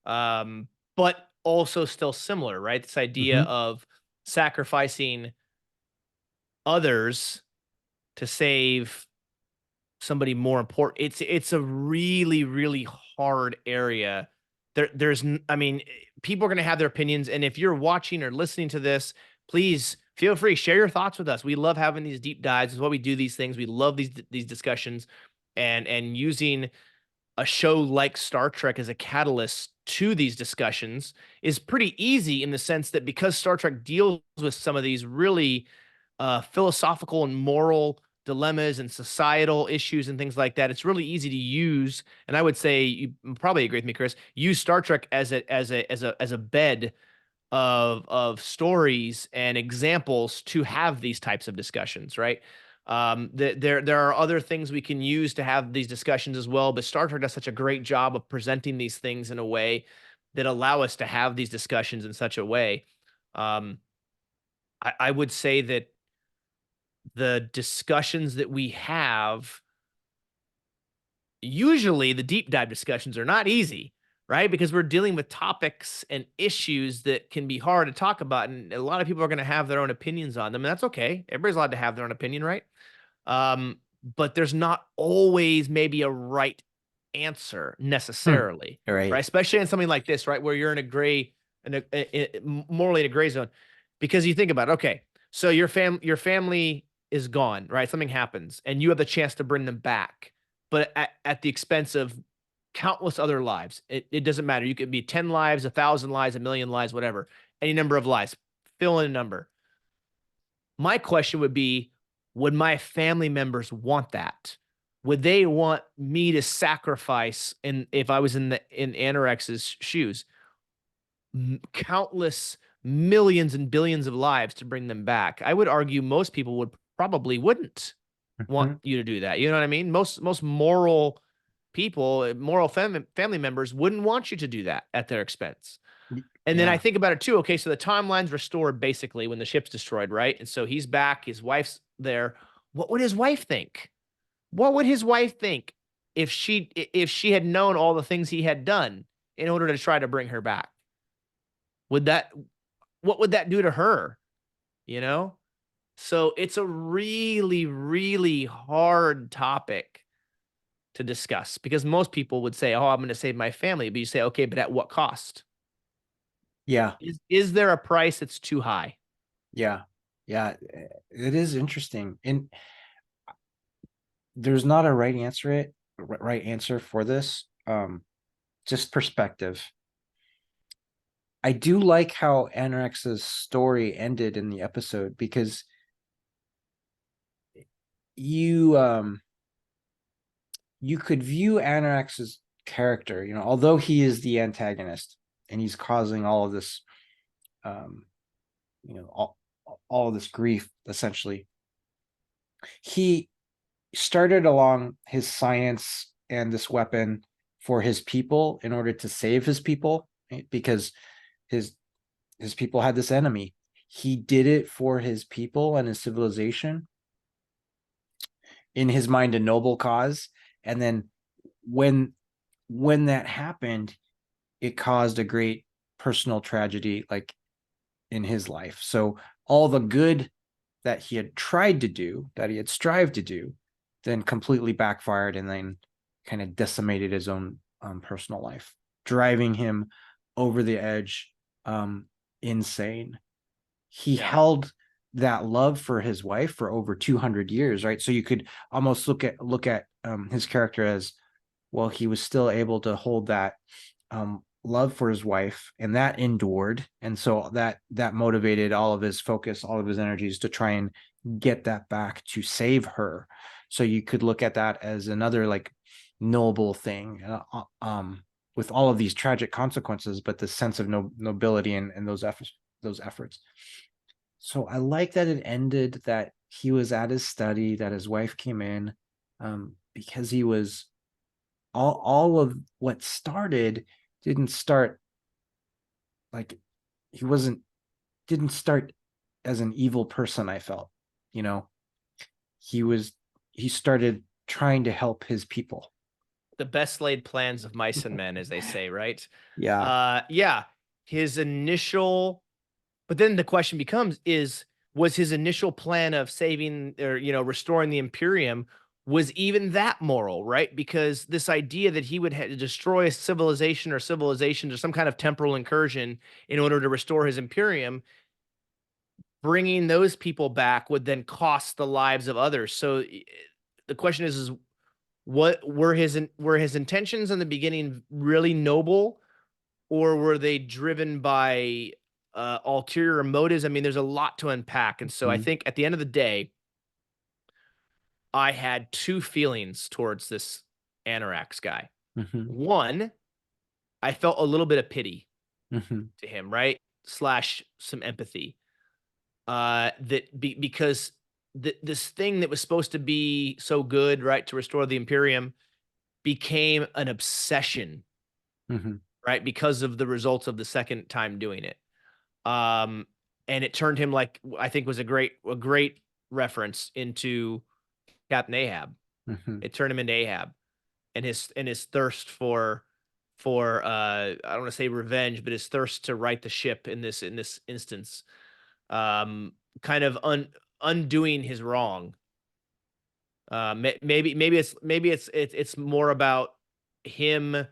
Speaker 1: But also still similar, right? This idea
Speaker 2: Mhm.
Speaker 1: of sacrificing others to save somebody more important. It's a really, really hard area. I mean, people are going to have their opinions, and if you're watching or listening to this, please feel free, share your thoughts with us. We love having these deep dives. Is why we do these things. We love these discussions, and using a show like Star Trek as a catalyst to these discussions is pretty easy, in the sense that because Star Trek deals with some of these really philosophical and moral dilemmas and societal issues and things like that, it's really easy to use. And I would say you probably agree with me, Chris. Use Star Trek as a bed of stories and examples to have these types of discussions, right? There are other things we can use to have these discussions as well, but Star Trek does such a great job of presenting these things in a way that allow us to have these discussions in such a way. Um, I would say that the discussions that we have, usually the deep dive discussions, are not easy, right? Because we're dealing with topics and issues that can be hard to talk about. And a lot of people are going to have their own opinions on them. And that's okay. Everybody's allowed to have their own opinion, right? Um, but there's not always maybe a right answer
Speaker 2: Hmm.
Speaker 1: necessarily, right?
Speaker 2: Right.
Speaker 1: Especially in something like this, right? Where you're in a gray, morally in a gray zone. Because you think about it, okay, so your family is gone, right? Something happens and you have the chance to bring them back, but at the expense of countless other lives. It doesn't matter. You could be 10 lives, 1,000 lives, 1,000,000 lives, whatever, any number of lives. Fill in a number. My question would be, would my family members want that? Would they want me to sacrifice, and if I was in Anorex's shoes, countless millions and billions of lives to bring them back? I would argue most people would probably wouldn't want
Speaker 2: Mhm.
Speaker 1: you to do that. You know what I mean? Most moral people, moral family members wouldn't want you to do that at their expense. And then I
Speaker 2: Yeah.
Speaker 1: think about it too. Okay, so the timeline's restored basically when the ship's destroyed, right? And so he's back, his wife's there. What would his wife think? What would his wife think if she had known all the things he had done in order to try to bring her back? Would that what would that do to her? You know? So it's a really, really hard topic to discuss, because most people would say, "Oh, I'm going to save my family." But you say, "Okay, but at what cost?
Speaker 2: Yeah.
Speaker 1: Is there a price that's too high?"
Speaker 2: Yeah. Yeah. It is interesting. And there's not a right answer for this. Just perspective. I do like how Anorex's story ended in the episode, because you you could view Anorex's character, although he is the antagonist and he's causing all of this um all of this grief, essentially. He started along his science and this weapon for his people, in order to save his people, right? Because his his people had this enemy. He did it for his people and his civilization, in his mind a noble cause. And then when that happened, it caused a great personal tragedy, like in his life. So all the good that he had tried to do, that he had strived to do, then completely backfired, and then kind of decimated his own personal life, driving him over the edge, insane. He
Speaker 1: Yeah.
Speaker 2: held that love for his wife for over 200 years, right? So you could almost look at his character as, well, he was still able to hold that love for his wife, and that endured. And so that motivated all of his focus, all of his energies, to try and get that back, to save her. So you could look at that as another, like, noble thing, with all of these tragic consequences, but the sense of nobility and those efforts. So I like that it ended, that he was at his study, that his wife came in, because he was, all of what started didn't start, like, he wasn't didn't start as an evil person. I felt, you know he was he started trying to help his people.
Speaker 1: the best laid plans of mice and men, as they say, right?
Speaker 2: Yeah.
Speaker 1: Yeah, his initial, but then the question becomes was his initial plan of saving or restoring the Imperium, was even that moral, right? Because this idea that he would destroy a civilization or civilizations or some kind of temporal incursion in order to restore his Imperium, bringing those people back would then cost the lives of others. So the question is what were his intentions in the beginning really noble, or were they driven by ulterior motives? I mean, there's a lot to unpack, and so I
Speaker 2: Mhm.
Speaker 1: think at the end of the day, I had two feelings towards this Anorax guy.
Speaker 2: Mhm.
Speaker 1: One, I felt a little bit of pity
Speaker 2: Mhm.
Speaker 1: to him, right? Slash some empathy. Because this thing that was supposed to be so good, right, to restore the Imperium, became an obsession,
Speaker 2: Mhm.
Speaker 1: right, because of the results of the second time doing it. Um, and it turned him, like I think was a great reference, into Captain Ahab.
Speaker 2: Mhm.
Speaker 1: It turned him into Ahab, and his thirst for I don't want to say revenge, but his thirst to right the ship in this instance, um, kind of undoing his wrong. Maybe it's more about him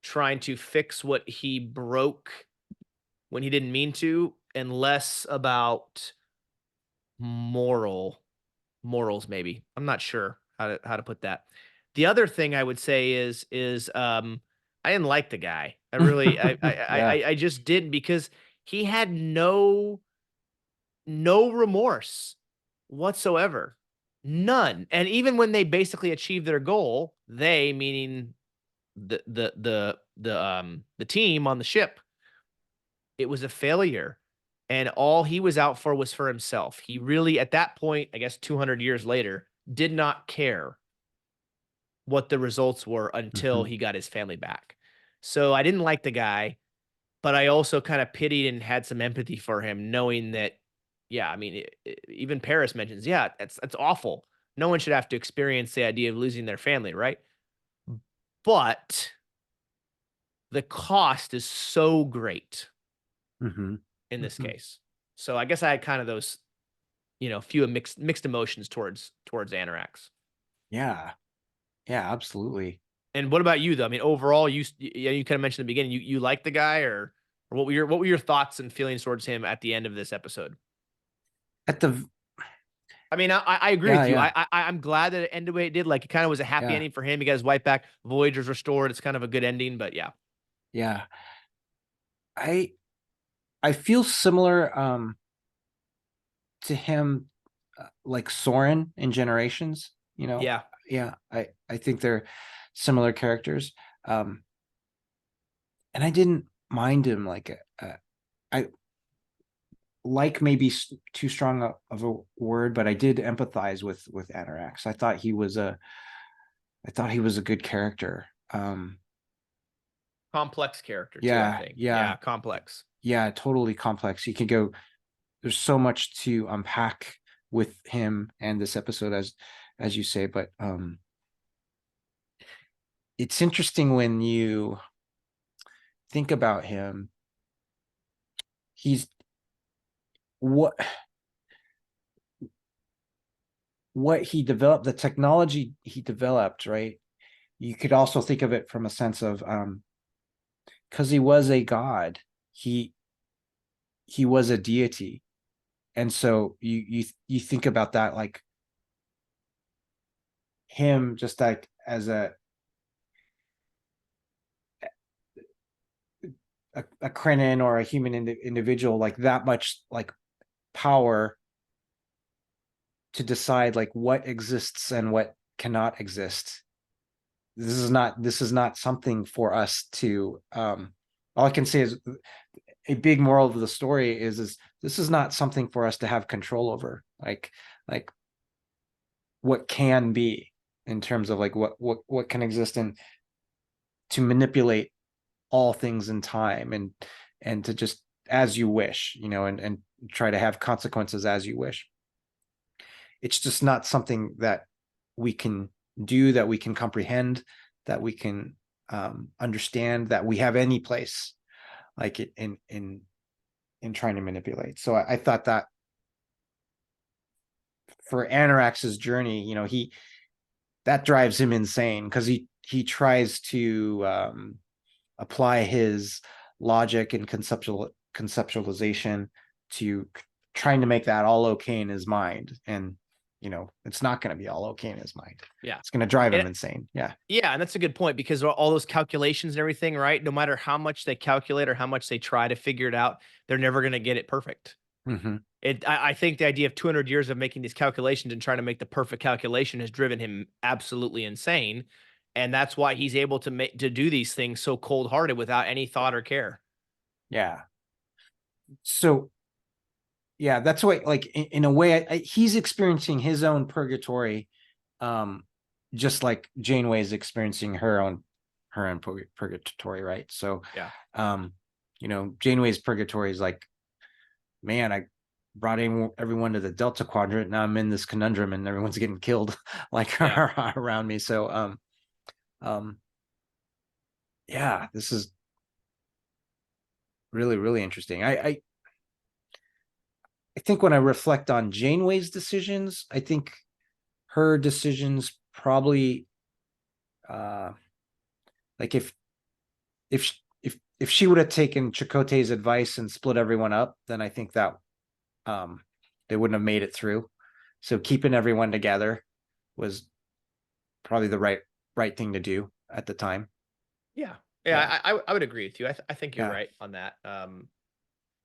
Speaker 1: trying to fix what he broke when he didn't mean to, and less about moral morals. Maybe I'm not sure how to put that. The other thing I would say is I didn't like the guy. I really
Speaker 2: Yeah.
Speaker 1: I just didn't, because he had no remorse whatsoever. None. And even when they basically achieved their goal, they, meaning the team on the ship, it was a failure. And all he was out for was for himself. He really, at that point, I guess 200 years later, did not care what the results were until
Speaker 2: Mhm.
Speaker 1: he got his family back. So I didn't like the guy, but I also kind of pitied and had some empathy for him, knowing that, yeah, I mean, even Paris mentions, yeah, that's awful. No one should have to experience the idea of losing their family, right? But the cost is so great
Speaker 2: Mhm.
Speaker 1: in this
Speaker 2: Mhm.
Speaker 1: case. So I guess I had kind of those, few mixed emotions towards Anorax.
Speaker 2: Yeah. Yeah, absolutely.
Speaker 1: And what about you though? I mean, overall, yeah, you kind of mentioned in the beginning, you like the guy, or what were your thoughts and feelings towards him at the end of this episode?
Speaker 2: At the
Speaker 1: I mean, I agree
Speaker 2: Yeah,
Speaker 1: with you.
Speaker 2: yeah.
Speaker 1: I'm glad that it ended the way it did. Like, it kind of was a happy
Speaker 2: Yeah.
Speaker 1: ending for him. He got his wife back. Voyager's restored. It's kind of a good ending. But yeah,
Speaker 2: Yeah. I I feel similar to him, like Soren in Generations, you know.
Speaker 1: yeah,
Speaker 2: Yeah, I think they're similar characters. Um and I didn't mind him like I like maybe too strong of a word, but I did empathize with Anorax. I thought he was a good character.
Speaker 1: complex character too. I
Speaker 2: Yeah,
Speaker 1: think.
Speaker 2: yeah,
Speaker 1: Yeah, complex.
Speaker 2: yeah, totally complex. You can go. There's so much to unpack with him and this episode, as you say. But it's interesting when you think about him. He's what what he developed, the technology he developed, right? You could also think of it from a sense of because he was a god, he he was a deity, and so you think about that, like him just like as a Krenin or a human individual, like that much like power to decide like what exists and what cannot exist. This is not something for us to all I can say is a big moral of the story is this is not something for us to have control over, like what can be, in terms of like what can exist, and to manipulate all things in time, and to just as you wish, and try to have consequences as you wish. It's just not something that we can do, that we can comprehend. that we can understand that we have any place, like in trying to manipulate. So I thought that for Anorax's journey, that drives him insane, because he tries to apply his logic and conceptualization to trying to make that all okay in his mind, and it's not going to be all okay in his mind.
Speaker 1: Yeah.
Speaker 2: It's going to drive him
Speaker 1: And
Speaker 2: insane. Yeah.
Speaker 1: yeah, and that's a good point, because all those calculations and everything, right? No matter how much they calculate or how much they try to figure it out, they're never going to get it perfect.
Speaker 2: Mm-hmm.
Speaker 1: I think the idea of 200 years of making these calculations and trying to make the perfect calculation has driven him absolutely insane, and that's why he's able to do these things so cold-hearted without any thought or care.
Speaker 2: Yeah. So yeah, that's why, like, in a way, he's experiencing his own purgatory, just like Janeway is experiencing her own purgatory, right? So
Speaker 1: Yeah.
Speaker 2: Janeway's purgatory is like, man, I brought everyone to the Delta Quadrant, now I'm in this conundrum and everyone's getting killed like around me. So yeah, this is really, really interesting. I think when I reflect on Janeway's decisions, I think her decisions probably, like, if she would have taken Chakotay's advice and split everyone up, then I think that they wouldn't have made it through. So keeping everyone together was probably the right thing to do at the time.
Speaker 1: Yeah.
Speaker 2: Yeah.
Speaker 1: I would agree with you. I think you're
Speaker 2: Yeah.
Speaker 1: right on that.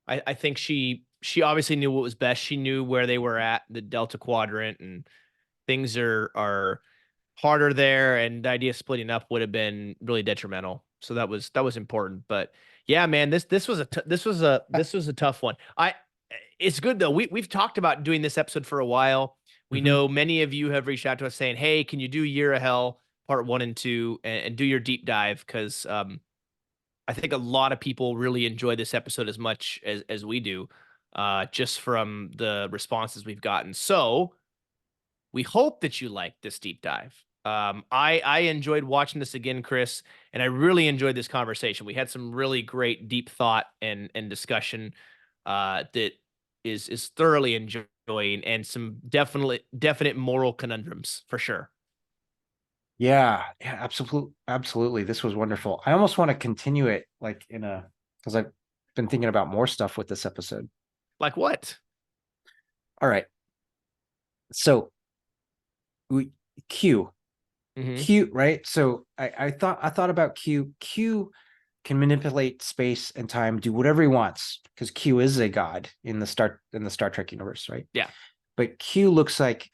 Speaker 1: I think she obviously knew what was best. She knew where they were at, the Delta Quadrant, and things are harder there, and the idea of splitting up would have been really detrimental. So that was important. But yeah, man, this was a tough one. It's good though. We've talked about doing this episode for a while. We
Speaker 2: Mhm.
Speaker 1: know many of you have reached out to us saying, "Hey, can you do Year of Hell Part 1 and 2 and do your deep dive?" Because I think a lot of people really enjoy this episode as much as we do, just from the responses we've gotten. So we hope that you like this deep dive. I enjoyed watching this again, Chris, and I really enjoyed this conversation. We had some really great deep thought and discussion that is thoroughly enjoying, and some definite moral conundrums for sure.
Speaker 2: Yeah, absolutely. This was wonderful. I almost want to continue it, like, because I've been thinking about more stuff with this episode.
Speaker 1: Like what?
Speaker 2: All right. So we Q.
Speaker 1: Mm-hmm.
Speaker 2: Q, right? So I thought about Q. Q can manipulate space and time, do whatever he wants, because Q is a god in the Star Trek universe, right?
Speaker 1: Yeah.
Speaker 2: But Q looks like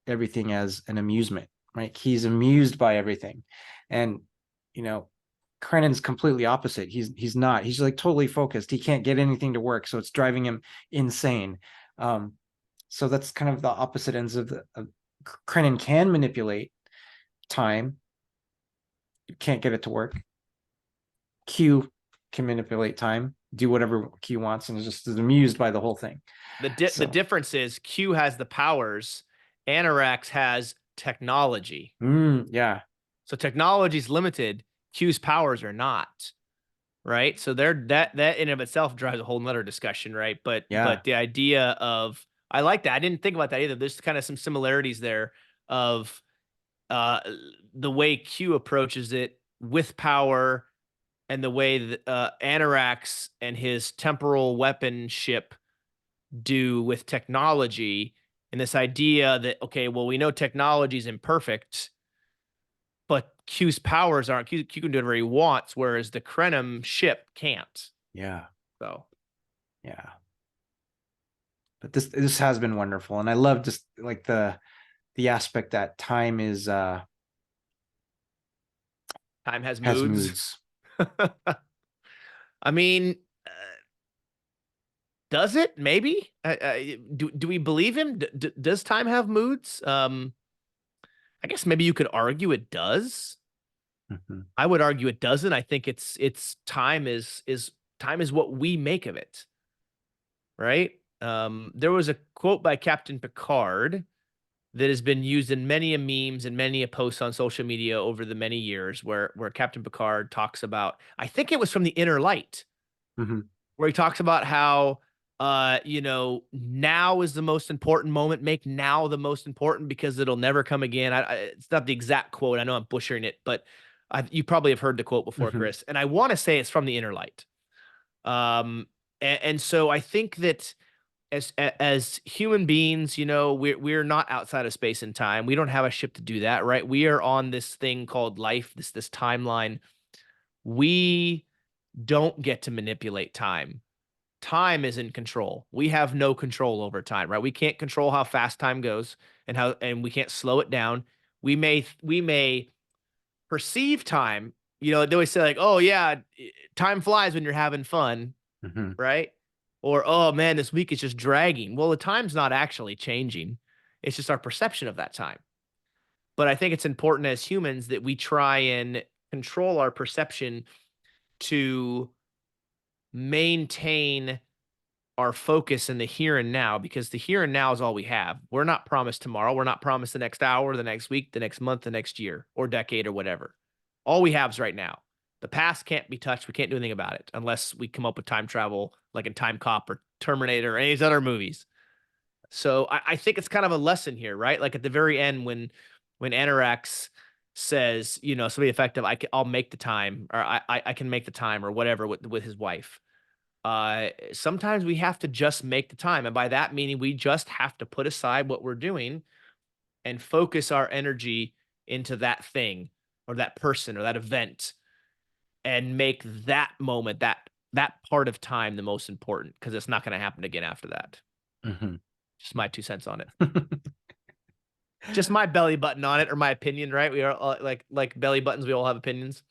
Speaker 2: everything as an amusement, right? He's amused by everything. And Krennan's completely opposite. He's not. He's like totally focused. He can't get anything to work, so it's driving him insane. So that's kind of the opposite ends of Krennan can manipulate time, can't get it to work. Q can manipulate time, do whatever Q wants, and is just amused by the whole thing.
Speaker 1: The difference is Q has the powers, Anorax has technology.
Speaker 2: Yeah.
Speaker 1: So technology's limited, Q's powers are not. Right. So that in of itself drives a whole nother discussion, right? But
Speaker 2: Yeah.
Speaker 1: the idea of, I like that. I didn't think about that either. There's kind of some similarities there of uh the way Q approaches it with power, and the way that Anorax and his temporal weapon ship do with technology, and this idea that, okay, well, we know technology is imperfect, but Q's powers aren't. Q can do whatever he wants, whereas the Krenim ship can't.
Speaker 2: Yeah.
Speaker 1: So
Speaker 2: Yeah. But this has been wonderful, and I love just like the aspect that time
Speaker 1: time has
Speaker 2: has
Speaker 1: moods.
Speaker 2: moods.
Speaker 1: I mean, does it? Maybe. Do we believe him? Does time have moods? I guess maybe you could argue it does.
Speaker 2: Mm-hmm.
Speaker 1: I would argue it doesn't. I think it's time is what we make of it, right? There was a quote by Captain Picard that has been used in many a memes and many a posts on social media over the many years, where Captain Picard talks about, I think it was from the Inner Light,
Speaker 2: Mhm.
Speaker 1: where he talks about how now is the most important moment. Make now the most important because it'll never come again. It's not the exact quote. I know I'm butchering it, but you probably have heard the quote before,
Speaker 2: Mhm.
Speaker 1: Chris. And I want to say it's from the Inner Light. And so I think that as human beings, we're not outside of space and time. We don't have a ship to do that, right? We are on this thing called life, this timeline. We don't get to manipulate time. Time is in control. We have no control over time, right? We can't control how fast time goes and we can't slow it down. We may perceive time. They always say like, "Oh yeah, time flies when you're having fun,"
Speaker 2: Mhm.
Speaker 1: right? Or, "Oh man, this week is just dragging." Well, the time's not actually changing. It's just our perception of that time. But I think it's important as humans that we try and control our perception to maintain our focus in the here and now, because the here and now is all we have. We're not promised tomorrow. We're not promised the next hour, the next week, the next month, the next year, or decade, or whatever. All we have is right now. The past can't be touched. We can't do anything about it unless we come up with time travel, like in Time Cop or Terminator or any of these other movies. So I think it's kind of a lesson here, right? Like at the very end, when Anorax says, something effective, I'll make the time, or I can make the time, or whatever, with his wife. Sometimes we have to just make the time. And by that meaning, we just have to put aside what we're doing and focus our energy into that thing or that person or that event and make that moment, that part of time the most important, because it's not going to happen again after that.
Speaker 2: Mhm.
Speaker 1: Just my 2 cents on it. Just my belly button on it, or my opinion, right? We are like belly buttons. We all have opinions.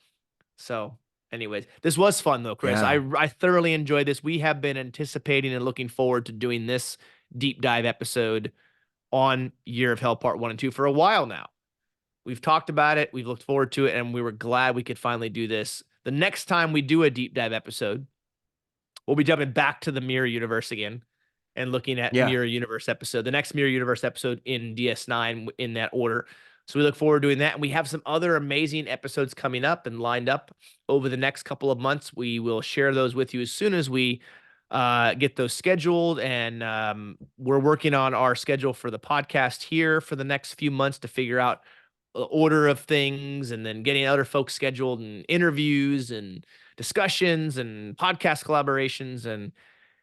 Speaker 1: So, anyways, this was fun though, Chris.
Speaker 2: Yeah.
Speaker 1: I thoroughly enjoyed this. We have been anticipating and looking forward to doing this deep dive episode on Year of Hell Part 1 and 2 for a while now. We've talked about it, we've looked forward to it, and we were glad we could finally do this. The next time we do a deep dive episode, we'll be jumping back to the Mirror Universe again and looking at
Speaker 2: Yeah.
Speaker 1: Mirror Universe episode, the next Mirror Universe episode in DS9 in that order. So we look forward to doing that. And we have some other amazing episodes coming up and lined up over the next couple of months. We will share those with you as soon as we get those scheduled. And we're working on our schedule for the podcast here for the next few months to figure out the order of things, and then getting other folks scheduled and interviews and discussions and podcast collaborations. And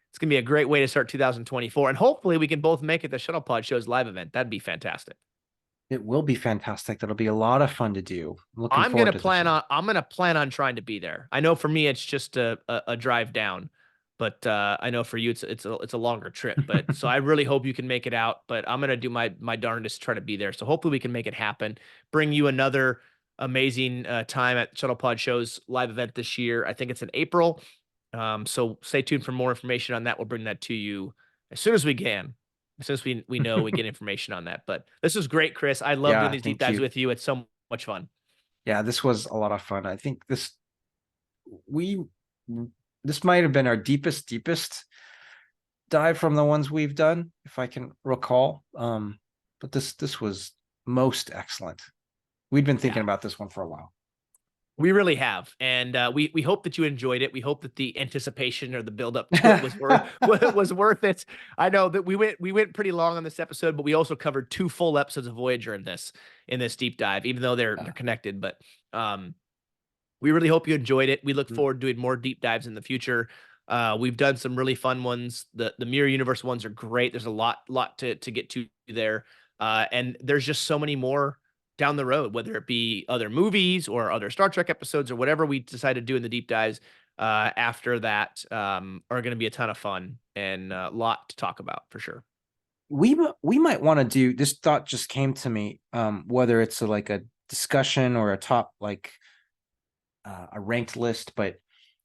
Speaker 1: it's going to be a great way to start 2024. And hopefully we can both make it the Shuttle Pod Show's live event. That'd be fantastic.
Speaker 2: It will be fantastic. That'll be a lot of fun to do. I'm looking
Speaker 1: I'm gonna
Speaker 2: forward to the
Speaker 1: plan
Speaker 2: show.
Speaker 1: on I'm gonna plan on trying to be there. I know for me it's just a drive down, but I know for you it's a longer trip. But so I really hope you can make it out. But I'm gonna do my darndest to try to be there. So hopefully we can make it happen. Bring you another amazing time at Shuttle Pod Show's live event this year. I think it's in April. So stay tuned for more information on that. We'll bring that to you as soon as we can. As soon as we know we get information on that. But this was great, Chris. I love doing
Speaker 2: Yeah,
Speaker 1: these deep
Speaker 2: thank
Speaker 1: dives
Speaker 2: you.
Speaker 1: with you. It's so much fun.
Speaker 2: Yeah, this was a lot of fun. I think we this might have been our deepest dive from the ones we've done, if I can recall. But this was most excellent. We'd been thinking
Speaker 1: Yeah,
Speaker 2: about this one for a while.
Speaker 1: we really have, and we hope that you enjoyed it. We hope that the anticipation or the build up to it was worth it. I know that we went pretty long on this episode, but we also covered 2 full episodes of Voyager in this deep dive, even though they're connected. But we really hope you enjoyed it. We look forward to doing more deep dives in the future. We've done some really fun ones. The Mirror Universe ones are great. There's a lot to get to there, and there's just so many more down the road, whether it be other movies or other Star Trek episodes or whatever we decide to do in the deep dives after that, are going to be a ton of fun and a lot to talk about for sure.
Speaker 2: We might want to do this. Thought just came to me. Whether it's like a discussion or a top like a ranked list, but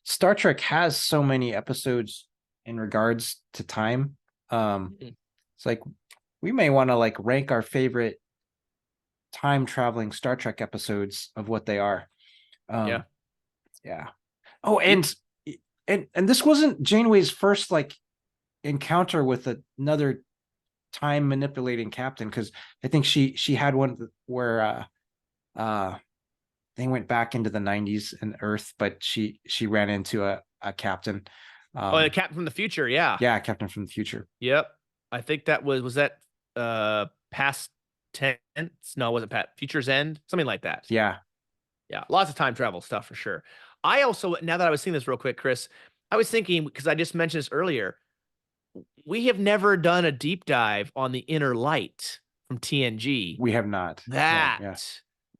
Speaker 2: Star Trek has so many episodes in regards to time. It's like we may want to like rank our favorite time traveling Star Trek episodes of what they are.
Speaker 1: Yeah.
Speaker 2: Yeah. Oh, and this wasn't Janeway's first like encounter with another time manipulating captain, because I think she had one where they went back into the 90s and Earth, but she ran into a captain.
Speaker 1: Oh, the Captain from the Future. Yeah.
Speaker 2: Yeah, Captain from the Future.
Speaker 1: Yep. I think that was that past tense? No, it wasn't past Future's End, something like that.
Speaker 2: Yeah.
Speaker 1: Yeah, lots of time travel stuff for sure. I also, now that I was seeing this real quick, Chris, I was thinking, because I just mentioned this earlier, we have never done a deep dive on the Inner Light from TNG.
Speaker 2: We have not.
Speaker 1: That
Speaker 2: Yeah.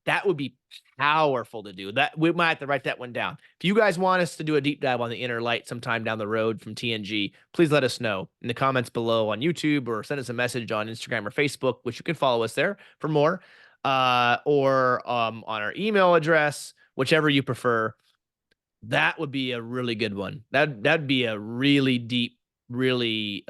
Speaker 1: that would be powerful to do. That we might have to write that one down. If you guys want us to do a deep dive on the Inner Light sometime down the road from TNG, please let us know in the comments below on YouTube, or send us a message on Instagram or Facebook, which you can follow us there for more, or on our email address, whichever you prefer. That would be a really good one. That'd be a really deep, really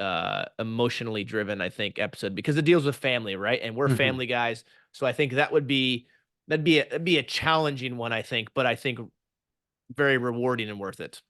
Speaker 1: emotionally driven, I think, episode, because it deals with family, right? And we're family guys, so I think that'd be a challenging one, I think, but I think very rewarding and worth it.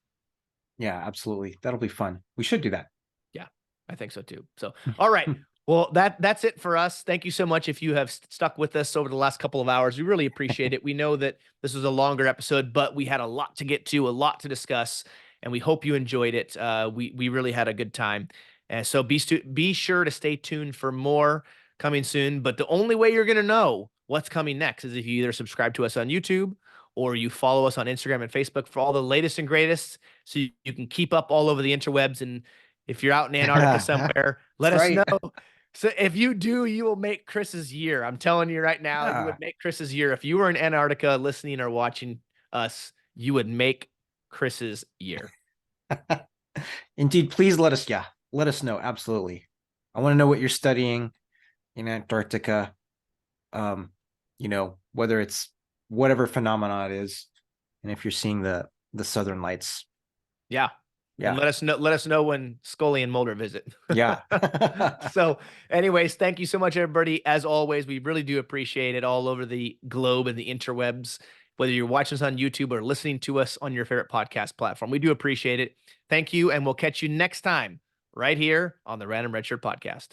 Speaker 2: Yeah, absolutely. That'll be fun. We should do that.
Speaker 1: Yeah, I think so too. So, all right. Well, that's it for us. Thank you so much if you have stuck with us over the last couple of hours. We really appreciate it. We know that this was a longer episode, but we had a lot to get to, a lot to discuss, and we hope you enjoyed it. We really had a good time. And so be sure to stay tuned for more coming soon. But the only way you're going to know what's coming next is if you either subscribe to us on YouTube, or you follow us on Instagram and Facebook for all the latest and greatest, so you can keep up all over the interwebs. And if you're out in Antarctica somewhere, let us know. So if you do, you will make Chris's year. I'm telling you right now, you would make Chris's year. If you were in Antarctica listening or watching us, you would make Chris's year.
Speaker 2: Indeed, please let us know. Absolutely. I want to know what you're studying in Antarctica. Whether it's whatever phenomenon it is, and if you're seeing the Southern Lights.
Speaker 1: Yeah. Yeah. And let us know when Scully and Mulder visit.
Speaker 2: Yeah.
Speaker 1: So anyways, thank you so much, everybody. As always, we really do appreciate it all over the globe and the interwebs, whether you're watching us on YouTube or listening to us on your favorite podcast platform. We do appreciate it. Thank you. And we'll catch you next time right here on the Random Redshirt Podcast.